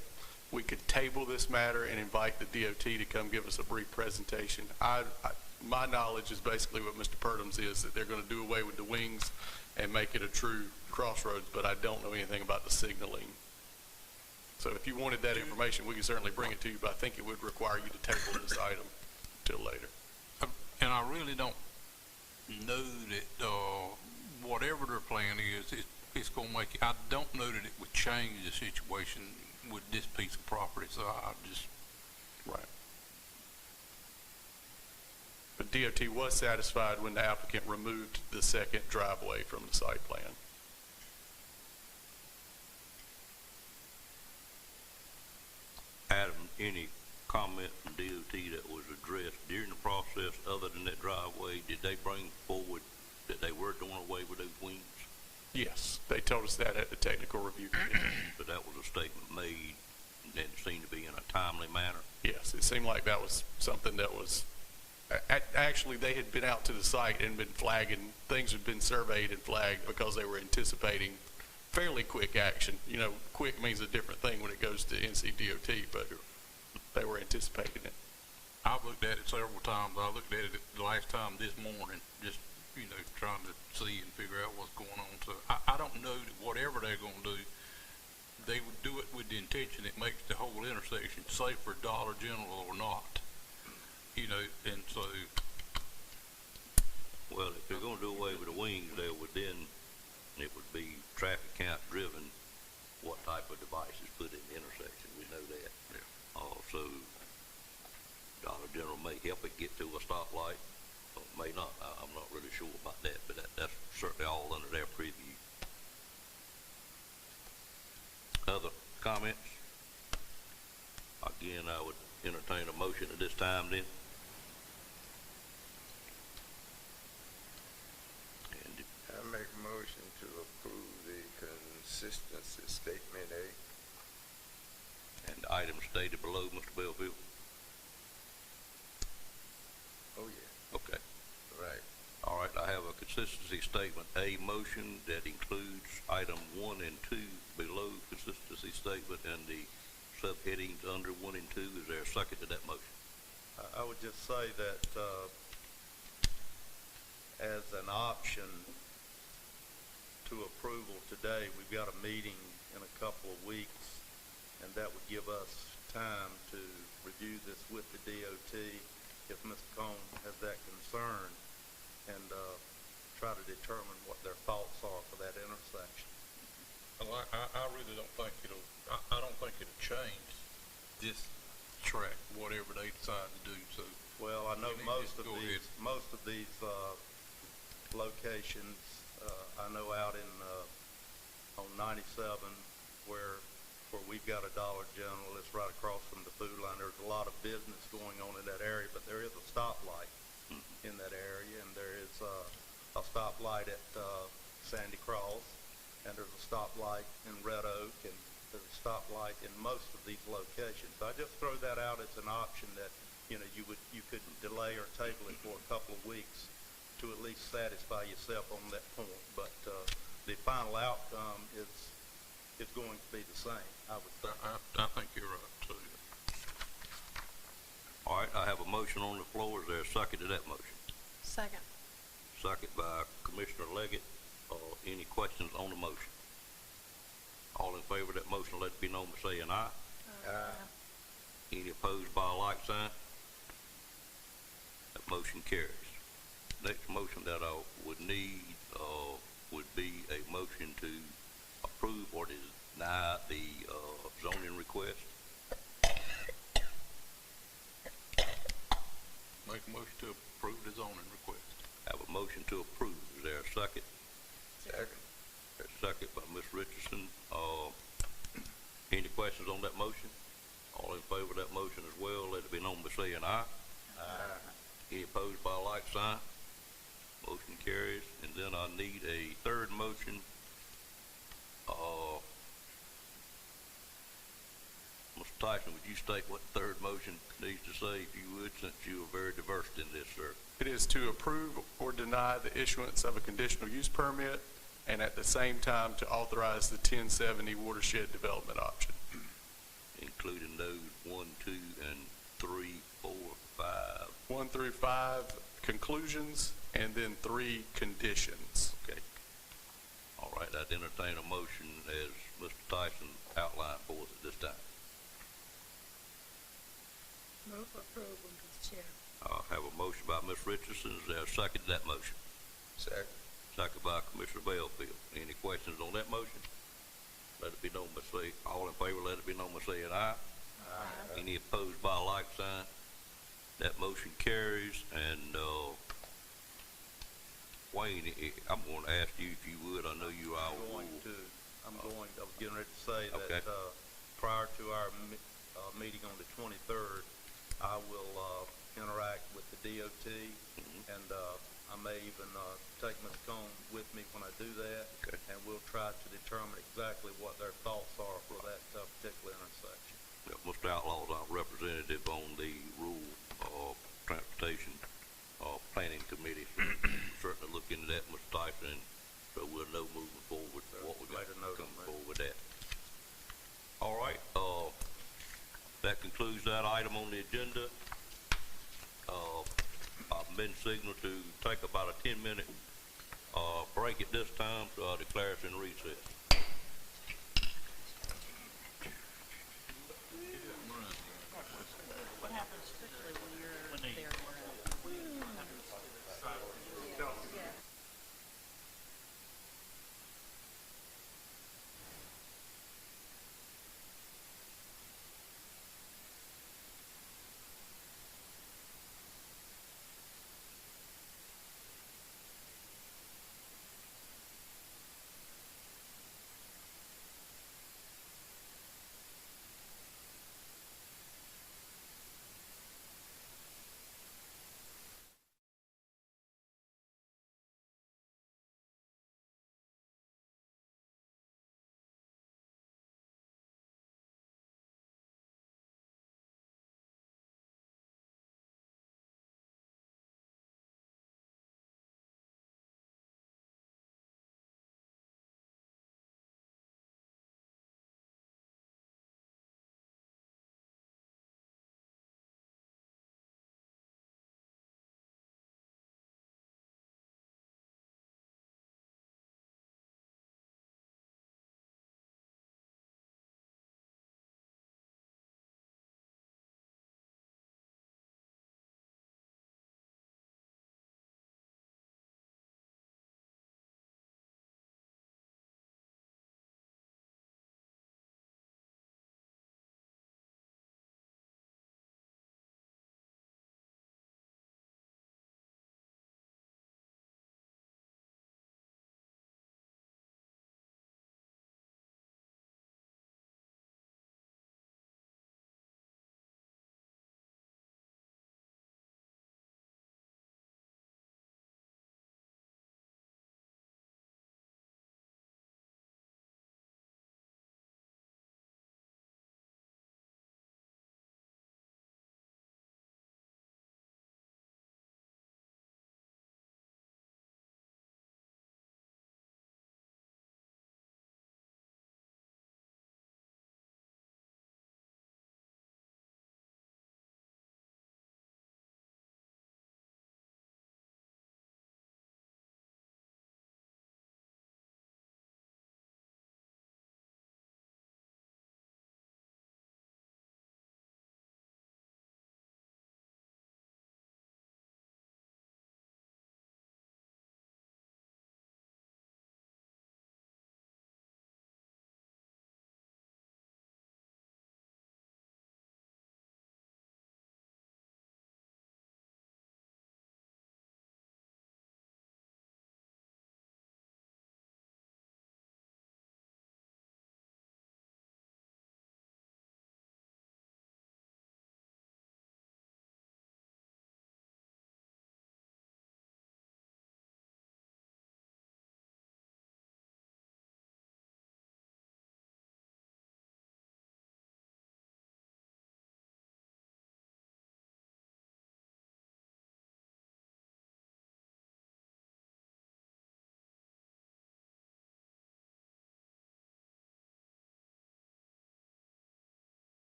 We could table this matter and invite the DOT to come give us a brief presentation. My knowledge is basically what Mr. Purdum's is, that they're going to do away with the wings and make it a true crossroads, but I don't know anything about the signaling. So if you wanted that information, we can certainly bring it to you, but I think it would require you to table this item till later. And I really don't know that whatever their plan is, it's going to make it. I don't know that it would change the situation with this piece of property, so I just. Right. But DOT was satisfied when the applicant removed the second driveway from the site plan. Adam, any comment from DOT that was addressed during the process other than that driveway? Did they bring forward that they were doing away with those wings? Yes, they told us that at the technical review committee. But that was a statement made and it seemed to be in a timely manner. Yes, it seemed like that was something that was, actually they had been out to the site and been flagging, things had been surveyed and flagged because they were anticipating fairly quick action. You know, quick means a different thing when it goes to NCDOT, but they were anticipating it. I've looked at it several times. I looked at it the last time this morning, just, you know, trying to see and figure out what's going on. So I don't know that whatever they're going to do, they would do it with the intention it makes the whole intersection safe for Dollar General or not. You know, and so. Well, if they're going to do away with the wings, there would then, it would be traffic count driven, what type of device is put in the intersection. We know that. Yeah. So Dollar General may help it get to a stoplight, or may not. I'm not really sure about that, but that's certainly all under their preview. Other comments? Again, I would entertain a motion at this time then. I make a motion to approve the consistency statement A. And the item stated below, Mr. Belfield? Oh, yeah. Okay. Right. All right, I have a consistency statement A motion that includes item 1 and 2 below consistency statement and the subheadings under 1 and 2. Is there a second to that motion? I would just say that as an option to approval today, we've got a meeting in a couple of weeks, and that would give us time to review this with the DOT if Mr. Cone has that concern, and try to determine what their thoughts are for that intersection. Well, I really don't think I don't think it'll change this track, whatever they decide to do. So, well, I know most of these locations, I know out in on 97 where we've got a Dollar General, it's right across from the food line. There's a lot of business going on in that area, but there is a stoplight in that area, and there is a stoplight at Sandy Cross, and there's a stoplight in Red Oak, and there's a stoplight in most of these locations. So I just throw that out as an option that, you know, you could delay or table it for a couple of weeks to at least satisfy yourself on that point. But the final outcome is going to be the same, I would think. I think you're right too. All right, I have a motion on the floor. Is there a second to that motion? Second. Second by Commissioner Leggett. Any questions on the motion? All in favor of that motion, let it be known by saying aye. Aye. Any opposed by a like sign? That motion carries. Next motion that I would need would be a motion to approve or deny the zoning request. Make a motion to approve the zoning request. Have a motion to approve. Is there a second? Second. There's a second by Ms. Richardson. Any questions on that motion? All in favor of that motion as well, let it be known by saying aye. Aye. Any opposed by a like sign? Motion carries. And then I need a third motion. Mr. Tyson, would you state what the third motion needs to say, if you would, since you are very diverse in this, sir? It is to approve or deny the issuance of a conditional use permit, and at the same time to authorize the 1070 watershed development option. Including those 1, 2, and 3, 4, 5. 1 through 5 conclusions, and then 3 conditions. Okay. All right, I'd entertain a motion as Mr. Tyson outlined for us at this time. Move approval, Mr. Chair. I have a motion by Ms. Richardson. Is there a second to that motion? Second. Second by Commissioner Bellfield. Any questions on that motion? Let it be known by saying, all in favor, let it be known by saying aye. Aye. Any opposed by a like sign? That motion carries. And Wayne, I'm going to ask you if you would. I know you are. I was getting ready to say okay. that prior to our meeting on the 23rd, I will interact with the DOT, and I may even take Ms. Cone with me when I do that, and we'll try to determine exactly what their thoughts are for that particular intersection. Yeah, Mr. Outlaw's our representative on the Rural Transportation Planning Committee. Certainly look into that, Mr. Tyson, so we'll know moving forward what we're going to come forward with that. All right, that concludes that item on the agenda. I've been signaled to take about a 10-minute break at this time, so I declare us in recess. What happens typically when you're there?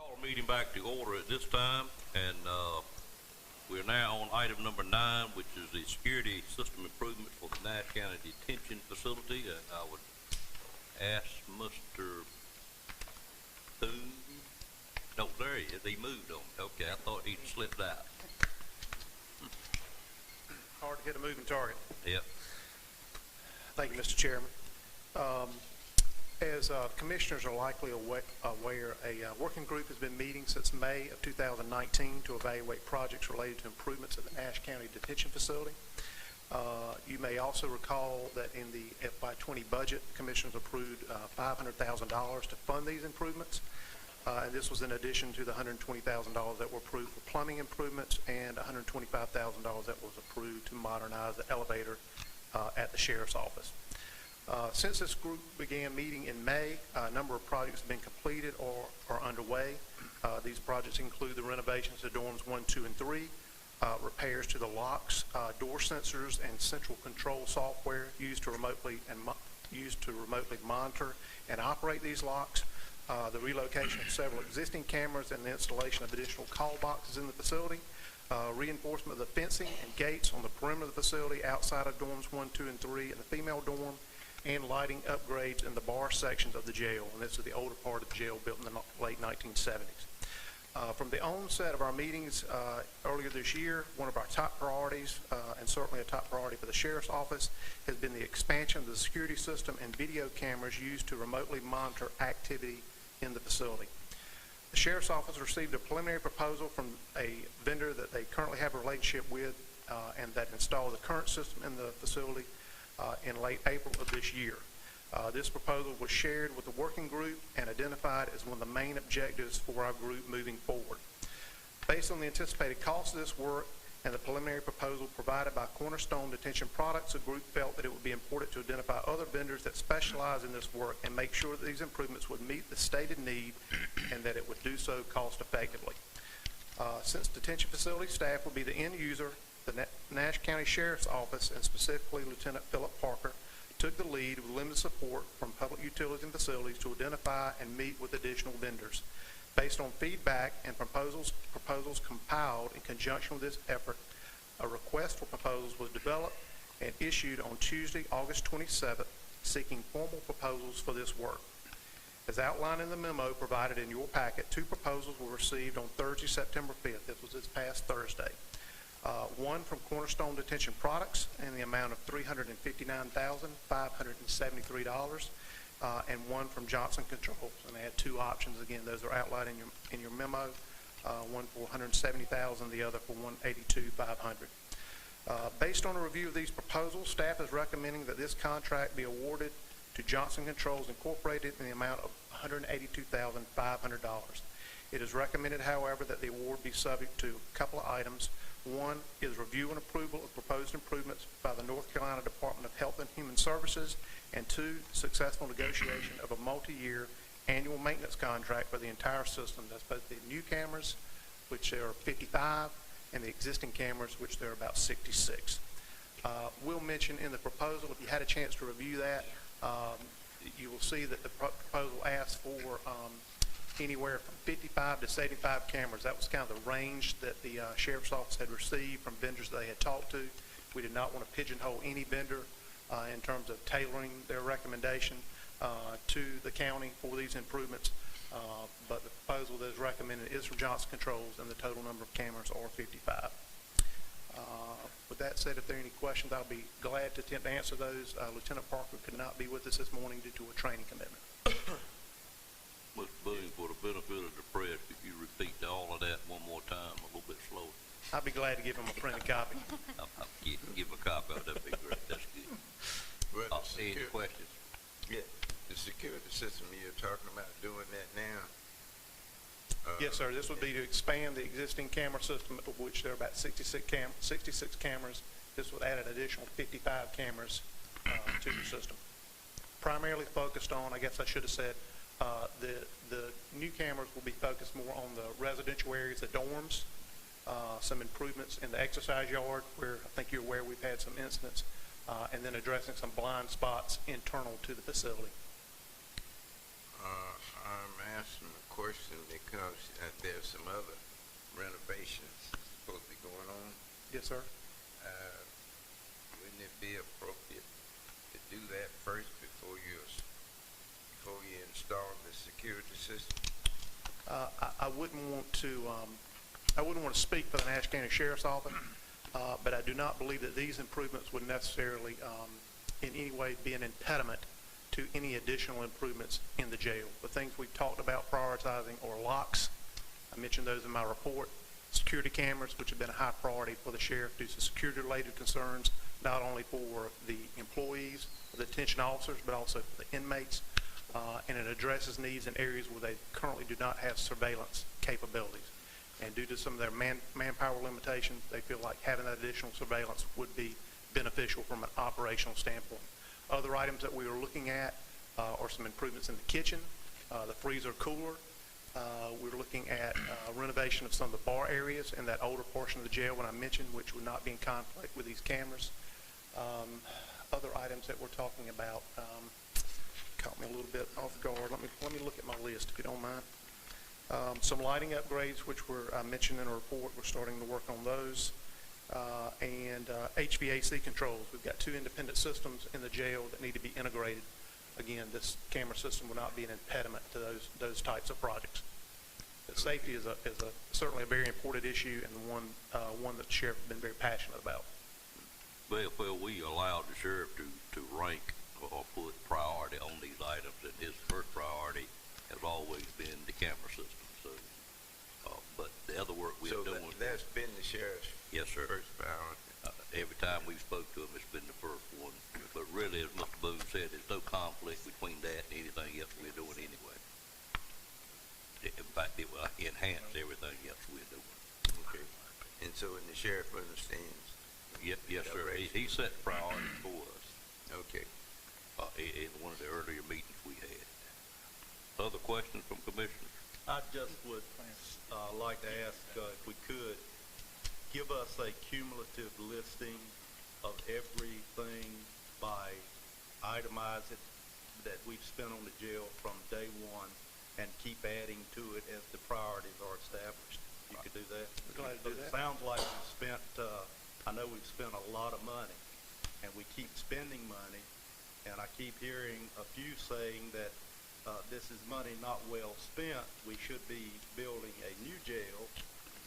Call the meeting back to order at this time, and we're now on item number 9, which is the security system improvement for the Nash County Detention Facility. And I would ask Mr. Boone. No, there he is. He moved on. Okay, I thought he'd slipped out. Hard to hit a moving target. Yep. Thank you, Mr. Chairman. As commissioners are likely aware, a working group has been meeting since May of 2019 to evaluate projects related to improvements at the Nash County Detention Facility. You may also recall that in the FY20 budget, commissioners approved $500,000 to fund these improvements. And this was in addition to the $120,000 that were approved for plumbing improvements and $125,000 that was approved to modernize the elevator at the sheriff's office. Since this group began meeting in May, a number of projects have been completed or are underway. These projects include the renovations to dorms 1, 2, and 3, repairs to the locks, door sensors, and central control software used to remotely monitor and operate these locks. The relocation of several existing cameras and the installation of additional call boxes in the facility. Reinforcement of the fencing and gates on the perimeter of the facility outside of dorms 1, 2, and 3 and the female dorm, and lighting upgrades in the bar sections of the jail. And this is the older part of the jail built in the late 1970s. From the onset of our meetings earlier this year, one of our top priorities, and certainly a top priority for the Sheriff's Office, has been the expansion of the security system and video cameras used to remotely monitor activity in the facility. The Sheriff's Office received a preliminary proposal from a vendor that they currently have a relationship with and that installed the current system in the facility in late April of this year. This proposal was shared with the working group and identified as one of the main objectives for our group moving forward. Based on the anticipated cost of this work and the preliminary proposal provided by Cornerstone Detention Products, the group felt that it would be important to identify other vendors that specialize in this work and make sure that these improvements would meet the stated need and that it would do so cost effectively. Since detention facility staff will be the end user, the Nash County Sheriff's Office, and specifically Lieutenant Philip Parker, took the lead with limited support from public utilities and facilities to identify and meet with additional vendors. Based on feedback and proposals compiled in conjunction with this effort, a request for proposals was developed and issued on Tuesday, August 27th, seeking formal proposals for this work. As outlined in the memo provided in your packet, 2 proposals were received on Thursday, September 5th. This was this past Thursday. One from Cornerstone Detention Products in the amount of $359,573, and one from Johnson Controls, and they had 2 options. Again, those are outlined in your memo. One for $170,000, the other for $182,500. Based on a review of these proposals, staff is recommending that this contract be awarded to Johnson Controls Incorporated in the amount of $182,500. It is recommended, however, that the award be subject to a couple of items. One is review and approval of proposed improvements by the North Carolina Department of Health and Human Services, and 2, successful negotiation of a multi-year annual maintenance contract for the entire system. That's both the new cameras, which there are 55, and the existing cameras, which there are about 66. We'll mention in the proposal, if you had a chance to review that, you will see that the proposal asks for anywhere from 55 to 75 cameras. That was kind of the range that the Sheriff's Office had received from vendors they had talked to. We did not want to pigeonhole any vendor in terms of tailoring their recommendation to the county for these improvements, but the proposal that is recommended is from Johnson Controls, and the total number of cameras are 55. With that said, if there are any questions, I'll be glad to attempt to answer those. Lieutenant Parker could not be with us this morning due to a training commitment. Mr. Boone, for the benefit of the press, if you repeat all of that one more time, a little bit slower. I'll be glad to give him a printed copy. I'll give him a copy of it. That'd be great. That's good. Well, any questions? Yeah, the security system, you're talking about doing that now? Yes, sir. This would be to expand the existing camera system, of which there are about 66 cameras. This would add an additional 55 cameras to the system. Primarily focused on, I guess I should have said, the new cameras will be focused more on the residential areas, the dorms, some improvements in the exercise yard, where I think you're aware we've had some incidents, and then addressing some blind spots internal to the facility. I'm asking a question because there's some other renovations supposed to be going on. Yes, sir. Wouldn't it be appropriate to do that first before you install the security system? I wouldn't want to. I wouldn't want to speak for the Nash County Sheriff's Office, but I do not believe that these improvements would necessarily, in any way, be an impediment to any additional improvements in the jail. The things we've talked about prioritizing are locks. I mentioned those in my report. Security cameras, which have been a high priority for the sheriff due to security-related concerns, not only for the employees, the detention officers, but also for the inmates. And it addresses needs in areas where they currently do not have surveillance capabilities. And due to some of their manpower limitations, they feel like having that additional surveillance would be beneficial from an operational standpoint. Other items that we are looking at are some improvements in the kitchen, the freezer cooler. We're looking at renovation of some of the bar areas in that older portion of the jail when I mentioned, which would not be in conflict with these cameras. Other items that we're talking about caught me a little bit off guard. Let me look at my list if you don't mind. Some lighting upgrades, which I mentioned in a report. We're starting to work on those. And HVAC controls. We've got 2 independent systems in the jail that need to be integrated. Again, this camera system will not be an impediment to those types of projects. But safety is certainly a very important issue and one that the sheriff has been very passionate about. Well, we allowed the sheriff to rank or put priority on these items, and his first priority has always been the camera system. So, but the other work we're doing. That's been the sheriff's yes, sir. first priority. Every time we spoke to him, it's been the first one. But really, as Mr. Boone said, there's no conflict between that and anything else we're doing anyway. In fact, it will enhance everything else we're doing. Okay. And so, and the sheriff understands. Yes, sir. He set priorities for us. Okay. In one of the earlier meetings we had. Other questions from commissioners? I just would like to ask if we could give us a cumulative listing of everything by itemized that we've spent on the jail from day one and keep adding to it as the priorities are established. You could do that? Glad to do that. It sounds like we've spent, I know we've spent a lot of money and we keep spending money, and I keep hearing a few saying that this is money not well spent. We should be building a new jail.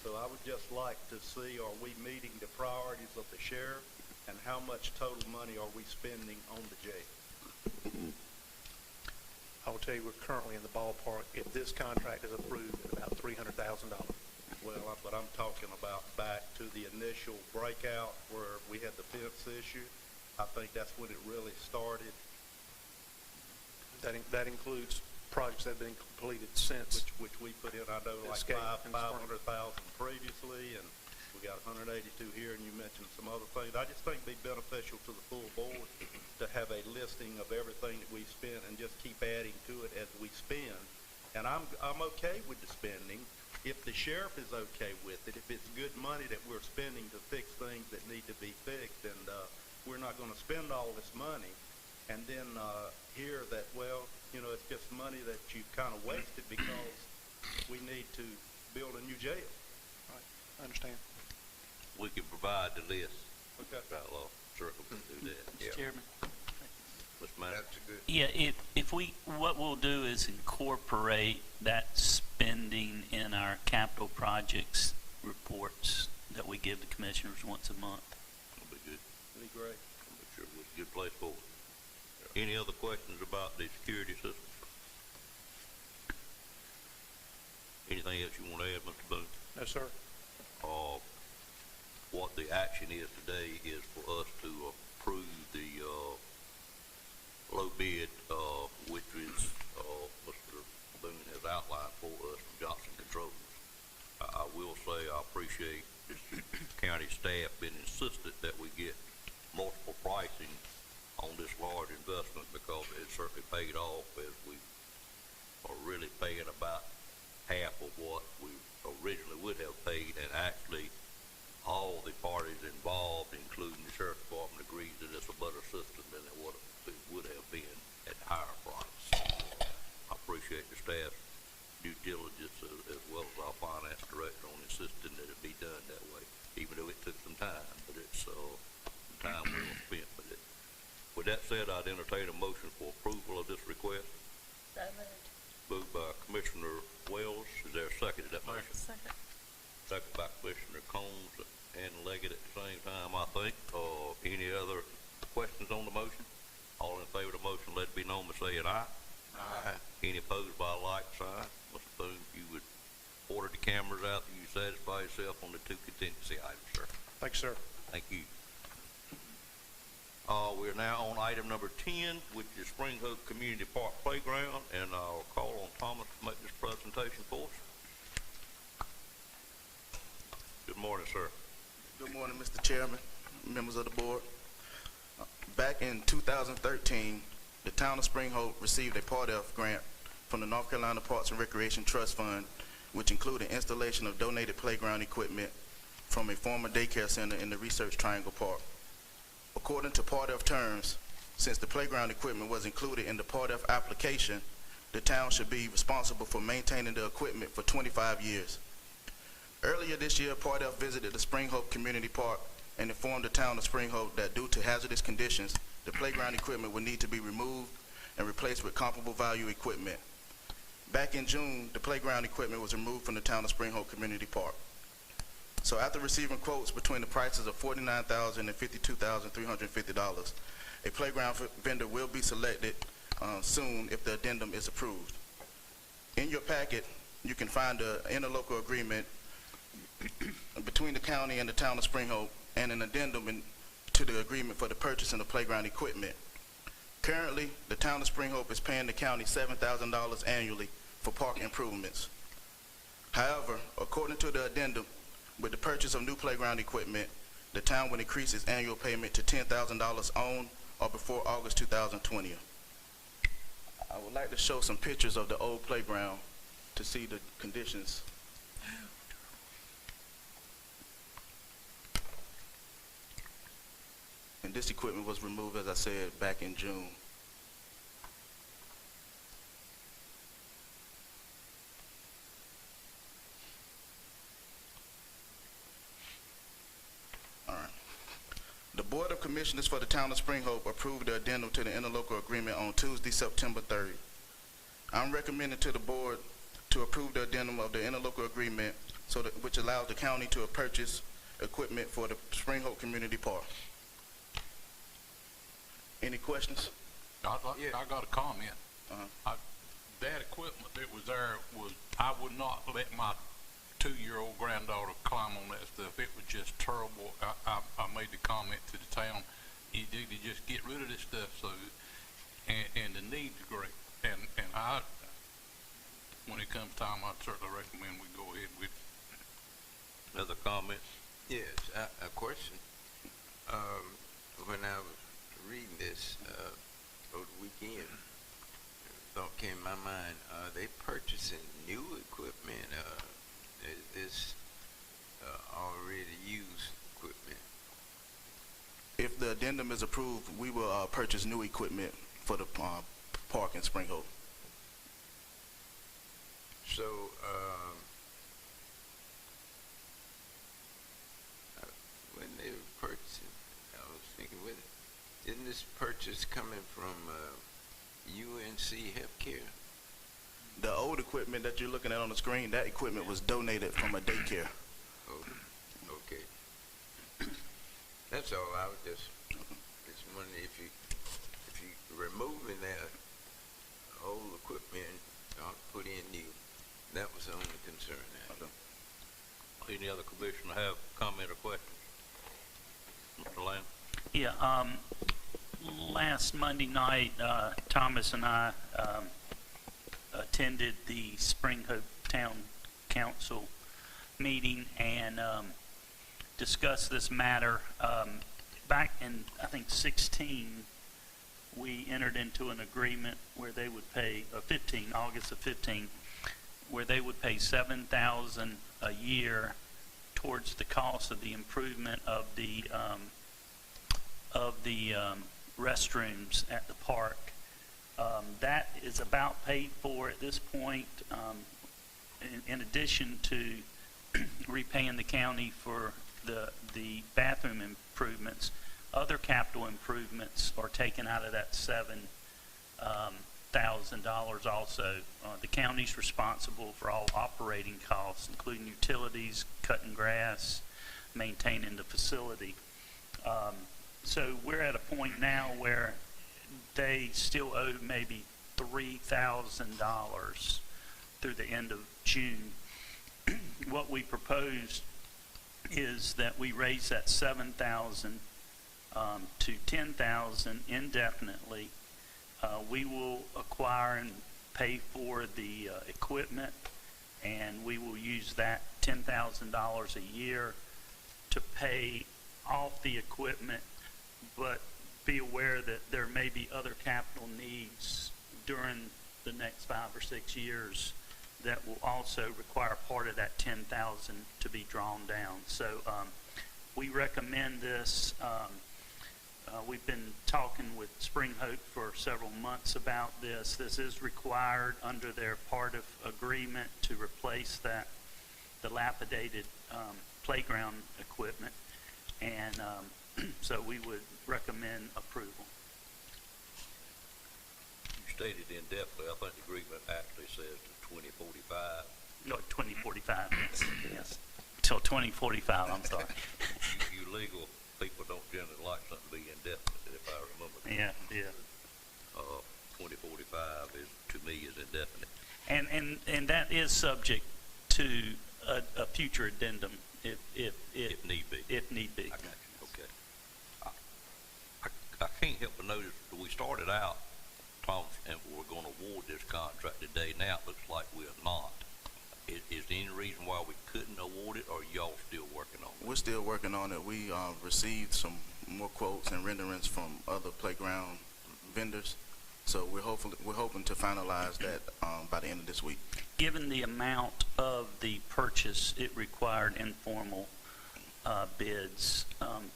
So I would just like to see, are we meeting the priorities of the sheriff, and how much total money are we spending on the jail? I will tell you we're currently in the ballpark, if this contract is approved, at about $300,000. Well, but I'm talking about back to the initial breakout where we had the fence issue. I think that's when it really started. That includes projects that have been completed since. Which we put in, I know, like $500,000 previously, and we got 182 here, and you mentioned some other things. I just think it'd be beneficial to the full board to have a listing of everything that we spent and just keep adding to it as we spend. And I'm okay with the spending if the sheriff is okay with it, if it's good money that we're spending to fix things that need to be fixed, and we're not going to spend all this money and then hear that, well, you know, it's just money that you've kind of wasted because we need to build a new jail. Right, I understand. We can provide the list. Okay. Outlaw, sure, we can do that. Mr. Chairman. Mr. Mann? That's a good. Yeah, what we'll do is incorporate that spending in our capital projects reports that we give the commissioners once a month. That'll be good. That'd be great. I'm sure it was a good place for it. Any other questions about the security system? Anything else you want to add, Mr. Boone? No, sir. What the action is today is for us to approve the low bid, which is Mr. Boone has outlined for us from Johnson Controls. I will say I appreciate this county staff being insistent that we get multiple pricing on this large investment, because it certainly paid off, as we are really paying about half of what we originally would have paid, and actually all the parties involved, including the sheriff's department, agrees that it's a better system than it would have been at a higher price. I appreciate the staff's due diligence that said, I'd entertain a motion for approval of this request. So moved. Moved by Commissioner Wells. Is there a second to that motion? Second. Second by Commissioner Combs and Leggett at the same time, I think. Any other questions on the motion? All in favor of the motion, let it be known by saying aye. Aye. Any opposed by a like sign? Mr. Boone, you would order the cameras out and you satisfy yourself on the two contingency items, sir. Thank you, sir. Thank you. We're now on item number 10, which is Spring Hope Community Park Playground, and I'll call on Thomas to make this presentation for us. Good morning, sir. Good morning, Mr. Chairman, members of the board. Back in 2013, the town of Spring Hope received a Part F grant from the North Carolina Parks and Recreation Trust Fund, which included installation of donated playground equipment from a former daycare center in the Research Triangle Park. According to Part F terms, since the playground equipment was included in the Part F application, the town should be responsible for maintaining the equipment for 25 years. Earlier this year, Part F visited the Spring Hope Community Park and informed the town of Spring Hope that due to hazardous conditions, the playground equipment would need to be removed and replaced with comparable value equipment. Back in June, the playground equipment was removed from the town of Spring Hope Community Park. So after receiving quotes between the prices of $49,000 and $52,350, a playground vendor will be selected soon if the addendum is approved. In your packet, you can find an interlocal agreement between the county and the town of Spring Hope and an addendum to the agreement for the purchasing of playground equipment. Currently, the town of Spring Hope is paying the county $7,000 annually for park improvements. However, according to the addendum, with the purchase of new playground equipment, the town will increase its annual payment to $10,000 on or before August 2020. I would like to show some pictures of the old playground to see the conditions. And this equipment was removed, as I said, back in June. The Board of Commissioners for the town of Spring Hope approved the addendum to the interlocal agreement on Tuesday, September 3rd. I'm recommending to the board to approve the addendum of the interlocal agreement which allows the county to purchase equipment for the Spring Hope Community Park. Any questions? I got a comment. That equipment that was there I would not let my 2-year-old granddaughter climb on that stuff. It was just terrible. I made the comment to the town, you need to just get rid of this stuff. So, and the need's great. And when it comes time, I'd certainly recommend we go ahead with it. Other comments? Yes, a question. When I was reading this over the weekend, thought came in my mind, are they purchasing new equipment? Is this already used equipment? If the addendum is approved, we will purchase new equipment for the park in Spring Hope. So, when they were purchasing, I was thinking, isn't this purchase coming from UNC Healthcare? The old equipment that you're looking at on the screen, that equipment was donated from a daycare. Oh, okay. That's all. I was just wondering if you removing that old equipment, put in new. That was the only concern. Any other commissioner have comment or questions? Mr. Lamb? Yeah, last Monday night, Thomas and I attended the Spring Hope Town Council meeting and discussed this matter. Back in, I think, 16, we entered into an agreement where they would pay, August of 15, where they would pay $7,000 a year towards the cost of the improvement of the restrooms at the park. That is about paid for at this point, in addition to repaying the county for the bathroom improvements. Other capital improvements are taken out of that $7,000 also. The county's responsible for all operating costs, including utilities, cutting grass, maintaining the facility. So we're at a point now where they still owe maybe $3,000 through the end of June. What we proposed is that we raise that $7,000 to $10,000 indefinitely. We will acquire and pay for the equipment, and we will use that $10,000 a year to pay off the equipment, but be aware that there may be other capital needs during the next 5 or 6 years that will also require part of that $10,000 to be drawn down. So we recommend this. We've been talking with Spring Hope for several months about this. This is required under their part of agreement to replace that dilapidated playground equipment, and so we would recommend approval. You stated indefinitely. I think the agreement actually says 2045. No, 2045. Yes, till 2045. I'm sorry. You legal people don't generally like something to be indefinite, if I remember. Yeah, yeah. 2045 is, to me, is indefinite. And that is subject to a future addendum if need be. If need be. I got you. Okay. I can't help but notice that we started out, Tom, and we're going to award this contract today. Now it looks like we're not. Is there any reason why we couldn't award it, or are y'all still working on it? We're still working on it. We received some more quotes and renderings from other playground vendors, so we're hoping to finalize that by the end of this week. Given the amount of the purchase, it required informal bids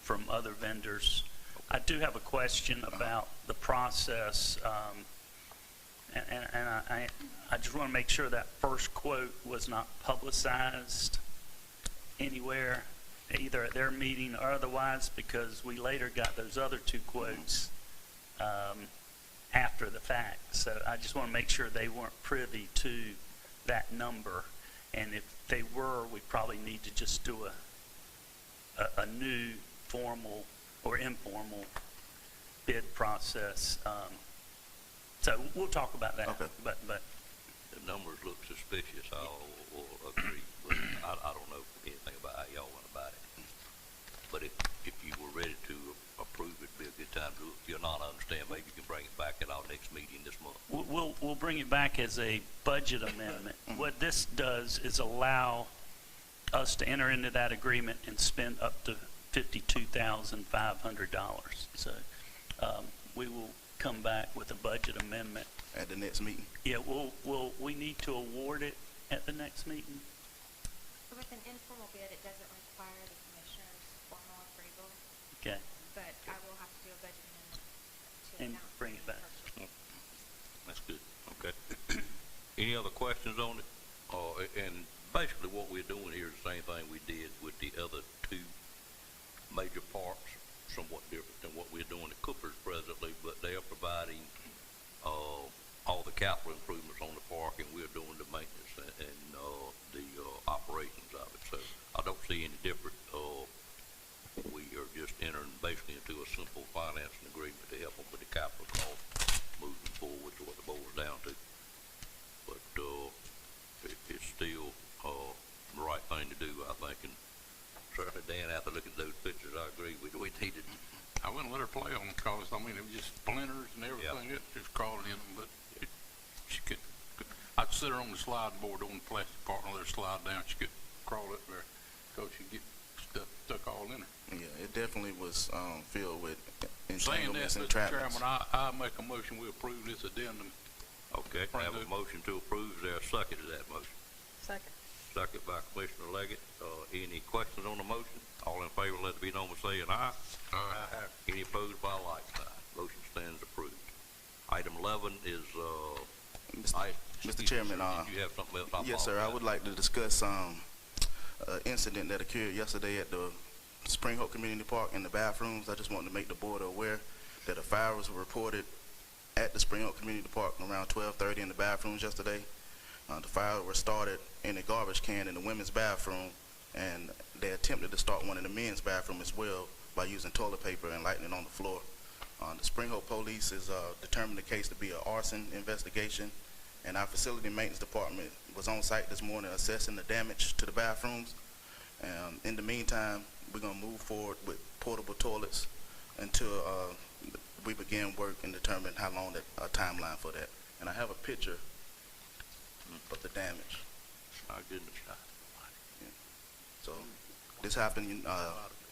from other vendors. I do have a question about the process, and I just want to make sure that first quote was not publicized anywhere, either at their meeting or otherwise, because we later got those other 2 quotes after the fact. So I just want to make sure they weren't privy to that number, and if they were, we probably need to just do a new formal or informal bid process. So we'll talk about that. Okay. But the numbers look suspicious. I'll agree, but I don't know anything about how y'all went about it. But if you were ready to approve it, it'd be a good time to. If you're not, I understand. Maybe you can bring it back at our next meeting this month. we'll bring it back as a budget amendment. What this does is allow us to enter into that agreement and spend up to $52,500. So we will come back with a budget amendment at the next meeting. Yeah, we need to award it at the next meeting. With an informal bid, it doesn't require the commissioner's formal approval. Okay. But I will have to do a budget amendment to And account bring it back. That's good. Okay. Any other questions on it? And basically what we're doing here is the same thing we did with the other 2 major parks, somewhat different than what we're doing at Cooper's presently, but they are providing all the capital improvements on the park, and we're doing the maintenance and the operations of it. So I don't see any different. We are just entering basically into a simple financing agreement to help them with the capital cost moving forward to what the board's down to. But it's still the right thing to do, I think. And certainly, Dan, after looking at those pictures, I agree. We needed. I wouldn't let her play on them because, I mean, it was just splinters and everything. It just crawling in them. But she could, I'd sit her on the sliding board on the plastic part and let her slide down. She could crawl up there because she'd get stuff stuck all in her. Yeah, it definitely was filled with Saying that, entanglements and Mr. trappings. Chairman, I make a motion we approve this addendum. Okay, I have a motion to approve. Is there a second to that motion? Second. Second by Commissioner Leggett. Any questions on the motion? All in favor, let it be known by saying aye. Aye. Any opposed by like sign? Motion stands approved. Item 11 is Mr. Chairman, did you have something else? Yes, sir. I would like to discuss an incident that occurred yesterday at the Spring Hope Community Park in the bathrooms. I just wanted to make the board aware that a fire was reported at the Spring Hope Community Park around 12:30 in the bathrooms yesterday. The fire was started in a garbage can in the women's bathroom, and they attempted to start one in the men's bathroom as well by using toilet paper and lighting it on the floor. The Spring Hope Police is determined the case to be an arson investigation, and our facility maintenance department was on site this morning assessing the damage to the bathrooms. In the meantime, we're going to move forward with portable toilets until we begin work and determine how long that timeline for that. And I have a picture of the damage. My goodness. Yeah. So this happened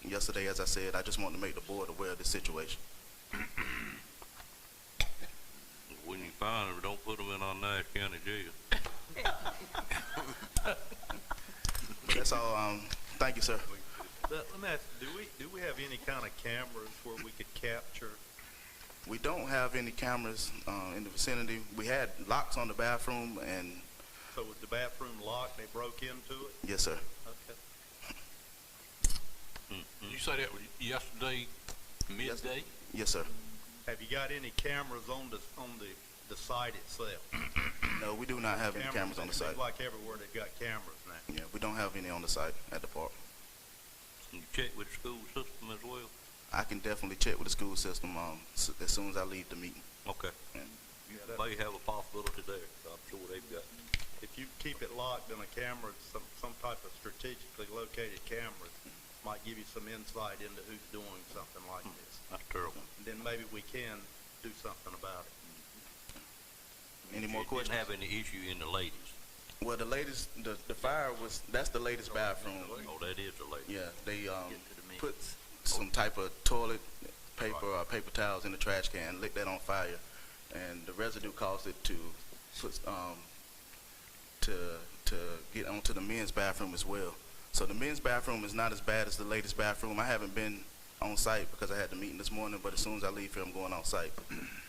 yesterday, as I said. I just want to make the board aware of the situation. When you find them, don't put them in our Nash County jail. That's all. Thank you, sir. Let me ask, do we have any kind of cameras where we could capture? We don't have any cameras in the vicinity. We had locks on the bathroom, and So was the bathroom locked? They broke into it? yes, sir. Okay. Did you say that was yesterday, midday? Yes, sir. Have you got any cameras on the site itself? No, we do not have any cameras on the It site. seems like everywhere they've got cameras now. Yeah, we don't have any on the site at the park. Can you check with the school system as well? I can definitely check with the school system as soon as I leave the meeting. Okay. Yeah. You may have a possibility there. I'm sure they've got. If you keep it locked on a camera, some type of strategically located camera might give you some insight into who's doing something like this. That's terrible. And then maybe we can do something about it. Any more questions? Didn't have any issue in the ladies. Well, the latest, the fire was, that's the latest bathroom. Oh, that is the latest. Yeah, they put some type of toilet paper or paper towels in the trash can, lit that on fire, and the residue caused it to put, to get onto the men's bathroom as well. So the men's bathroom is not as bad as the latest bathroom. I haven't been on site because I had the meeting this morning, but as soon as I leave here, I'm going on site.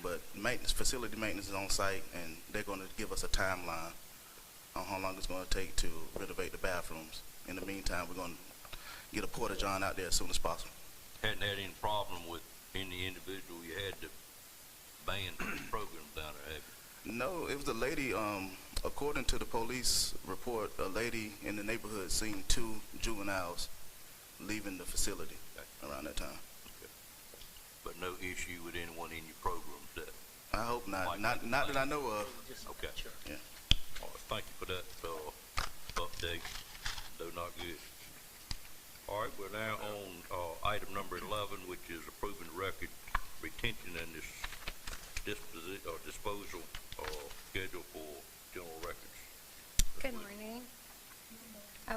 But maintenance, facility maintenance is on site, and they're going to give us a timeline on how long it's going to take to renovate the bathrooms. In the meantime, we're going to get a porta john out there as soon as possible. Hadn't had any problem with any individual you had to ban programs down there, have you? No, it was a lady, according to the police report, a lady in the neighborhood seen 2 juveniles leaving the facility around that time. Okay. But no issue with anyone in your programs that? I hope not. Not that I know of. Okay. Yeah. All right, thank you for that update. Though not good. All right, we're now on item number 11, which is approving the record retention and disposal schedule for general records. Good morning.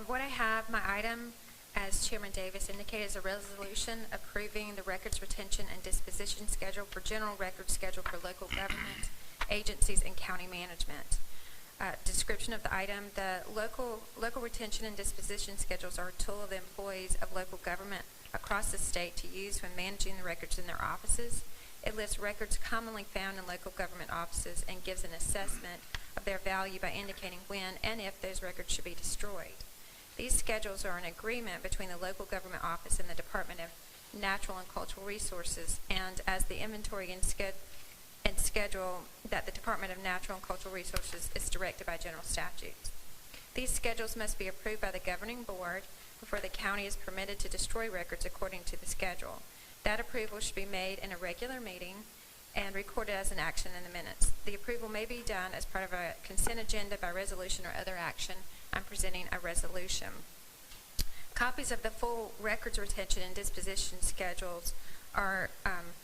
What I have, my item, as Chairman Davis indicated, is a resolution approving the records retention and disposition schedule for general records schedule for local government, agencies, and county management. Description of the item: the local retention and disposition schedules are a tool of the employees of local government across the state to use when managing the records in their offices. It lists records commonly found in local government offices and gives an assessment of their value by indicating when and if those records should be destroyed. These schedules are an agreement between the local government office and the Department of Natural and Cultural Resources, and as the inventory and schedule that the Department of Natural and Cultural Resources is directed by general statutes. These schedules must be approved by the governing board before the county is permitted to destroy records according to the schedule. That approval should be made in a regular meeting and recorded as an action in the minutes. The approval may be done as part of a consent agenda by resolution or other action. I'm presenting a resolution. Copies of the full records retention and disposition schedules are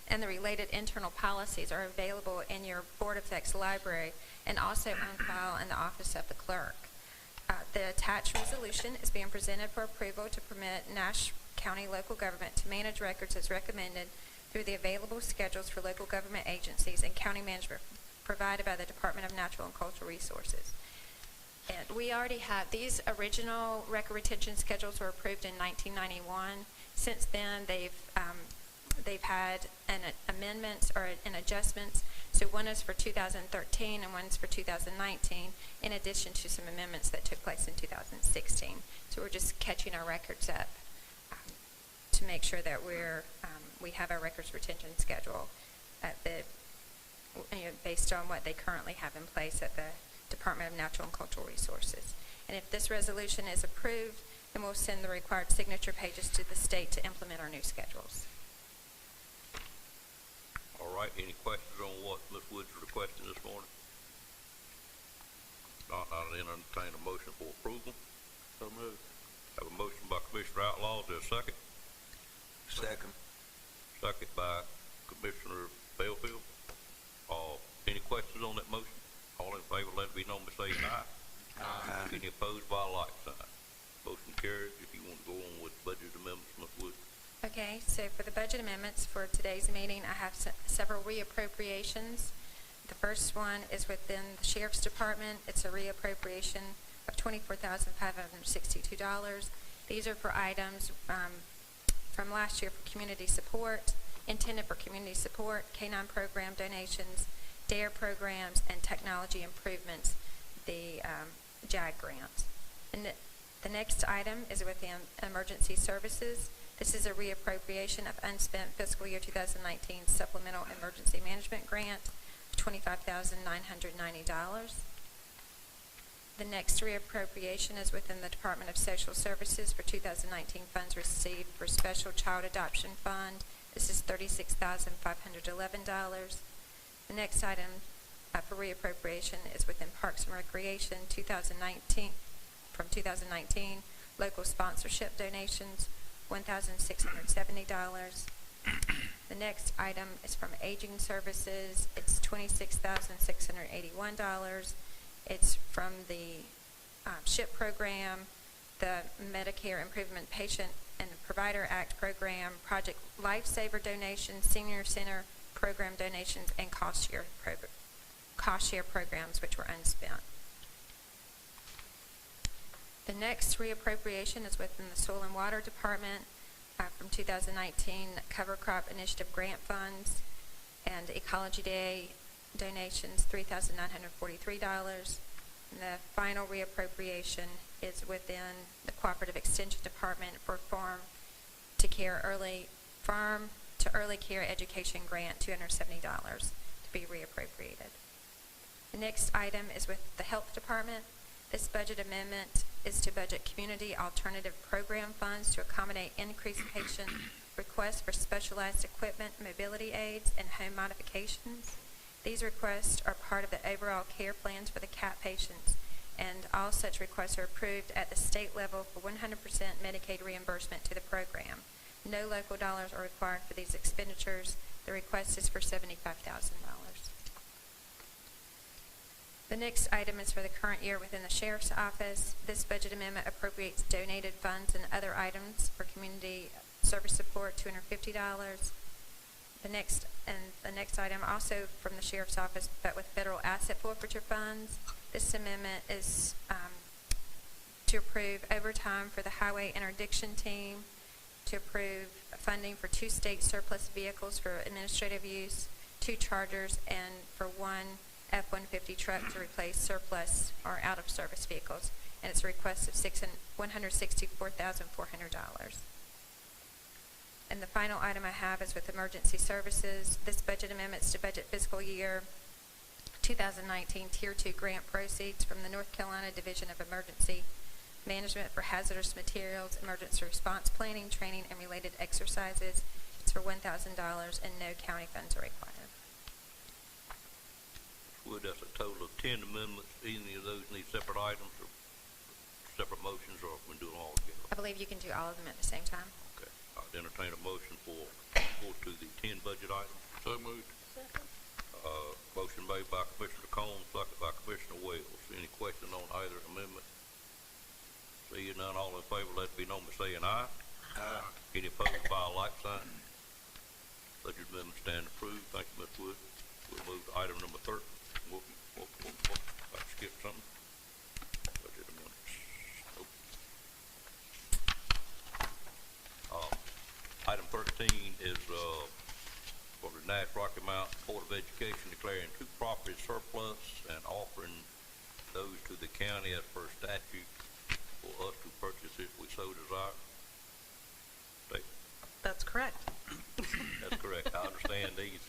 and the related internal policies are available in your Board of Effects library and also on file in the office of the clerk. The attached resolution is being presented for approval to permit Nash County local government to manage records as recommended through the available schedules for local government agencies and county management provided by the Department of Natural and Cultural Resources. And we already have these original record retention schedules were approved in 1991. Since then, they've had an amendments or an adjustments. So one is for 2013 and one's for 2019, in addition to some amendments that took place in 2016. So we're just catching our records up make sure that we have our records retention schedule at the, based on what they currently have in place at the Department of Natural and Cultural Resources. And if this resolution is approved, then we'll send the required signature pages to the state to implement our new schedules. All right, any questions on what Ms. Woods requested this morning? Not, I'll entertain a motion for approval. So moved. Have a motion by Commissioner Outlaw. Is there a second? Second. Second by Commissioner Bellfield. Any questions on that motion? All in favor, let it be known by saying aye. Aye. Any opposed by a like sign? Motion carries. If you want to go on with budget amendments, Ms. Wood. Okay, so for the budget amendments for today's meeting, I have several reappropriations. The first one is within the Sheriff's Department. It's a reappropriation of $24,562. These are for items from last year for community support, intended for community support, K-9 program donations, DARE programs, and technology improvements, the JAG grant. And the next item is within emergency services. This is a reappropriation of unspent fiscal year 2019 supplemental emergency management grant of $25,990. The next reappropriation is within the Department of Social Services for 2019 funds received for Special Child Adoption Fund. This is $36,511. The next item for reappropriation is within Parks and Recreation 2019, from 2019, local sponsorship donations, $1,670. The next item is from Aging Services. It's $26,681. It's from the SHIIP program, the Medicare Improvement Patient and Provider Act program, Project Lifesaver donations, Senior Center program donations, and cost share programs, which were unspent. The next reappropriation is within the Soil and Water Department from 2019 Cover Crop Initiative grant funds and Ecology Day donations, $3,943. And the final reappropriation is within the Cooperative Extension Department for Farm to Early Care Education Grant, $270 to be reappropriated. The next item is with the Health Department. This budget amendment is to budget community alternative program funds to accommodate increased patient requests for specialized equipment, mobility aids, and home modifications. These requests are part of the overall care plans for the CAP patients, and all such requests are approved at the state level for 100% Medicaid reimbursement to the program. No local dollars are required for these expenditures. The request is for $75,000. The next item is for the current year within the Sheriff's Office. This budget amendment appropriates donated funds and other items for community service support, $250. The next item, also from the Sheriff's Office, but with federal asset forfeiture funds. This amendment is to approve overtime for the Highway Interdiction Team, to approve funding for 2 state surplus vehicles for administrative use, 2 Chargers, and for 1 F-150 truck to replace surplus or out-of-service vehicles. And it's a request of $164,400. And the final item I have is with emergency services. This budget amendment is to budget fiscal year 2019 Tier 2 grant proceeds from the North Carolina Division of Emergency Management for hazardous materials, emergency response planning, training, and related exercises. It's for $1,000, and no county funds are required. Wood, that's a total of 10 amendments. Any of those need separate items or separate motions, or we can do them all together? I believe you can do all of them at the same time. Okay. I'll entertain a motion for to the 10 budget items. So moved. Second. Motion made by Commissioner Combs, second by Commissioner Wells. Any question on either amendment? Seeing none, all in favor, let it be known by saying aye. Aye. Any opposed by a like sign? Budget amendment stand approved. Thank you, Ms. Wood. We'll move to item number 13. I skipped something. Budget amendments. Nope. Item 13 is for the Nash Rocky Mountain Board of Education declaring 2 properties surplus and offering those to the county as per statute for us to purchase if we so desire. That's correct. That's correct. I understand these.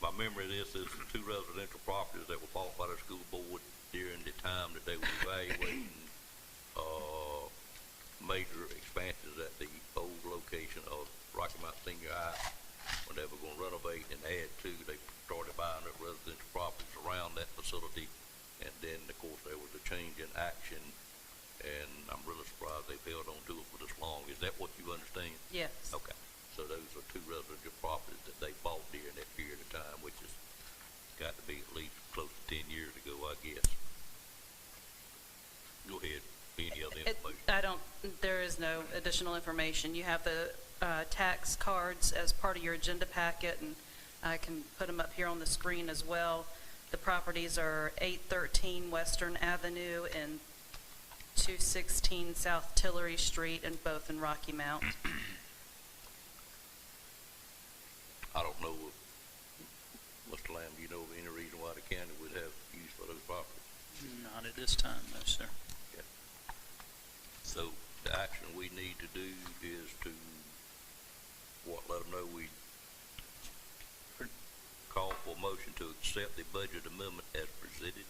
My memory of this is 2 residential properties that were bought by the school board during the time that they were evaluating major expansions at the old location of Rocky Mountain Senior High. When they were going to renovate and add to, they started buying up residential properties around that facility. And then, of course, there was a change in action, and I'm really surprised they've held on to it for this long. Is that what you understand? Yes. Okay. So those are 2 residential properties that they bought during that period of time, which has got to be at least close to 10 years ago, I guess. Go ahead. Any other information? There is no additional information. You have the tax cards as part of your agenda packet, and I can put them up here on the screen as well. The properties are 813 Western Avenue and 216 South Tillery Street, and both in Rocky Mount. I don't know, Mr. Lamb, do you know of any reason why the county would have use for those properties? Not at this time, no, sir. Okay. So the action we need to do is to, let them know we call for a motion to accept the budget amendment as presented.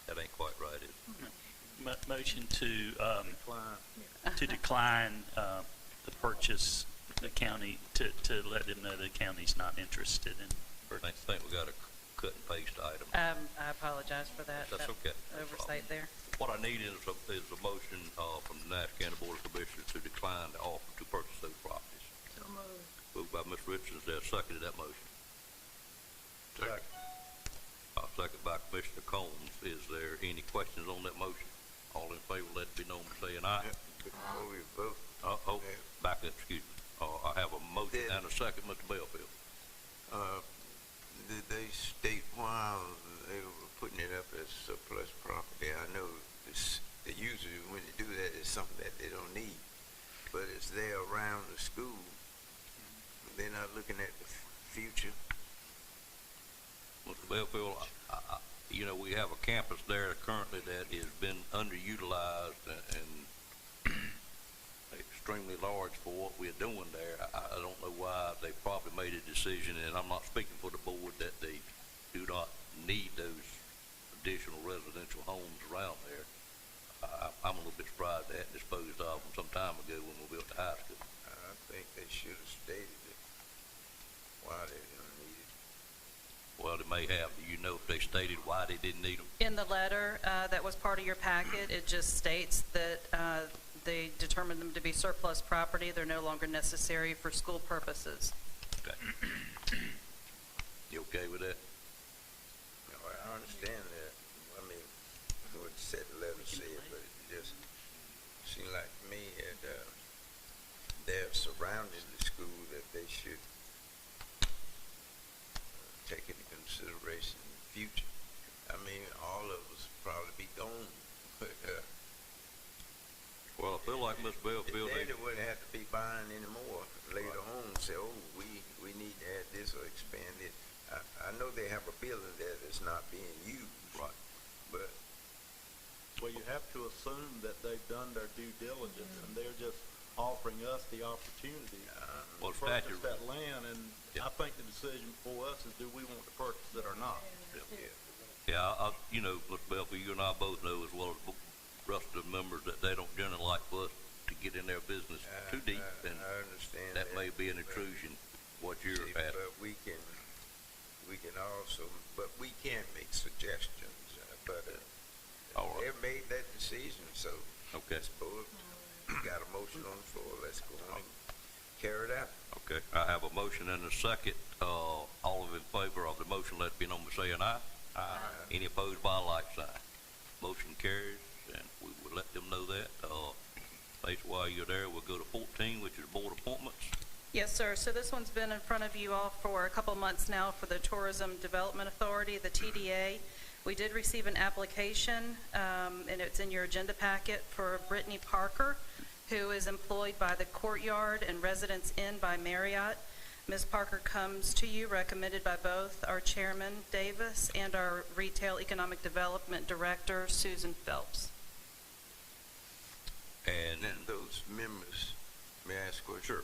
That ain't quite right, is it? Motion to decline the purchase, the county, to let them know the county's not interested in I think we got a cut and paste item. I apologize for that. That's okay. Oversight there. What I need is a motion from the Nash County Board of Commissioners to decline the offer to purchase those properties. So moved. Moved by Ms. Richards, there seconded that motion. Second. Second by Commissioner Combs. Is there any questions on that motion? All in favor, let it be known by saying aye. Before we vote. Back up, excuse me. I have a motion and a second, Mr. Belfield. Did they state why they were putting it up as surplus property? I know they usually, when they do that, it's something that they don't need. But it's there around the school. They're not looking at the future. Mr. Belfield, you know, we have a campus there currently that has been underutilized and extremely large for what we're doing there. I don't know why they probably made a decision, and I'm not speaking for the board, that they do not need those additional residential homes around there. I'm a little bit surprised they hadn't disposed of them some time ago when we built the high school. I think they should have stated it, why they don't need it. Well, they may have. Do you know if they stated why they didn't need them? In the letter that was part of your packet, it just states that they determined them to be surplus property. They're no longer necessary for school purposes. Okay. You okay with that? No, I understand that. I mean, what said the letter said, but it just seemed like to me that they're surrounding the school, that they should take into consideration in the future. I mean, all of us probably be gone, but well, I feel like Ms. Belfield, they wouldn't have to be buying anymore later on. Say, oh, we need to add this or expand it. I know they have a building there that's not being used. Right. But well, you have to assume that they've done their due diligence, and they're just offering us the opportunity to purchase that land. And I think the decision for us is, do we want to purchase it or not? Yeah, you know, Mr. Belfield, you and I both know as well as the rest of the members that they don't generally like for us to get in their business too deep, and I understand that may be an intrusion. What you're at. But we can also, but we can make suggestions. But they've made that decision, so okay. We got a motion on the floor. Let's go on and carry it out. Okay, I have a motion and a second. All of in favor of the motion, let it be known by saying aye. Aye. Any opposed by a like sign. Motion carries, and we will let them know that. Basically, while you're there, we'll go to 14, which is board appointments. Yes, sir. So this one's been in front of you all for a couple months now for the Tourism Development Authority, the TDA. We did receive an application, and it's in your agenda packet, for Brittany Parker, who is employed by the Courtyard and Residence Inn by Marriott. Ms. Parker comes to you recommended by both our Chairman, Davis, and our Retail Economic Development Director, Susan Phelps. And then those members May I ask a question? Sure.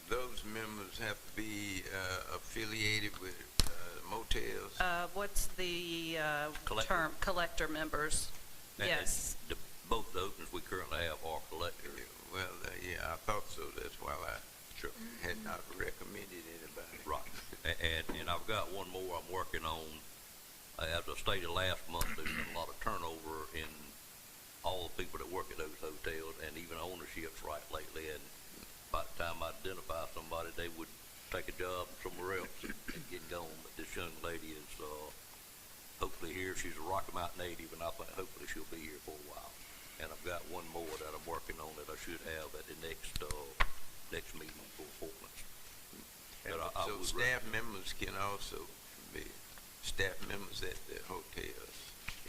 Those members have to be affiliated with motels? What's the Collector. term? Collector members. And Yes. Both the openings we currently have are collectors. Well, yeah, I thought so. That's why I Sure. had not recommended anybody. Right. And I've got one more I'm working on. As I stated last month, there's been a lot of turnover in all the people that work at those hotels, and even ownership's right lately. And by the time I identify somebody, they would take a job somewhere else and get gone. But this young lady is hopefully here. She's a Rocky Mountain native, and I think hopefully she'll be here for a while. And I've got one more that I'm working on that I should have at the next meeting for appointments. So staff members can also be staff members at the hotels.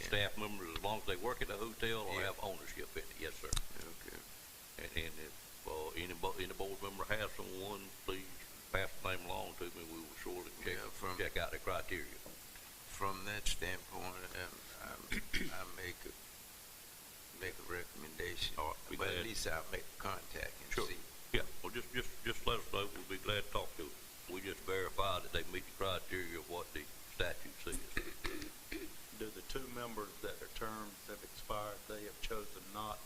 Staff members, as long as they work at the hotel or have ownership in it, yes, sir. Okay. And if any board member has someone, please pass the name along to me. We will surely check out the criteria. From that standpoint, I make a recommendation. All right, but at least I'll make a contact and Sure. see. Yeah, well, just let us know. We'll be glad to talk to them. We just verify that they meet the criteria of what the statute says. Do the two members that their terms have expired, they have chosen not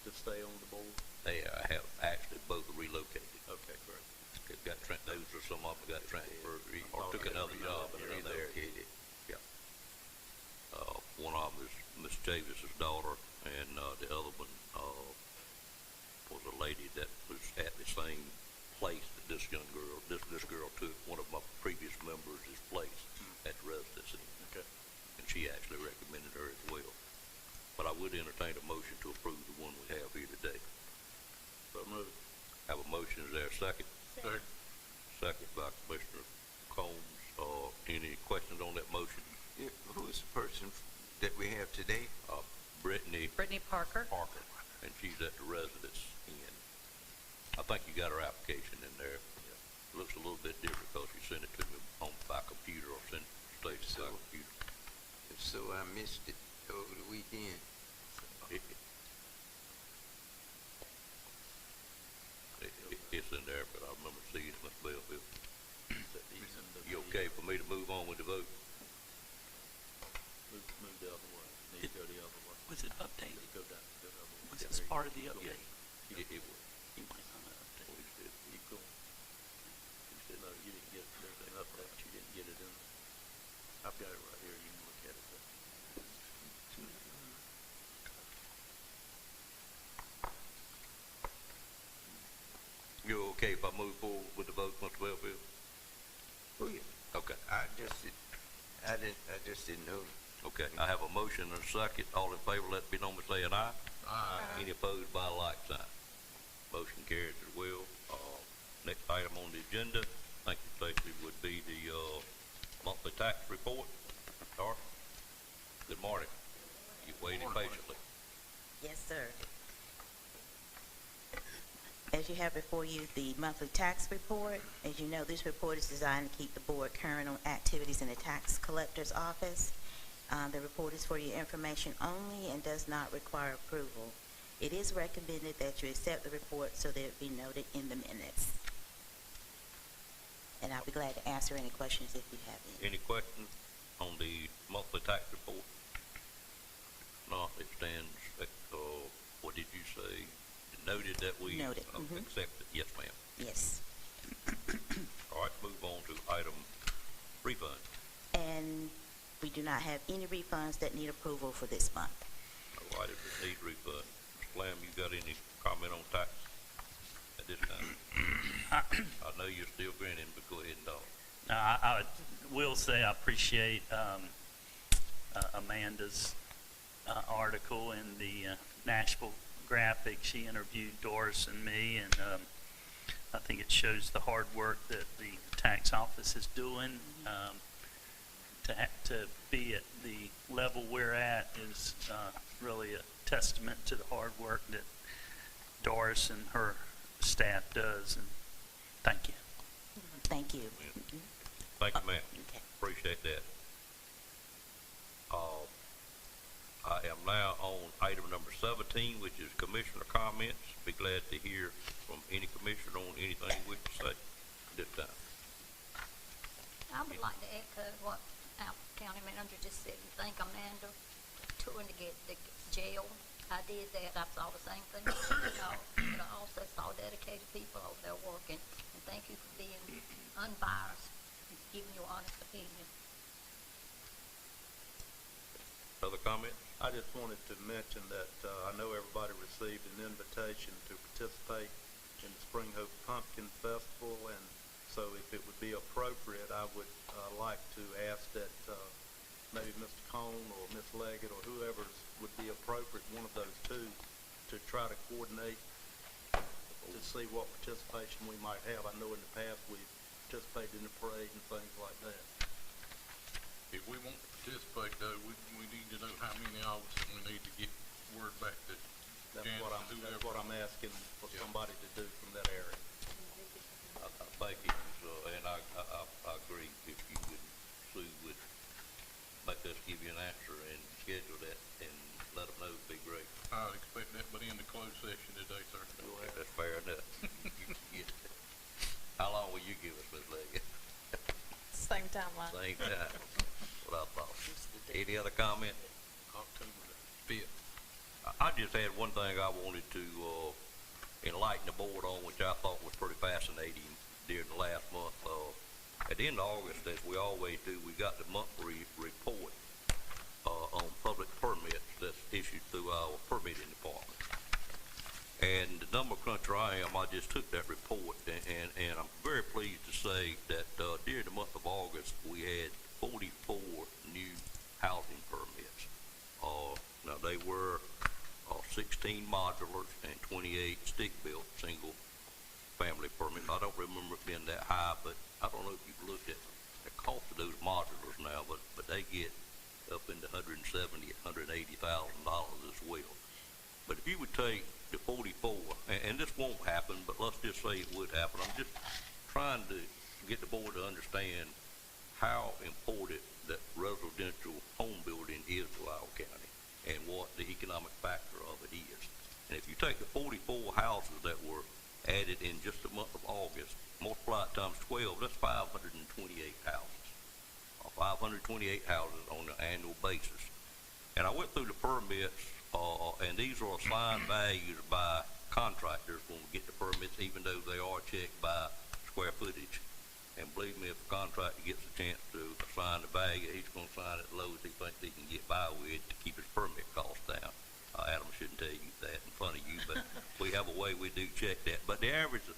to stay on the board? They have actually both relocated. Okay, great. They've got those are some of them got transferred or took another job and are there. Yeah. One of them is Miss Davis's daughter, and the other one was a lady that was at the same place that this young girl, this girl took one of my previous members' place at the residency. Okay. And she actually recommended her as well. But I would entertain a motion to approve the one we have here today. So moved. Have a motion, is there a second? Second. Second by Commissioner Combs. Any questions on that motion? Yeah, who is the person that we have today? Brittany Parker. And she's at the residence inn. I think you got her application in there. It looks a little bit different because you sent it to me by computer or sent it straight by computer. If so, I missed it over the weekend. It's in there, but I remember seeing it Ms. Belleville. You okay for me to move on with the vote? Move the other way. Need to go the other way. Was it updated? Go down the other way. Was this part of the update? It was. You might not have updated. He said, keep going. He said, no, you didn't get it. There's an update. You didn't get it in. I've got it right here. You can look at it. You okay if I move forward with the vote, Mr. Belleville? Oh, yeah. Okay. I just didn't know. Okay, I have a motion and a second. All in favor, let it be known by saying aye. Aye. Any opposed by a like sign. Motion carries as well. Next item on the agenda, thank you, Stacy, would be the monthly tax report. Darcy? Good morning. You waited patiently. Yes, sir. As you have before you the monthly tax report, as you know, this report is designed to keep the board current on activities in the tax collector's office. The report is for your information only and does not require approval. It is recommended that you accept the report so that it be noted in the minutes. And I'll be glad to answer any questions if you have any. Any questions on the monthly tax report? No, it stands, what did you say? Noted that we Noted. accept it. Yes, ma'am. Yes. All right, move on to item refund. And we do not have any refunds that need approval for this month. No items that need refund. Mr. Lamb, you got any comment on tax at this time? I know you're still grinning, but go ahead and talk. I will say I appreciate Amanda's article in the Nashville Graphic. She interviewed Doris and me, and I think it shows the hard work that the tax office is doing. To be at the level we're at is really a testament to the hard work that Doris and her staff does, and thank you. Thank you. Thank you, ma'am. Okay. Appreciate that. I am now on item number 17, which is commissioner comments. Be glad to hear from any commissioner on anything you wish to say at this time. I would like to echo what our county manager just said, and thank Amanda for touring to get the jail. I did that. I saw the same thing. But I also saw dedicated people over there working. And thank you for being unbiased and giving your honest opinion. Other comments? I just wanted to mention that I know everybody received an invitation to participate in the Spring Hope Pumpkin Festival, and so if it would be appropriate, I would like to ask that maybe Mr. Cone or Ms. Leggett or whoever would be appropriate, one of those two, to try to coordinate to see what participation we might have. I know in the past we've participated in the parade and things like that. If we want to participate, though, we need to know how many of us, and we need to get word back to That's Jan, that's what I'm asking for somebody to do from that area. Thank you, and I agree. If you would, Sue would make us give you an answer and schedule that and let them know, it'd be great. I expect that, but in the closed session today, sir. That's fair enough. How long will you give us, Ms. Leggett? Same timeline. Same time. What I thought. Any other comment? October the 5th. I just had one thing I wanted to enlighten the board on, which I thought was pretty fascinating during the last month. At the end of August, as we always do, we got the monthly report on public permits that's issued through our permitting department. And the number cruncher I am, I just took that report, and I'm very pleased to say that during the month of August, we had 44 new housing permits. Now, they were 16 modulars and 28 stick-built single-family permits. I don't remember it being that high, but I don't know if you've looked at the cost of those modulars now, but they get up into $170,000, $180,000 as well. But if you would take the 44, and this won't happen, but let's just say it would happen. I'm just trying to get the board to understand how important that residential home building is to our county and what the economic factor of it is. And if you take the 44 houses that were added in just the month of August, multiply it times 12, that's 528 houses. 528 houses on an annual basis. And I went through the permits, and these are assigned values by contractors when we get the permits, even though they are checked by square footage. And believe me, if a contractor gets a chance to assign the value, he's going to assign it low as he thinks he can get by with to keep his permit costs down. Adam shouldn't tell you that in front of you, but we have a way we do check that. But the average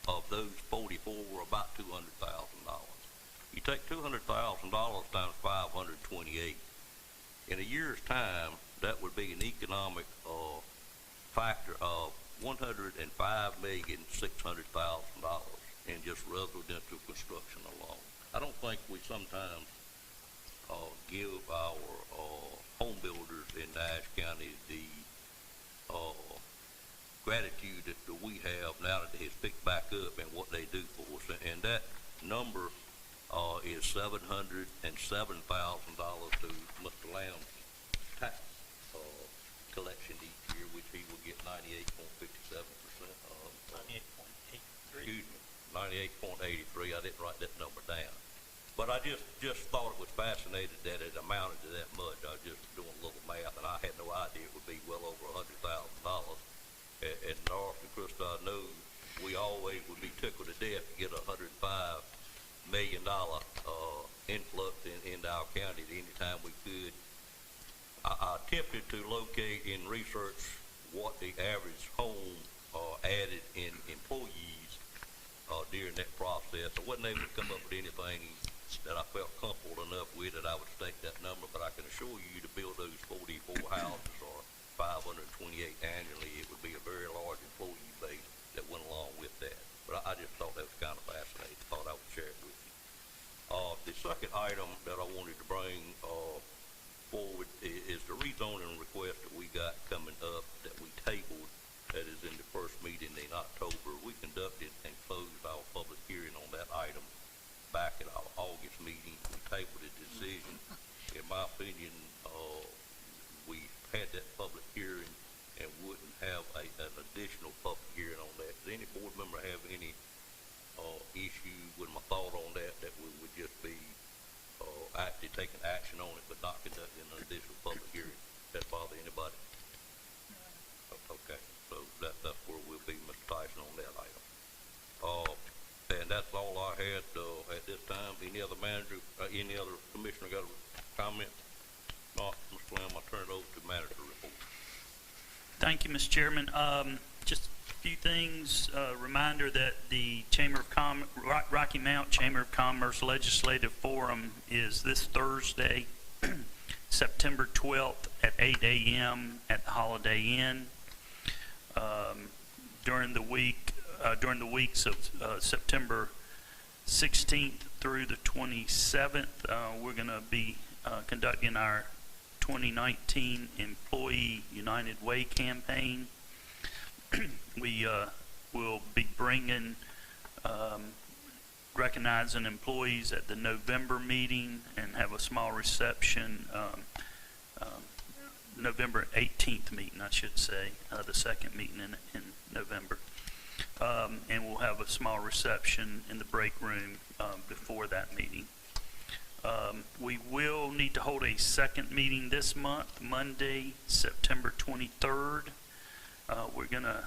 of those 44 were about $200,000. You take $200,000 times 528. In a year's time, that would be an economic factor of $105,600,000 in just residential construction alone. I don't think we sometimes give our home builders in Nash County the gratitude that we have now that it's picked back up and what they do for us. And that number is $707,000 to Mr. Lamb's tax collection each year, which he will get 98.57% of. 98.83. Excuse me, 98.83. I didn't write that number down. But I just thought it was fascinating that it amounted to that much. I was just doing a little math, and I had no idea it would be well over $100,000. And North and Krista, I know we always would be tickled to death to get a $105 million influx into our county at any time we could. I attempted to locate and research what the average home added in employees during that process. I wasn't able to come up with anything that I felt comfortable enough with that I would state that number, but I can assure you to build those 44 houses or 528 annually, it would be a very large employee base that went along with that. But I just thought that was kind of fascinating. Thought I would share it with you. The second item that I wanted to bring forward is the rezoning request that we got coming up that we tabled, that is in the first meeting in October. We conducted and closed our public hearing on that item back at our August meeting. We tabled a decision. In my opinion, we action on it, but not conducting an additional public hearing. That bother anybody? Okay, so that's where we'll be, Mr. Tyson, on that item. And that's all I had at this time. Any other manager, any other commissioner got a comment? Not, Mr. Lamb, I'll turn it over to manager report. Thank you, Mr. Chairman. Just a few things. Reminder that the Rocky Mount Chamber of Commerce Legislative Forum is this Thursday, September 12th at 8 a.m. at the Holiday Inn. During the weeks of September 16th through the 27th, we're going to be conducting our 2019 Employee United Way campaign. We will be bringing, recognizing employees at the November meeting and have a small reception, November 18th meeting, I should say, the second meeting in November. And we'll have a small reception in the break room before that meeting. We will need to hold a second meeting this month, Monday, September 23rd. We're going to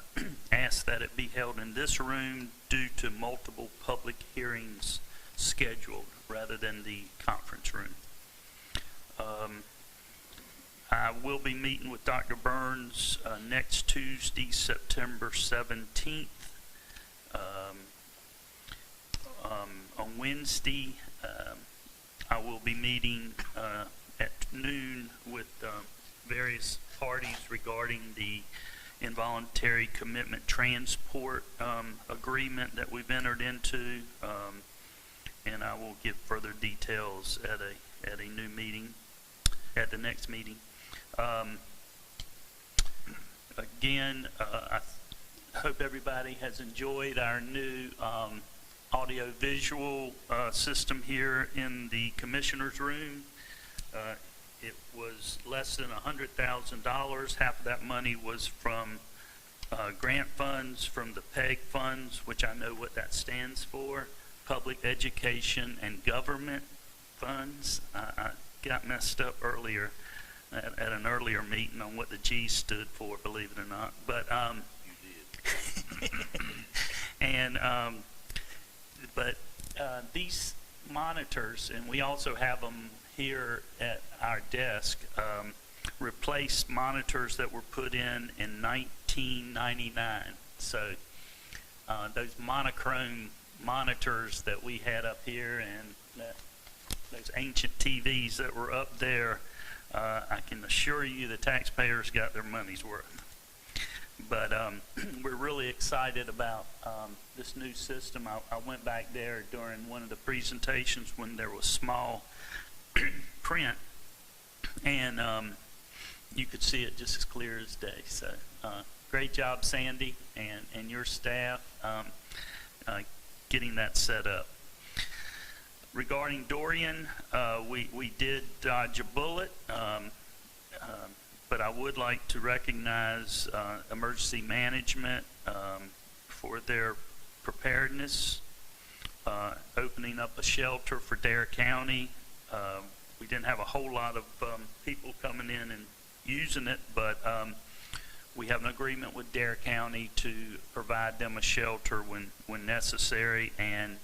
ask that it be held in this room due to multiple public hearings scheduled rather than the conference room. I will be meeting with Dr. Burns next Tuesday, September 17th. On Wednesday, I will be meeting at noon with various parties regarding the involuntary commitment transport agreement that we've entered into, and I will give further details at a new meeting, at the next meeting. Again, I hope everybody has enjoyed our new audio-visual system here in the Commissioner's Room. It was less than $100,000. Half of that money was from grant funds from the PEG funds, which I know what that stands for, Public Education and Government Funds. I got messed up earlier at an earlier meeting on what the G stood for, believe it or not. But you did. And these monitors, and we also have them here at our desk, replace monitors that were put in 1999. So those monochrome monitors that we had up here and those ancient TVs that were up there, I can assure you the taxpayers got their money's worth. But we're really excited about this new system. I went back there during one of the presentations when there was small print, and you could see it just as clear as day. So great job, Sandy, and your staff getting that set up. Regarding Dorian, we did dodge a bullet, but I would like to recognize emergency management for their preparedness, opening up a shelter for Dare County. We didn't have a whole lot of people coming in and using it, but we have an agreement with Dare County to provide them a shelter when necessary, and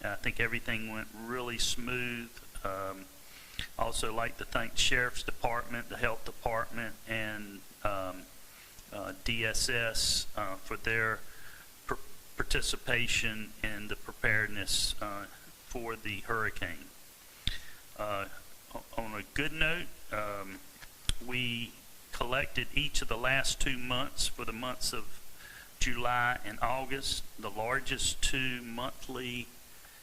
I think everything went really smooth. Also like to thank the Sheriff's Department, the Health Department, and DSS for their participation in the preparedness for the hurricane. On a good note, we collected each of the last 2 months for the months of July and August, the largest 2 monthly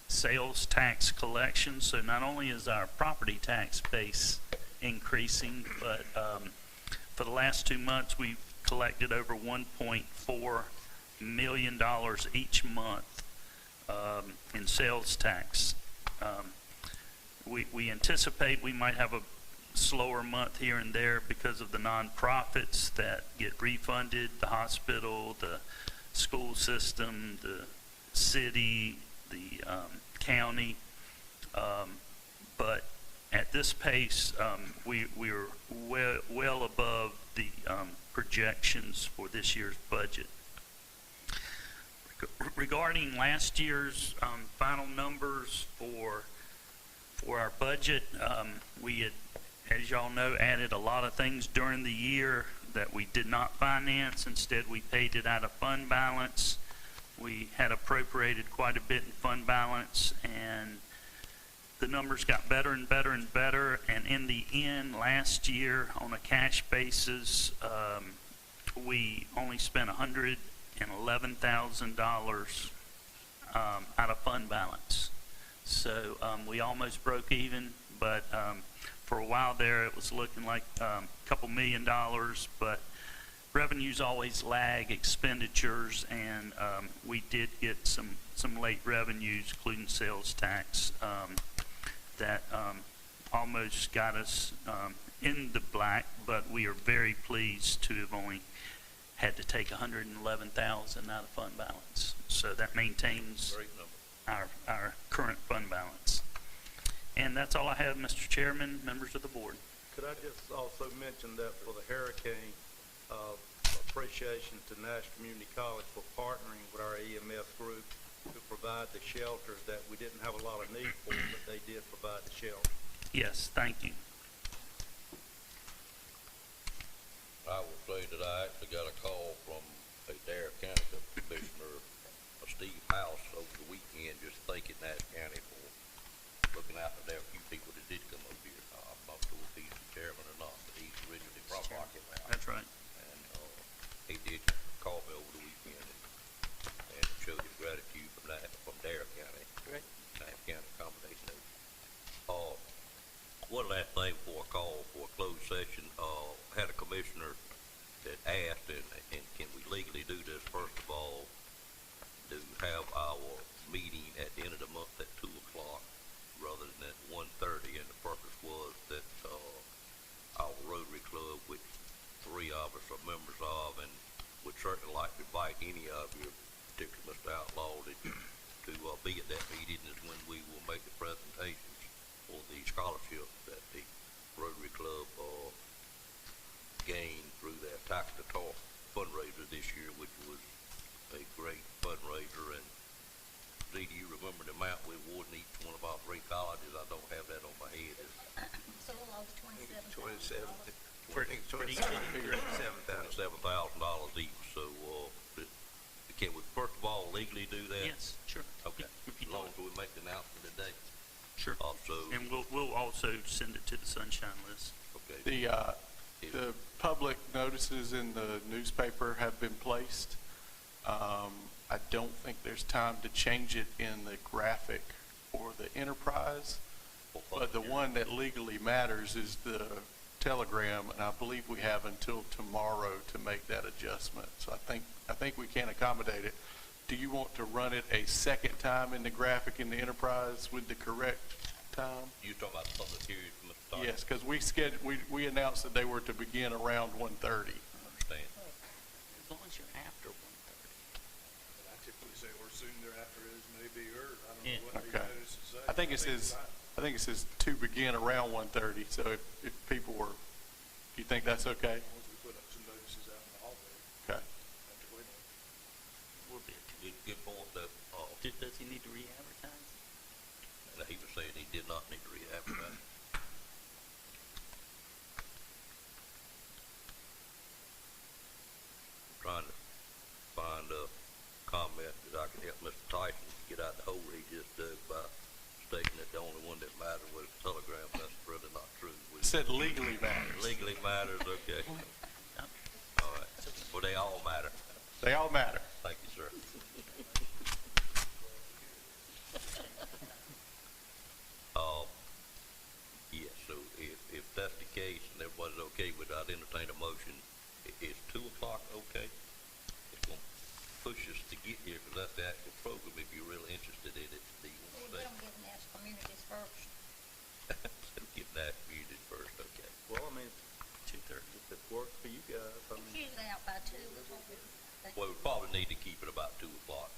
sales tax collections. So not only is our property tax base increasing, but for the last 2 months we've collected over $1.4 million each month in sales tax. We anticipate we might have a slower month here and there because of the nonprofits that get refunded, the hospital, the school system, the city, the county, but at this pace, we're well above the projections for this year's budget. Regarding last year's final numbers for our budget, we had, as y'all know, added a lot of things during the year that we did not finance. Instead, we paid it out of fund balance. We had appropriated quite a bit in fund balance, and the numbers got better and better and better. And in the end, last year, on a cash basis, we only spent $111,000 out of fund balance. So we almost broke even, but for a while there it was looking like a couple $1 million, but revenues always lag expenditures, and we did get some late revenues, including sales tax, that almost got us in the black, but we are very pleased to have only had to take $111,000 out of fund balance. So that maintains our current fund balance. And that's all I have, Mr. Chairman, members of the board. Could I just also mention that for the hurricane, appreciation to Nash Community College for partnering with our EMS group to provide the shelters that we didn't have a lot of need for, but they did provide the shelter. Yes, thank you. I will say that I actually got a call from a Dare County Commissioner, Steve House, over the weekend, just thanking Nash County for looking out for their few people that did come up here. I'm not sure if he's the chairman or not, but he's originally from Rocky Mountain. That's right. And he did call me over the weekend and showed his gratitude from Dare County. Great. Nash County combination. One last thing before I call for a closed session. Had a commissioner that asked, and can we legally do this, first of all, to have our meeting at the end of the month at 2 o'clock rather than at 1:30, and the purpose was that our Rotary Club, which 3 of us are members of, and would certainly like to invite any of you, particularly Mr. Outlaw, to be at that meeting, is when we will make the presentations for the scholarship that the Rotary Club gained through their Tax to Talk fundraiser this year, which was a great fundraiser. And Dee, do you remember the amount we awarded each one of our 3 colleges? I don't have that on my head. So long, $27,000 each. So can we first of all legally do that? Yes, sure. Okay. As long as we make the announcement today. Sure. And we'll also send it to the Sunshine List. Okay. The public notices in the newspaper have been placed. I don't think there's time to change it in the graphic or the Enterprise, but the one that legally matters is the Telegram, and I believe we have until tomorrow to make that adjustment. So I think we can accommodate it. Do you want to run it a second time in the graphic in the Enterprise with the correct time? You're talking about the public hearing from Mr. Tyson? Yes, because we announced that they were to begin around 1:30. I understand. As long as you're after 1:30. I typically say or soon thereafter is maybe, or I don't know what the Okay. notice is. I think it says to begin around 1:30. So if people were, do you think that's okay? As long as we put up some notices out in the hallway. Okay. We'll be. Good point, though. Does he need to re-advertise? No, he was saying he did not need to re-advertise. Trying to find a comment that I can help Mr. Tyson get out the hole he just dug by stating that the only one that mattered was the Telegram. That's really not true. It said legally matters. Legally matters, okay. All right. Well, they all matter. They all matter. Thank you, sir. Yes, so if that's the case and everybody's okay with it, I'd entertain a motion. Is 2 o'clock okay? It's going to push us to get here because that's the actual program if you're really interested in it. We're going to get Nash Communities first. Get Nash Communities first, okay. Well, I mean, 2:30. If it works for you guys, I mean. It's usually out by 2. Well, we probably need to keep it about 2 o'clock,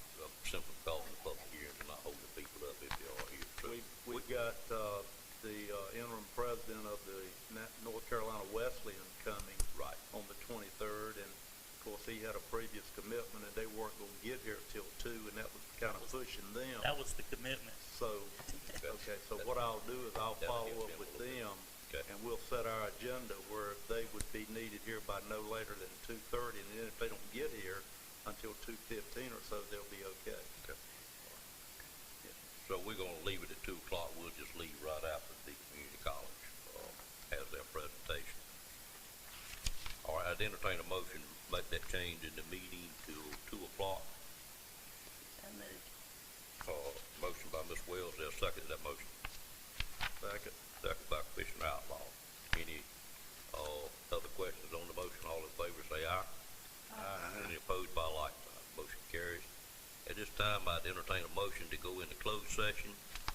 simply calling the public hearing and not holding people up if they are here. So We've got the interim too, and that was kind of pushing them. That was the commitment. So, okay, so what I'll do is I'll follow up with them, and we'll set our agenda where they would be needed here by no later than 2:30, and then if they don't get here until 2:15 or so, they'll be okay. Okay. So we're gonna leave it at 2 o'clock. We'll just leave right after the community college, has their presentation. All right, I'd entertain a motion, make that change in the meeting to 2 o'clock. Motion by Ms. Wells, there's a second to that motion. Second. Second by Commissioner Outlaw. Any, other questions on the motion? All in favor say aye. Aye. Any opposed by like sign? Motion carries. At this time, I'd entertain a motion to go into closed session.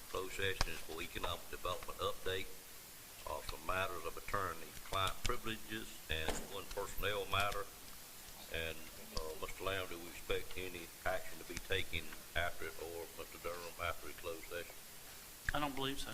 Closed session is for economic development update, some matters of attorney, client privileges, and one personnel matter. And, Mr. Lamb, do we expect any action to be taken after it, or Mr. Durham after the closed session? I don't believe so.